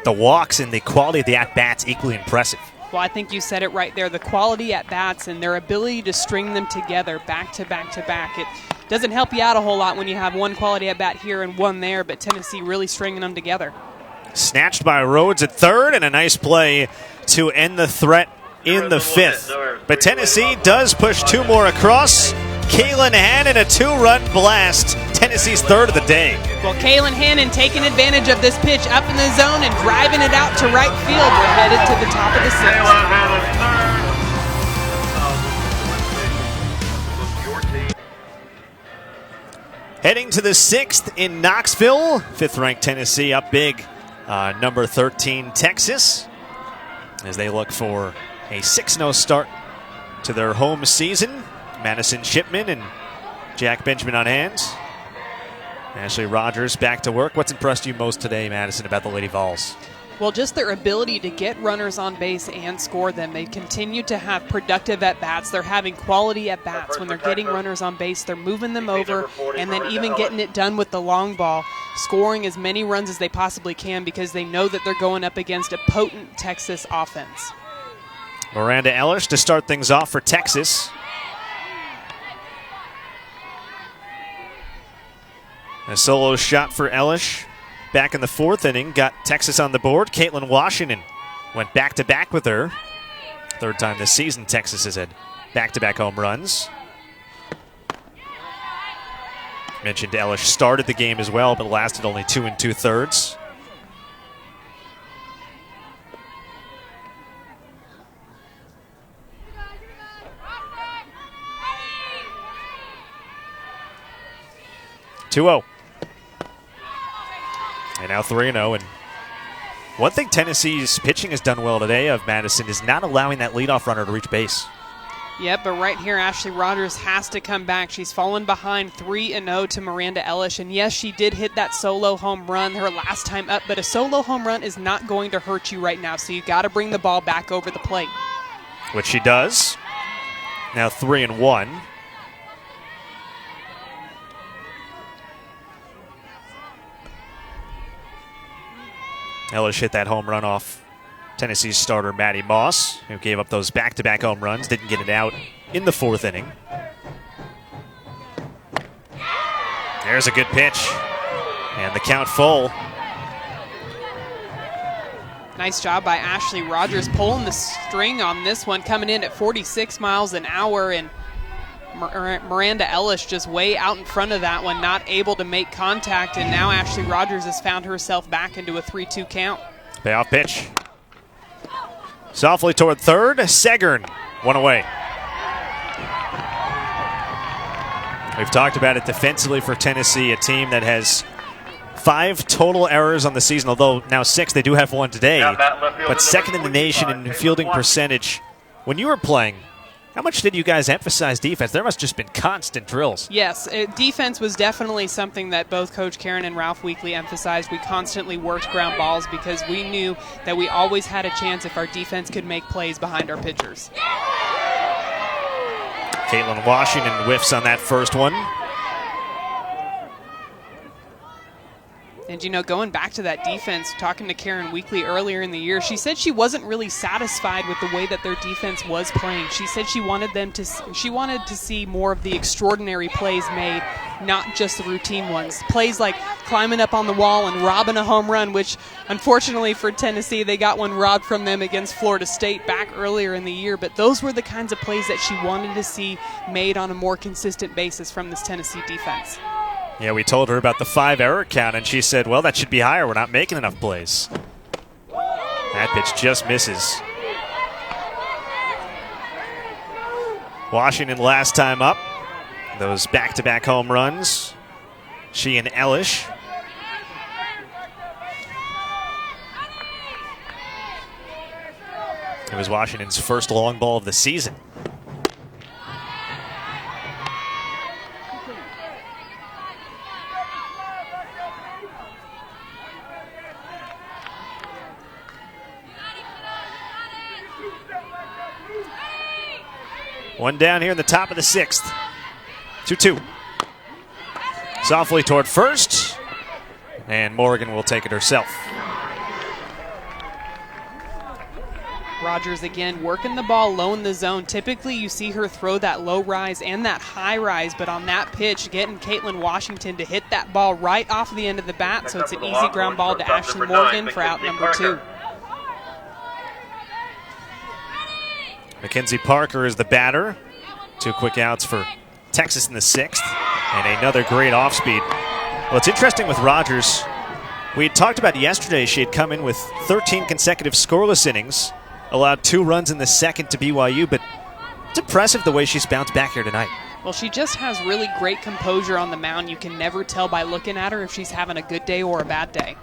the walks and the quality of the at-bats equally impressive. Well, I think you said it right there. The quality at-bats and their ability to string them together back to back to back. It doesn't help you out a whole lot when you have one quality at-bat here and one there, but Tennessee really stringing them together. Snatched by Rhodes at third, and a nice play to end the threat in the 5th. But Tennessee does push 2 more across. Kaylin Hannon, a 2-run blast. Tennessee's 3rd of the day. Well, Kaylin Hannon taking advantage of this pitch up in the zone and driving it out to right field. We're headed to the top of the 6th. Heading to the 6th in Knoxville. 5th-ranked Tennessee up big. Number 13, Texas, as they look for a 6-0 start to their home season. Madison Shipman and Jack Benjamin on hands. Ashley Rogers back to work. What's impressed you most today, Madison, about the Lady Vols? Well, just their ability to get runners on base and score them. They continue to have productive at-bats. They're having quality at-bats. When they're getting runners on base, they're moving them over and then even getting it done with the long ball, scoring as many runs as they possibly can because they know that they're going up against a potent Texas offense. Miranda Ellish to start things off for Texas. A solo shot for Ellish. Back in the 4th inning, got Texas on the board. Caitlin Washington went back-to-back with her. 3rd time this season Texas has had back-to-back home runs. Mentioned Ellish started the game as well, but lasted only 2 2/3. (2-0). And now 3-0. And one thing Tennessee's pitching has done well today of Madison is not allowing that leadoff runner to reach base. Yep, but right here, Ashley Rogers has to come back. She's fallen behind 3-0 to Miranda Ellish. And yes, she did hit that solo home run her last time up, but a solo home run is not going to hurt you right now. So you got to bring the ball back over the plate. Which she does. Now 3-1. Ellish hit that home run off Tennessee's starter, Maddie Moss, who gave up those back-to-back home runs, didn't get it out in the 4th inning. There's a good pitch, and the count full. Nice job by Ashley Rogers pulling the string on this one, coming in at 46 miles an hour, and Miranda Ellish just way out in front of that one, not able to make contact, and now Ashley Rogers has found herself back into a 3-2 count. Payoff pitch. Softly toward third, Segern, one away. We've talked about it defensively for Tennessee, a team that has 5 total errors on the season, although now 6. They do have 1 today, but second in the nation in fielding percentage. When you were playing, how much did you guys emphasize defense? There must have just been constant drills. Yes, defense was definitely something that both Coach Karen and Ralph Weekly emphasized. We constantly worked ground balls because we knew that we always had a chance if our defense could make plays behind our pitchers. Caitlin Washington whiffs on that first one. And, you know, going back to that defense, talking to Karen Weekly earlier in the year, she said she wasn't really satisfied with the way that their defense was playing. She said she wanted to see more of the extraordinary plays made, not just the routine ones. Plays like climbing up on the wall and robbing a home run, which unfortunately for Tennessee, they got one robbed from them against Florida State back earlier in the year. But those were the kinds of plays that she wanted to see made on a more consistent basis from this Tennessee defense. Yeah, we told her about the 5 error count, and she said, well, that should be higher. We're not making enough plays. That pitch just misses. Washington last time up. Those back-to-back home runs. She and Elish. It was Washington's first long ball of the season. One down here in the top of the 6th. 2-2. Softly toward first. And Morgan will take it herself. Rogers again working the ball low in the zone. Typically you see her throw that low rise and that high rise, but on that pitch, getting Caitlin Washington to hit that ball right off the end of the bat, so it's an easy ground ball to Ashley Morgan for out number 2. Mackenzie Parker is the batter. 2 quick outs for Texas in the 6th. And another great off-speed. Well, it's interesting with Rogers. We had talked about yesterday she had come in with 13 consecutive scoreless innings, allowed 2 runs in the 2nd to BYU, but it's impressive the way she's bounced back here tonight. Well, she just has really great composure on the mound. You can never tell by looking at her if she's having a good day or a bad day.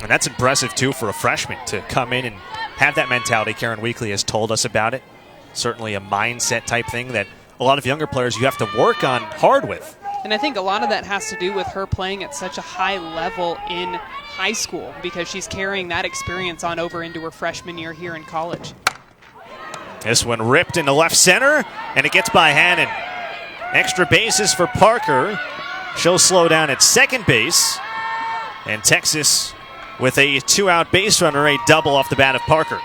And that's impressive, too, for a freshman to come in and have that mentality. Karen Weekly has told us about it. Certainly a mindset type thing that a lot of younger players you have to work on hard with. And I think a lot of that has to do with her playing at such a high level in high school because she's carrying that experience on over into her freshman year here in college. This one ripped into left center, and it gets by Hannon. Extra bases for Parker. She'll slow down at second base. And Texas with a 2-out base runner, a double off the bat of Parker.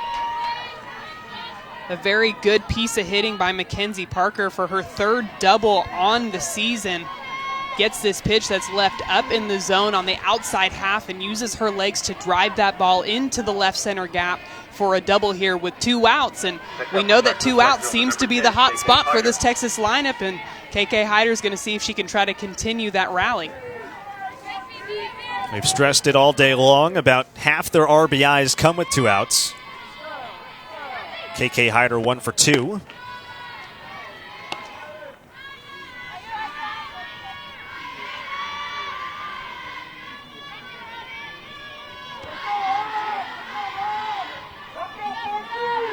A very good piece of hitting by Mackenzie Parker for her 3rd double on the season. Gets this pitch that's left up in the zone on the outside half and uses her legs to drive that ball into the left center gap for a double here with 2 outs. And we know that 2 outs seems to be the hot spot for this Texas lineup, and KK Hyder's going to see if she can try to continue that rally. We've stressed it all day long. About half their RBIs come with 2 outs. KK Hyder 1 for 2.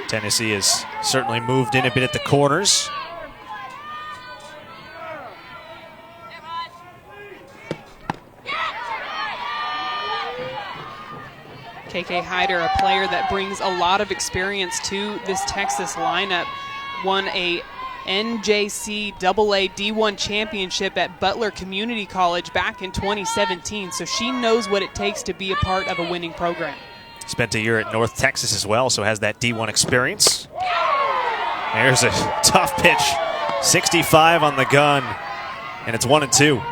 Tennessee has certainly moved in a bit at the corners. KK Hyder, a player that brings a lot of experience to this Texas lineup, won a NJC AA D1 championship at Butler Community College back in 2017, so she knows what it takes to be a part of a winning program. Spent a year at North Texas as well, so has that D1 experience. There's a tough pitch, 65 on the gun, and it's 1-2.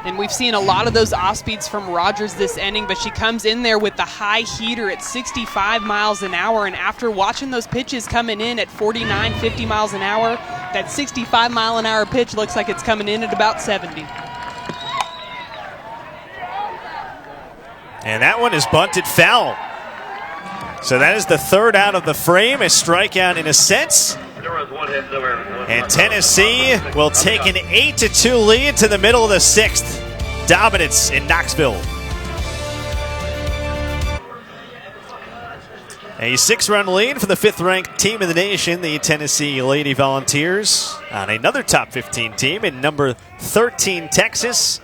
And we've seen a lot of those off speeds from Rogers this inning, but she comes in there with the high heater at 65 miles an hour. And after watching those pitches coming in at 49, 50 miles an hour, that 65 mile an hour pitch looks like it's coming in at about 70. And that one is bunted foul. So that is the 3rd out of the frame, a strikeout in a sense. There was one hit there. And Tennessee will take an 8-2 lead to the middle of the 6th. Dominance in Knoxville. A 6-run lead for the 5th-ranked team in the nation, the Tennessee Lady Volunteers, on another top 15 team in number 13, Texas.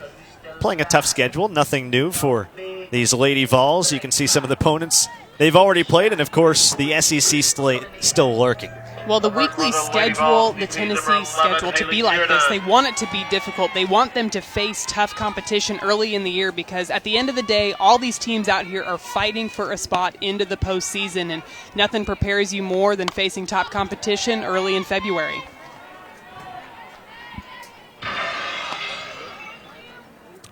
Playing a tough schedule, nothing new for these Lady Vols. You can see some of the opponents they've already played, and of course the SEC slate still lurking. Well, the weekly schedule, the Tennessee schedule, to be like this, they want it to be difficult. They want them to face tough competition early in the year because at the end of the day, all these teams out here are fighting for a spot into the postseason, and nothing prepares you more than facing top competition early in February.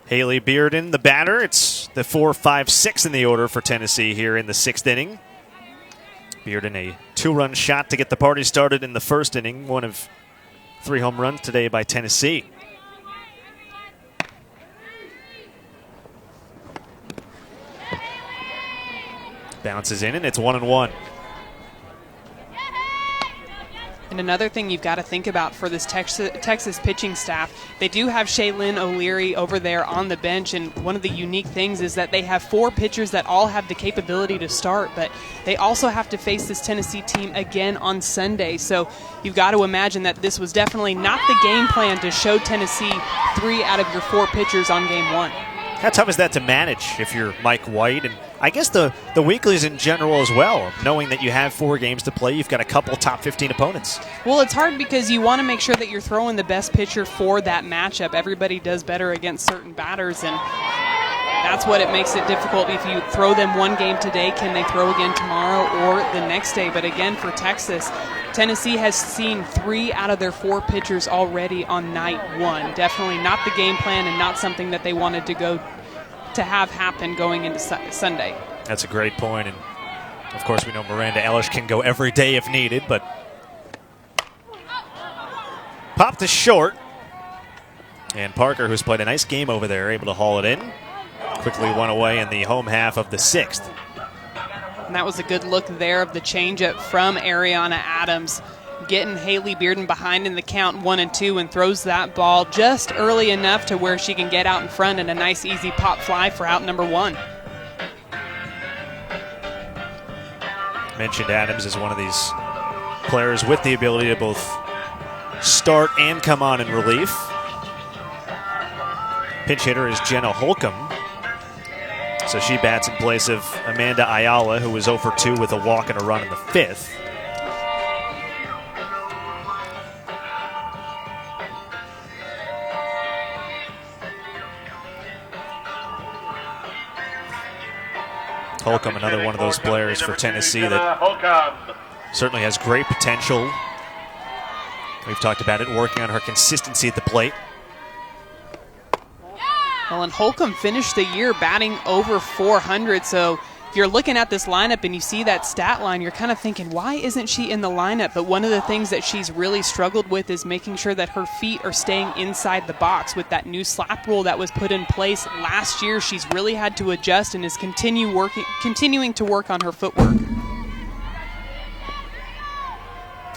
Haley Bearden, the batter. It's the 4-5-6 in the order for Tennessee here in the 6th inning. Bearden, a 2-run shot to get the party started in the 1st inning. One of 3 home runs today by Tennessee. Bounces in, and it's 1-1. And another thing you've got to think about for this Texas pitching staff, they do have Shaylin O'Leary over there on the bench, and one of the unique things is that they have 4 pitchers that all have the capability to start, but they also have to face this Tennessee team again on Sunday. So you've got to imagine that this was definitely not the game plan to show Tennessee 3 out of your 4 pitchers on game 1. How tough is that to manage if you're Mike White, and I guess the weeklies in general as well, knowing that you have 4 games to play, you've got a couple top 15 opponents? Well, it's hard because you want to make sure that you're throwing the best pitcher for that matchup. Everybody does better against certain batters, and that's what it makes it difficult. If you throw them one game today, can they throw again tomorrow or the next day? But again, for Texas, Tennessee has seen 3 out of their 4 pitchers already on night 1. Definitely not the game plan and not something that they wanted to have happen going into Sunday. That's a great point, and of course we know Miranda Elish can go every day if needed, but popped to short, and Parker, who's played a nice game over there, able to haul it in. Quickly one away in the home half of the 6th. And that was a good look there of the changeup from Ariana Adams, getting Haley Bearden behind in the count 1-2, and throws that ball just early enough to where she can get out in front and a nice easy pop fly for out number 1. Mentioned Adams is one of these players with the ability to both start and come on in relief. Pinch hitter is Jenna Holcomb. So she bats in place of Amanda Ayala, who was 0 for 2 with a walk and a run in the 5th. Holcomb, another one of those players for Tennessee that certainly has great potential. We've talked about it, working on her consistency at the plate. Well, and Holcomb finished the year batting over 400, so if you're looking at this lineup and you see that stat line, you're kind of thinking, why isn't she in the lineup? But one of the things that she's really struggled with is making sure that her feet are staying inside the box. With that new slap rule that was put in place last year, she's really had to adjust and is continuing to work on her footwork.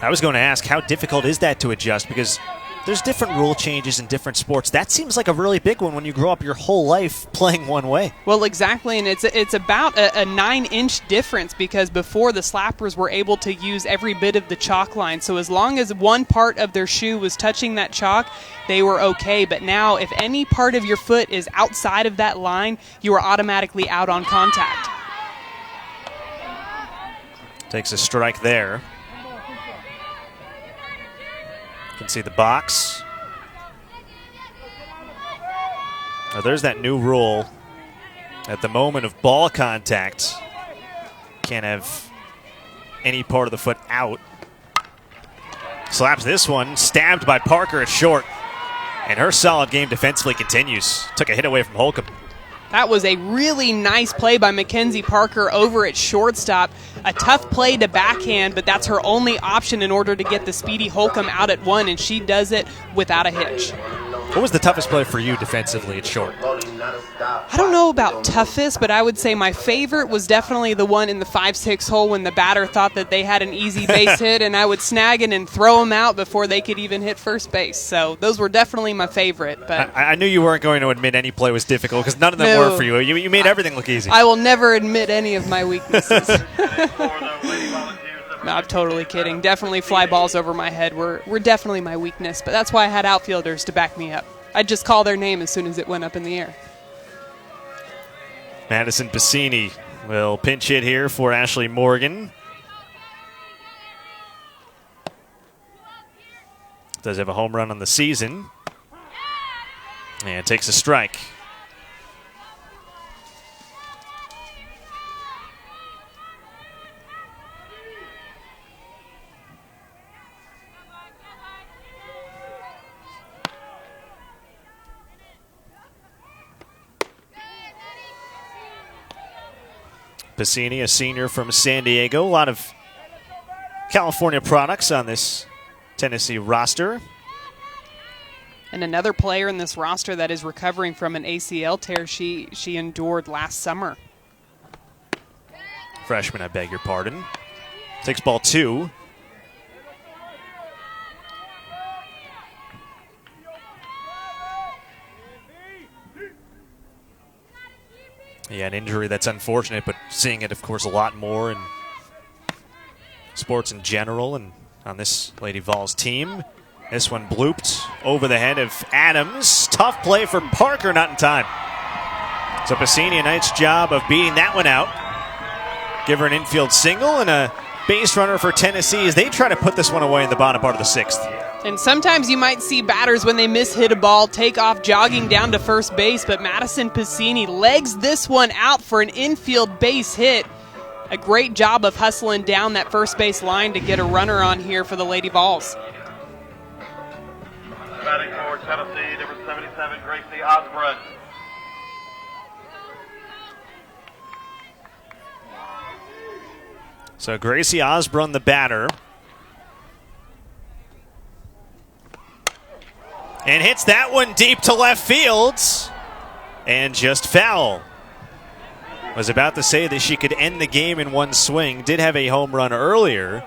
I was going to ask, how difficult is that to adjust? Because there's different rule changes in different sports. That seems like a really big one when you grow up your whole life playing one way. Well, exactly, and it's about a 9-inch difference, because before the slappers were able to use every bit of the chalk line. So as long as one part of their shoe was touching that chalk, they were okay. But now if any part of your foot is outside of that line, you are automatically out on contact. Takes a strike there. You can see the box. Now there's that new rule. At the moment of ball contact, can't have any part of the foot out. Slaps this one, stabbed by Parker at short. And her solid game defensively continues. Took a hit away from Holcomb. That was a really nice play by Mackenzie Parker over at shortstop. A tough play to backhand, but that's her only option in order to get the speedy Holcomb out at 1, and she does it without a hitch. What was the toughest play for you defensively at short? I don't know about toughest, but I would say my favorite was definitely the one in the 5-6 hole when the batter thought that they had an easy base hit, and I would snag it and throw them out before they could even hit first base. So those were definitely my favorite. But I knew you weren't going to admit any play was difficult because none of them were for you. You made everything look easy. I will never admit any of my weaknesses. No, I'm totally kidding. Definitely fly balls over my head were definitely my weakness, but that's why I had outfielders to back me up. I'd just call their name as soon as it went up in the air. Madison Piscini will pinch hit here for Ashley Morgan. Does have a home run on the season. And takes a strike. Piscini, a senior from San Diego. A lot of California products on this Tennessee roster. And another player in this roster that is recovering from an ACL tear she endured last summer. Freshman, I beg your pardon. Takes ball 2. Yeah, an injury that's unfortunate, but seeing it, of course, a lot more in sports in general and on this Lady Vols team. This one blooped over the head of Adams. Tough play for Parker, not in time. So Piscini, a nice job of beating that one out. Give her an infield single and a base runner for Tennessee as they try to put this one away in the bottom part of the 6th. And sometimes you might see batters, when they hit a ball, take off jogging down to first base, but Madison Piscini legs this one out for an infield base hit. A great job of hustling down that first base line to get a runner on here for the Lady Vols. Batting for Tennessee, number 77, Gracie Osborn. So Gracie Osborn, the batter. And hits that one deep to left field. And just foul. Was about to say that she could end the game in one swing. Did have a home run earlier.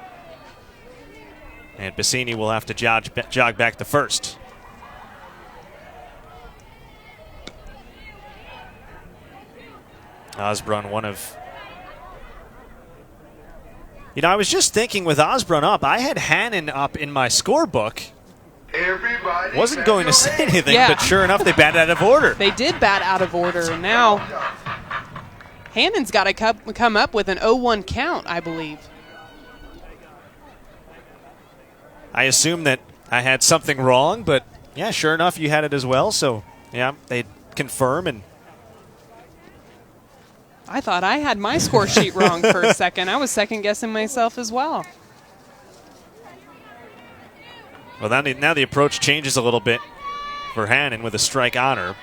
And Piscini will have to jog back to first. Osborn, one of... You know, I was just thinking with Osborn up, I had Hannon up in my scorebook. Everybody Wasn't going to say anything, Yeah. but sure enough, they batted out of order. They did bat out of order, and now Hannon's got to come up with an 0-1 count, I believe. I assume that I had something wrong, but yeah, sure enough, you had it as well. So, yeah, they confirm. And I thought I had my score sheet wrong for a second. I was second-guessing myself as well. well, now the approach changes a little bit for Hannon with a strike on her.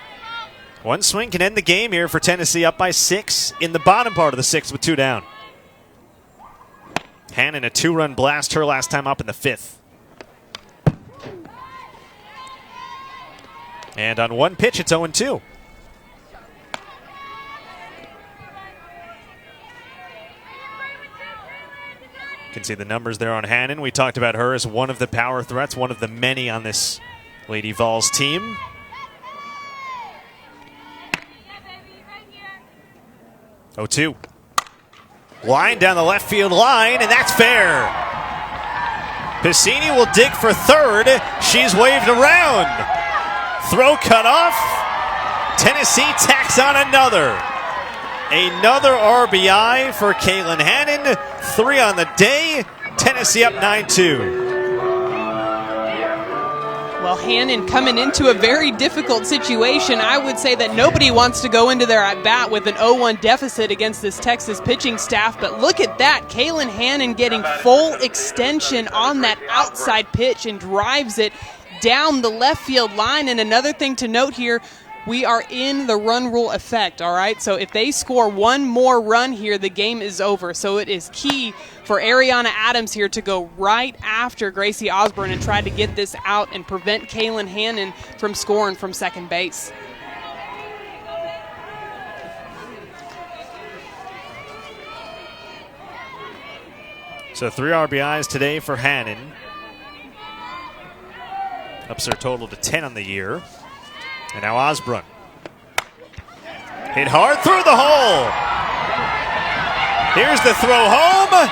One swing can end the game here for Tennessee, up by 6 in the bottom part of the 6th with 2 down. Hannon, a 2-run blast, her last time up in the 5th. And on one pitch, it's 0-2. You can see the numbers there on Hannon. We talked about her as one of the power threats, one of the many on this Lady Vols team. Oh, 2. Line down the left field line, and that's fair. Piscini will dig for third. She's waved around. Throw cut off. Tennessee tacks on another. Another RBI for Kaylin Hannon. 3 on the day. Tennessee up 9-2. Well, Hannon coming into a very difficult situation. I would say that nobody wants to go into their at-bat with an 0-1 deficit against this Texas pitching staff, but look at that. Kaylin Hannon getting full extension on that outside pitch and drives it down the left field line. And another thing to note here, we are in the run rule effect, all right? So if they score one more run here, the game is over. So it is key for Ariana Adams here to go right after Gracie Osborn and try to get this out and prevent Kaylin Hannon from scoring from second base. So 3 RBIs today for Hannon. Ups her total to 10 on the year. And now Osborn. Hit hard through the hole. Here's the throw home.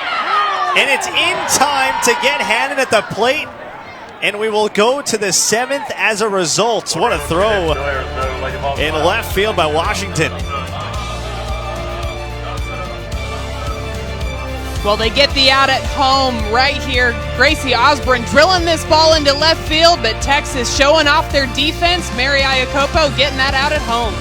And it's in time to get Hannon at the plate. And we will go to the 7th as a result. What a throw in left field by Washington. Well, they get the out at home right here. Gracie Osborn drilling this ball into left field, but Texas showing off their defense. Mary Iacopo getting that out at home.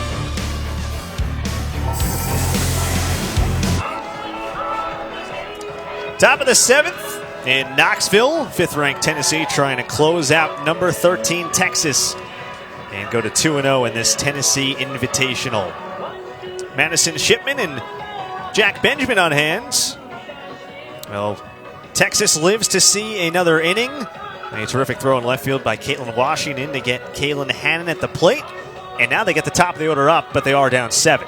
Top of the 7th in Knoxville. 5th-ranked Tennessee trying to close out number 13 Texas and go to 2-0 in this Tennessee Invitational. Madison Shipman and Jack Benjamin on hand. Well, Texas lives to see another inning. A terrific throw in left field by Caitlin Washington to get Kaylin Hannon at the plate. And now they get the top of the order up, but they are down 7.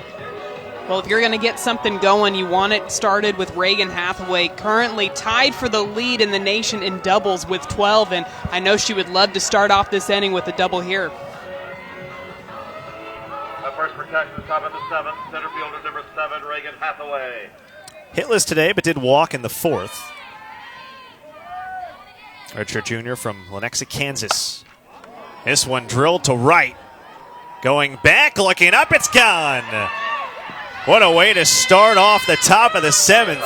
Well, if you're going to get something going, you want it started with Reagan Hathaway, currently tied for the lead in the nation in doubles with 12. And I know she would love to start off this inning with a double here. First for Texas, top of the 7th, center fielder number 7, Reagan Hathaway. Hitless today, but did walk in the 4th. Redshirt junior from Lenexa, Kansas. This one drilled to right. Going back, looking up, it's gone. What a way to start off the top of the 7th.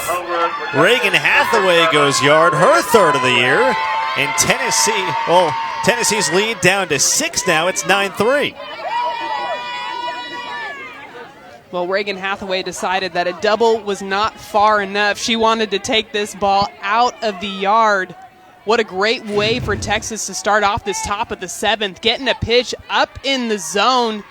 Reagan Hathaway goes yard, her 3rd of the year. And Tennessee's lead down to 6 now. It's 9-3. Well, Reagan Hathaway decided that a double was not far enough. She wanted to take this ball out of the yard. What a great way for Texas to start off this top of the 7th, getting a pitch up in the zone.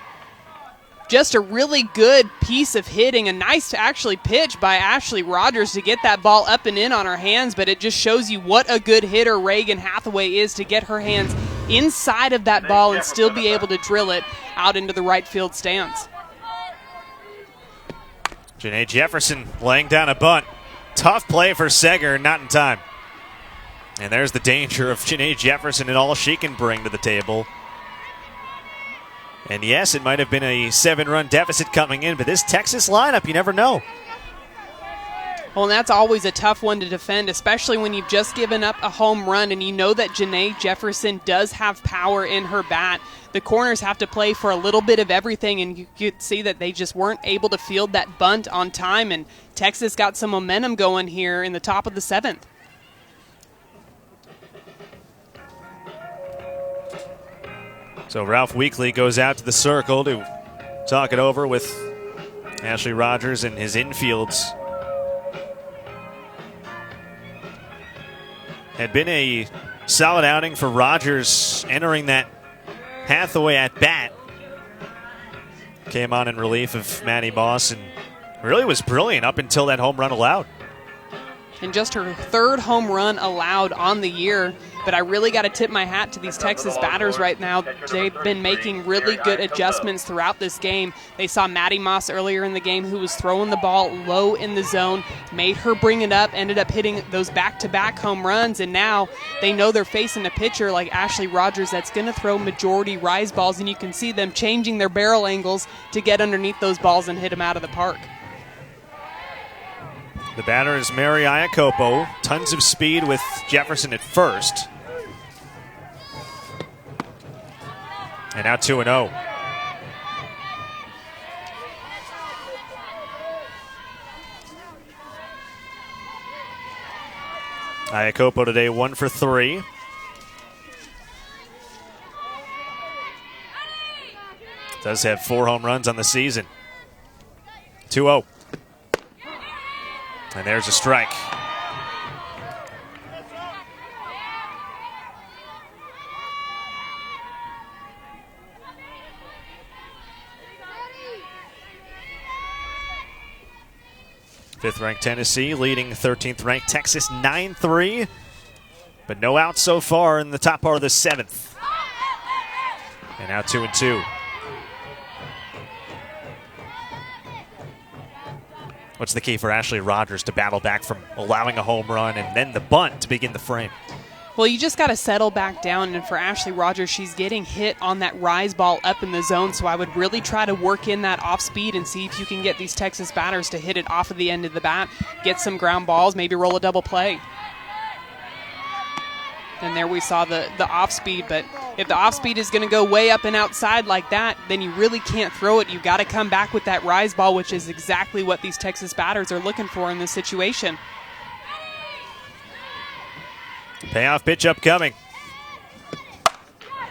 Just a really good piece of hitting, a nice actually pitch by Ashley Rogers to get that ball up and in on her hands, but it just shows you what a good hitter Reagan Hathaway is to get her hands inside of that ball and still be able to drill it out into the right field stands. Janae Jefferson laying down a bunt. Tough play for Seger, not in time. And there's the danger of Janae Jefferson and all she can bring to the table. And yes, it might have been a 7-run deficit coming in, but this Texas lineup, you never know. Well, and that's always a tough one to defend, especially when you've just given up a home run and you know that Janae Jefferson does have power in her bat. The corners have to play for a little bit of everything, and you could see that they just weren't able to field that bunt on time, and Texas got some momentum going here in the top of the 7th. So Ralph Weekly goes out to the circle to talk it over with Ashley Rogers and his infields. Had been a solid outing for Rogers entering that Hathaway at bat. Came on in relief of Maddie Moss and really was brilliant up until that home run allowed. And just her 3rd home run allowed on the year. But I really got to tip my hat to these Texas batters right now. They've been making really good adjustments throughout this game. They saw Maddie Moss earlier in the game who was throwing the ball low in the zone, made her bring it up, ended up hitting those back-to-back home runs, and now they know they're facing a pitcher like Ashley Rogers that's going to throw majority rise balls, and you can see them changing their barrel angles to get underneath those balls and hit them out of the park. The batter is Mary Iacopo. Tons of speed with Jefferson at first. And now 2-0. Iacopo today 1 for 3. Does have 4 home runs on the season. 2-0. And there's a strike. Fifth-ranked Tennessee leading 13th-ranked Texas 9-3. But no outs so far in the top part of the 7th. And now 2-2. What's the key for Ashley Rogers to battle back from allowing a home run and then the bunt to begin the frame? Well, you just got to settle back down, and for Ashley Rogers, she's getting hit on that rise ball up in the zone, so I would really try to work in that off speed and see if you can get these Texas batters to hit it off of the end of the bat, get some ground balls, maybe roll a double play. And there we saw the off speed, but if the off speed is going to go way up and outside like that, then you really can't throw it. You got to come back with that rise ball, which is exactly what these Texas batters are looking for in this situation. Payoff pitch upcoming.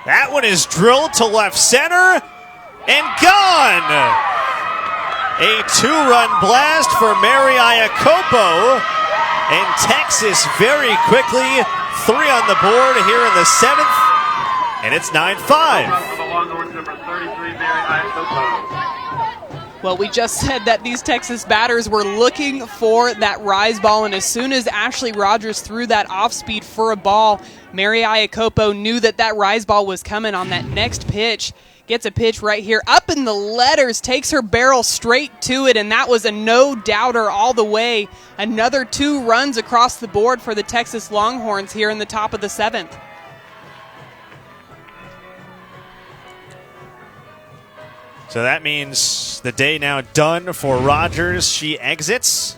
That one is drilled to left center and gone. A 2-run blast for Mary Iacopo, and Texas very quickly 3 on the board here in the 7th, and it's 9-5. Well, we just said that these Texas batters were looking for that rise ball, and as soon as Ashley Rogers threw that off speed for a ball, Mary Iacopo knew that that rise ball was coming on that next pitch. Gets a pitch right here, up in the letters, takes her barrel straight to it, and that was a no-doubter all the way. Another 2 runs across the board for the Texas Longhorns here in the top of the 7th. So that means the day now done for Rogers. She exits.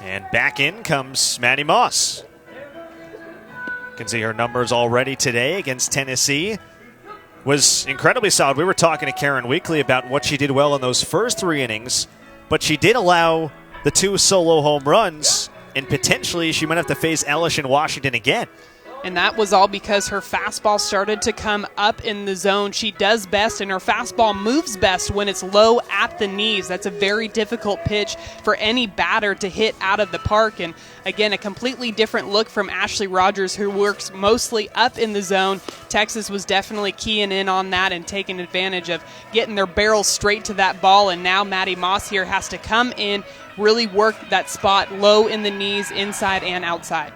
And back in comes Maddie Moss. You can see her numbers already today against Tennessee. Was incredibly solid. We were talking to Karen Weekly about what she did well in those first 3 innings, but she did allow the 2 solo home runs, and potentially she might have to face Ellish in Washington again. And that was all because her fastball started to come up in the zone. She does best, and her fastball moves best when it's low at the knees. That's a very difficult pitch for any batter to hit out of the park. And again, a completely different look from Ashley Rogers, who works mostly up in the zone. Texas was definitely keying in on that and taking advantage of getting their barrels straight to that ball. And now Maddie Moss here has to come in, really work that spot low in the knees, inside and outside.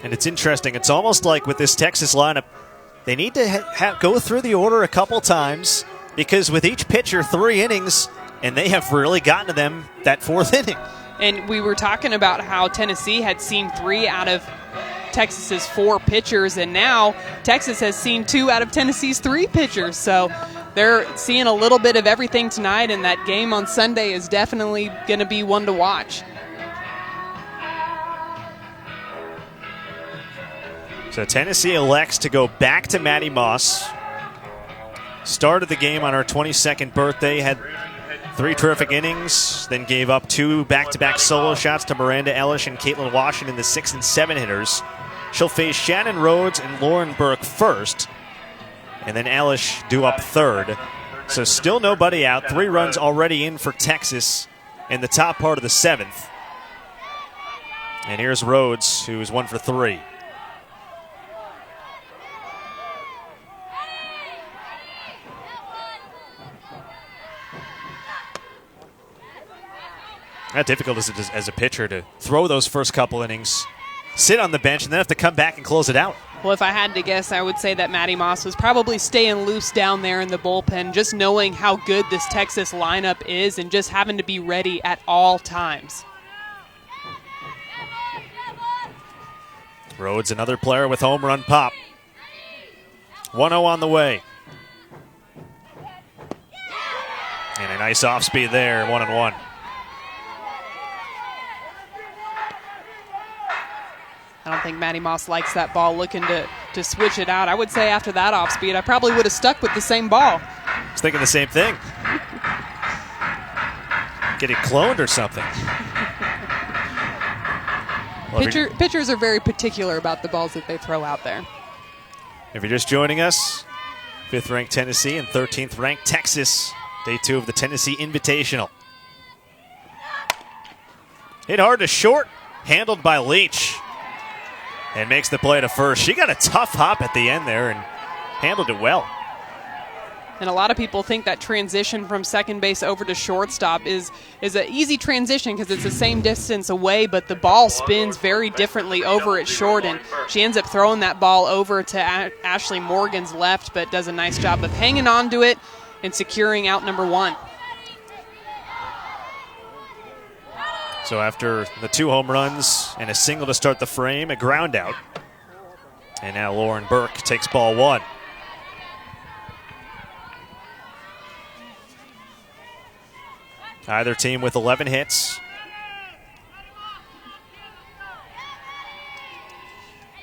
And it's interesting. It's almost like with this Texas lineup, they need to go through the order a couple times, because with each pitcher 3 innings, and they have really gotten to them that 4th inning. And we were talking about how Tennessee had seen 3 out of Texas's 4 pitchers, and now Texas has seen 2 out of Tennessee's 3 pitchers. So they're seeing a little bit of everything tonight, and that game on Sunday is definitely going to be one to watch. So Tennessee elects to go back to Maddie Moss. Started the game on her 22nd birthday, had 3 terrific innings, then gave up 2 back-to-back solo shots to Miranda Ellish and Caitlin Washington, the 6 and 7 hitters. She'll face Shannon Rhodes and Lauren Burke first, and then Ellish due up 3rd. So still nobody out. 3 runs already in for Texas in the top part of the 7th. And here's Rhodes, who's 1 for 3. How difficult is it as a pitcher to throw those first couple innings, sit on the bench, and then have to come back and close it out? Well, if I had to guess, I would say that Maddie Moss was probably staying loose down there in the bullpen, just knowing how good this Texas lineup is and just having to be ready at all times. Rhodes, another player with home run pop. 1-0 on the way. And a nice off speed there, 1-1. I don't think Maddie Moss likes that ball, looking to switch it out. I would say after that off speed, I probably would have stuck with the same ball. I was thinking the same thing. Get it cloned or something. Pitchers are very particular about the balls that they throw out there. If you're just joining us, 5th-ranked Tennessee and 13th-ranked Texas. Day 2 of the Tennessee Invitational. Hit hard to short, handled by Leach. And makes the play to first. She got a tough hop at the end there and handled it well. And a lot of people think that transition from second base over to shortstop is an easy transition because it's the same distance away, but the ball spins very differently over at short, and she ends up throwing that ball over to Ashley Morgan's left, but does a nice job of hanging on to it and securing out number 1. So after the 2 home runs and a single to start the frame, a ground out. And now Lauren Burke takes ball 1. Either team with 11 hits.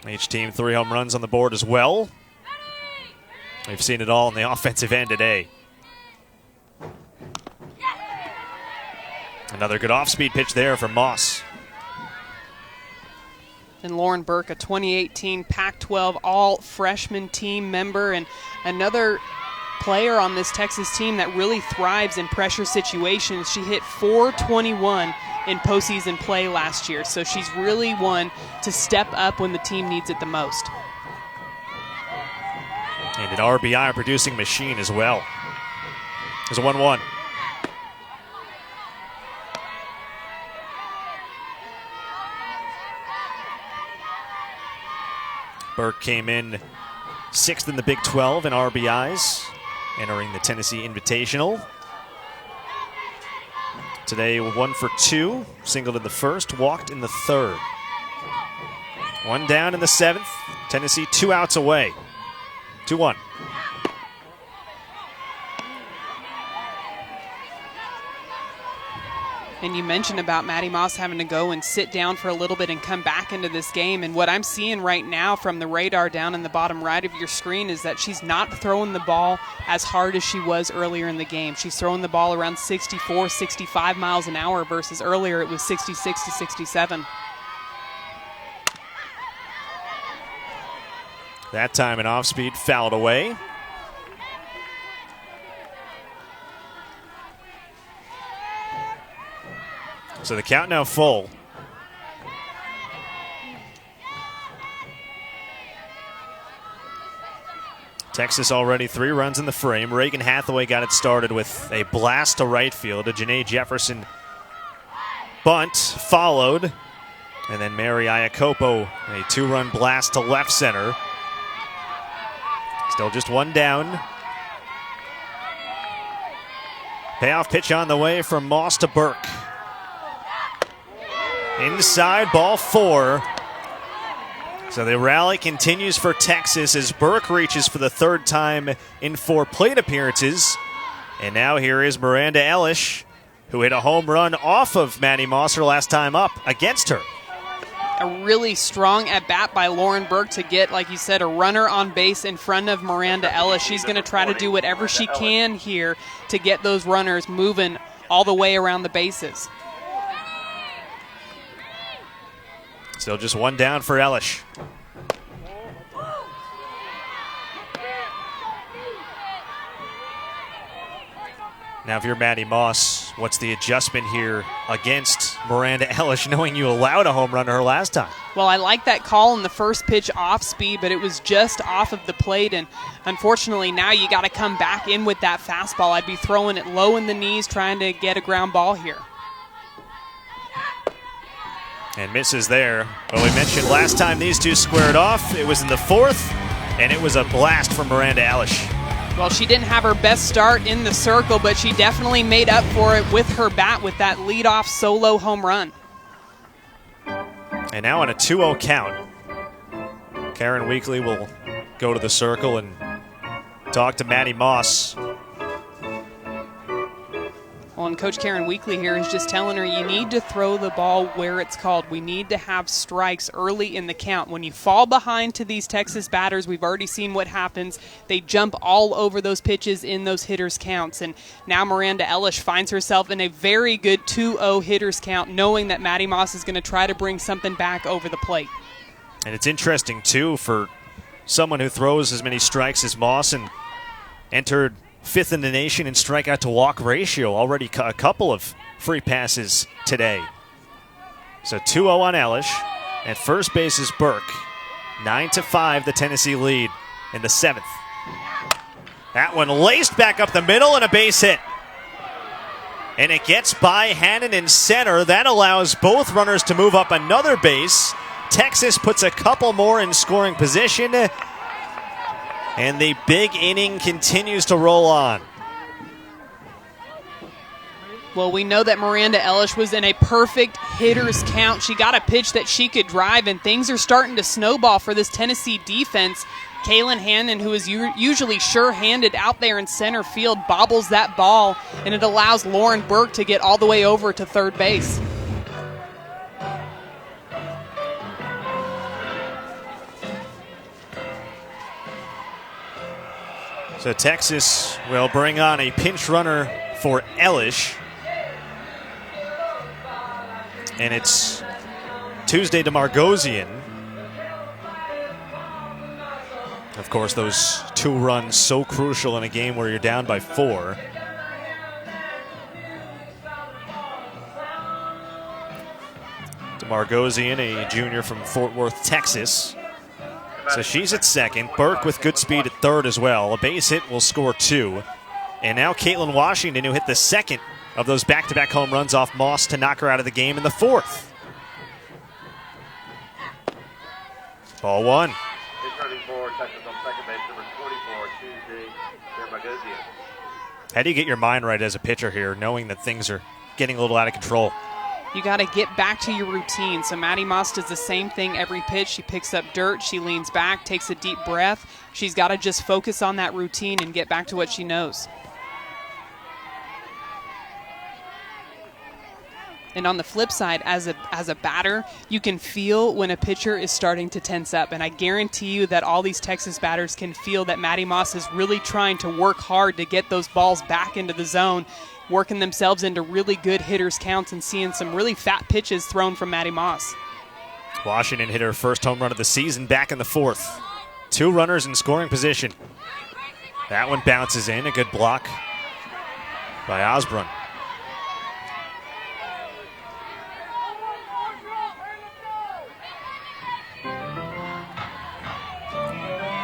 Each team 3 home runs on the board as well. We've seen it all on the offensive end today. Another good off-speed pitch there from Moss. And Lauren Burke, a 2018 Pac-12 all-freshman team member, and another player on this Texas team that really thrives in pressure situations. She hit .421 in postseason play last year, so she's really one to step up when the team needs it the most. And an RBI producing machine as well. There's a 1-1. Burke came in 6th in the Big 12 in RBIs, entering the Tennessee Invitational. Today, 1 for 2, singled in the first, walked in the third. 1 down in the 7th. Tennessee 2 outs away. 2-1. And you mentioned about Maddie Moss having to go and sit down for a little bit and come back into this game. And what I'm seeing right now from the radar down in the bottom right of your screen is that she's not throwing the ball as hard as she was earlier in the game. She's throwing the ball around 64, 65 miles an hour versus earlier it was 66 to 67. That time an off-speed fouled away. So the count now full. Texas already 3 runs in the frame. Reagan Hathaway got it started with a blast to right field. A Janae Jefferson bunt followed. And then Mary Iacopo, a 2-run blast to left center. Still just 1 down. Payoff pitch on the way from Moss to Burke. Inside, ball 4. So the rally continues for Texas as Burke reaches for the 3rd time in 4 plate appearances. And now here is Miranda Elish, who hit a home run off of Maddie Moss her last time up against her. A really strong at-bat by Lauren Burke to get, like you said, a runner on base in front of Miranda Elish. She's going to try to do whatever she can here to get those runners moving all the way around the bases. Still just 1 down for Elish. Now if you're Maddie Moss, what's the adjustment here against Miranda Elish, knowing you allowed a home run to her last time? Well, I like that call in the first pitch off speed, but it was just off of the plate, and unfortunately now you got to come back in with that fastball. I'd be throwing it low in the knees, trying to get a ground ball here. And misses there. Well, we mentioned last time these two squared off, it was in the 4th, and it was a blast from Miranda Elish. Well, she didn't have her best start in the circle, but she definitely made up for it with her bat with that leadoff solo home run. And now on a 2-0 count, Karen Weekly will go to the circle and talk to Maddie Moss. Well, and Coach Karen Weekly here is just telling her you need to throw the ball where it's called. We need to have strikes early in the count. When you fall behind to these Texas batters, we've already seen what happens. They jump all over those pitches in those hitters' counts. And now Miranda Elish finds herself in a very good 2-0 hitters count, knowing that Maddie Moss is going to try to bring something back over the plate. And it's interesting, too, for someone who throws as many strikes as Moss and entered 5th in the nation in strikeout to walk ratio. Already a couple of free passes today. So 2-0 on Elish. At first base is Burke. 9-5 the Tennessee lead in the 7th. That one laced back up the middle and a base hit. And it gets by Hannon in center. That allows both runners to move up another base. Texas puts a couple more in scoring position. And the big inning continues to roll on. Well, we know that Miranda Ellish was in a perfect hitter's count. She got a pitch that she could drive, and things are starting to snowball for this Tennessee defense. Kaylin Hannon, who is usually sure-handed out there in center field, bobbles that ball, and it allows Lauren Burke to get all the way over to third base. So Texas will bring on a pinch runner for Ellish. And it's Tuesday to Margosian. Of course, those 2 runs so crucial in a game where you're down by 4. To Margosian, a junior from Fort Worth, Texas. So she's at second. Burke with good speed at third as well. A base hit will score 2. And now Caitlin Washington, who hit the second of those back-to-back home runs off Moss to knock her out of the game in the 4th. Ball 1. How do you get your mind right as a pitcher here, knowing that things are getting a little out of control? You got to get back to your routine. So Maddie Moss does the same thing every pitch. She picks up dirt, she leans back, takes a deep breath. She's got to just focus on that routine and get back to what she knows. And on the flip side, as a batter, you can feel when a pitcher is starting to tense up. And I guarantee you that all these Texas batters can feel that Maddie Moss is really trying to work hard to get those balls back into the zone, working themselves into really good hitters' counts and seeing some really fat pitches thrown from Maddie Moss. Washington hit her first home run of the season back in the 4th. 2 runners in scoring position. That one bounces in, a good block by Osborn.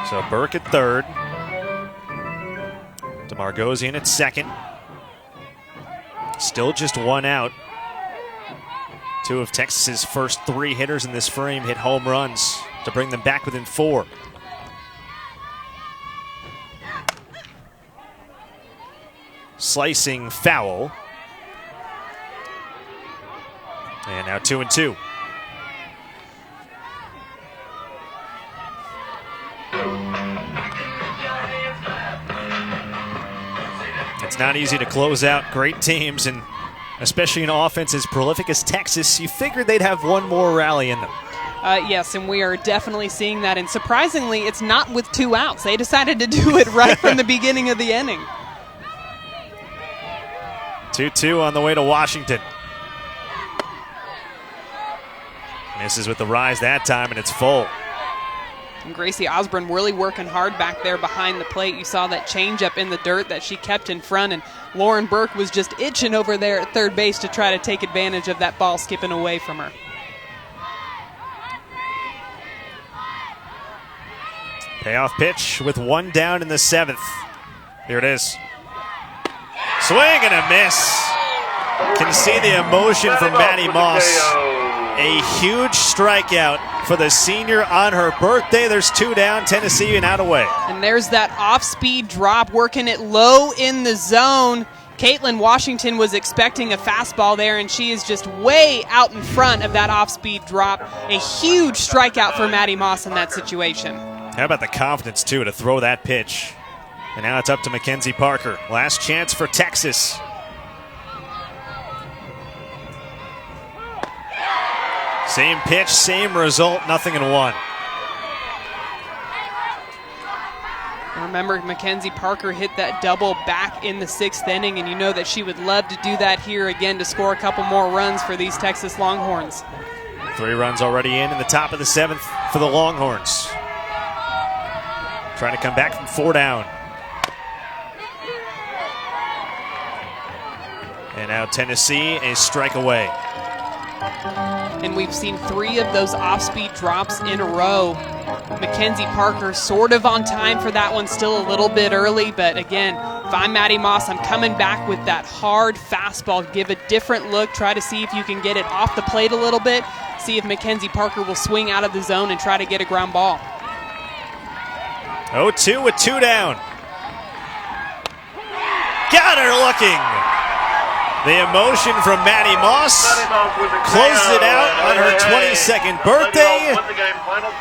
So Burke at third. To Margosian at second. Still just 1 out. 2 of Texas's first 3 hitters in this frame hit home runs to bring them back within 4. Slicing foul. And now 2-2. It's not easy to close out great teams, and especially an offense as prolific as Texas, you figured they'd have one more rally in them. Yes, and we are definitely seeing that. And surprisingly, it's not with 2 outs. They decided to do it right from the beginning of the inning. 2-2 on the way to Washington. Misses with the rise that time, and it's full. And Gracie Osborn really working hard back there behind the plate. You saw that changeup in the dirt that she kept in front, and Lauren Burke was just itching over there at third base to try to take advantage of that ball skipping away from her. Payoff pitch with 1 down in the 7th. Here it is. Swing and a miss. Can see the emotion from Maddie Moss. A huge strikeout for the senior on her birthday. There's 2 down, Tennessee and out away. And there's that off-speed drop, working it low in the zone. Caitlin Washington was expecting a fastball there, and she is just way out in front of that off-speed drop. A huge strikeout for Maddie Moss in that situation. How about the confidence, too, to throw that pitch? And now it's up to Mackenzie Parker. Last chance for Texas. Same pitch, same result, 0-1. Remember, Mackenzie Parker hit that double back in the 6th inning, and you know that she would love to do that here again to score a couple more runs for these Texas Longhorns. 3 runs already in the top of the 7th for the Longhorns. Trying to come back from 4 down. And now Tennessee a strike away. And we've seen 3 of those off-speed drops in a row. Mackenzie Parker sort of on time for that one, still a little bit early, but again, if I'm Maddie Moss, I'm coming back with that hard fastball. Give a different look, try to see if you can get it off the plate a little bit, see if Mackenzie Parker will swing out of the zone and try to get a ground ball. 0-2 with 2 down. Got her looking. The emotion from Maddie Moss closes it out on her 22nd birthday,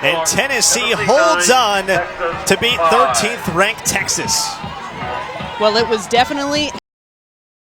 and Tennessee holds on to beat 13th ranked Texas. Well, it was definitely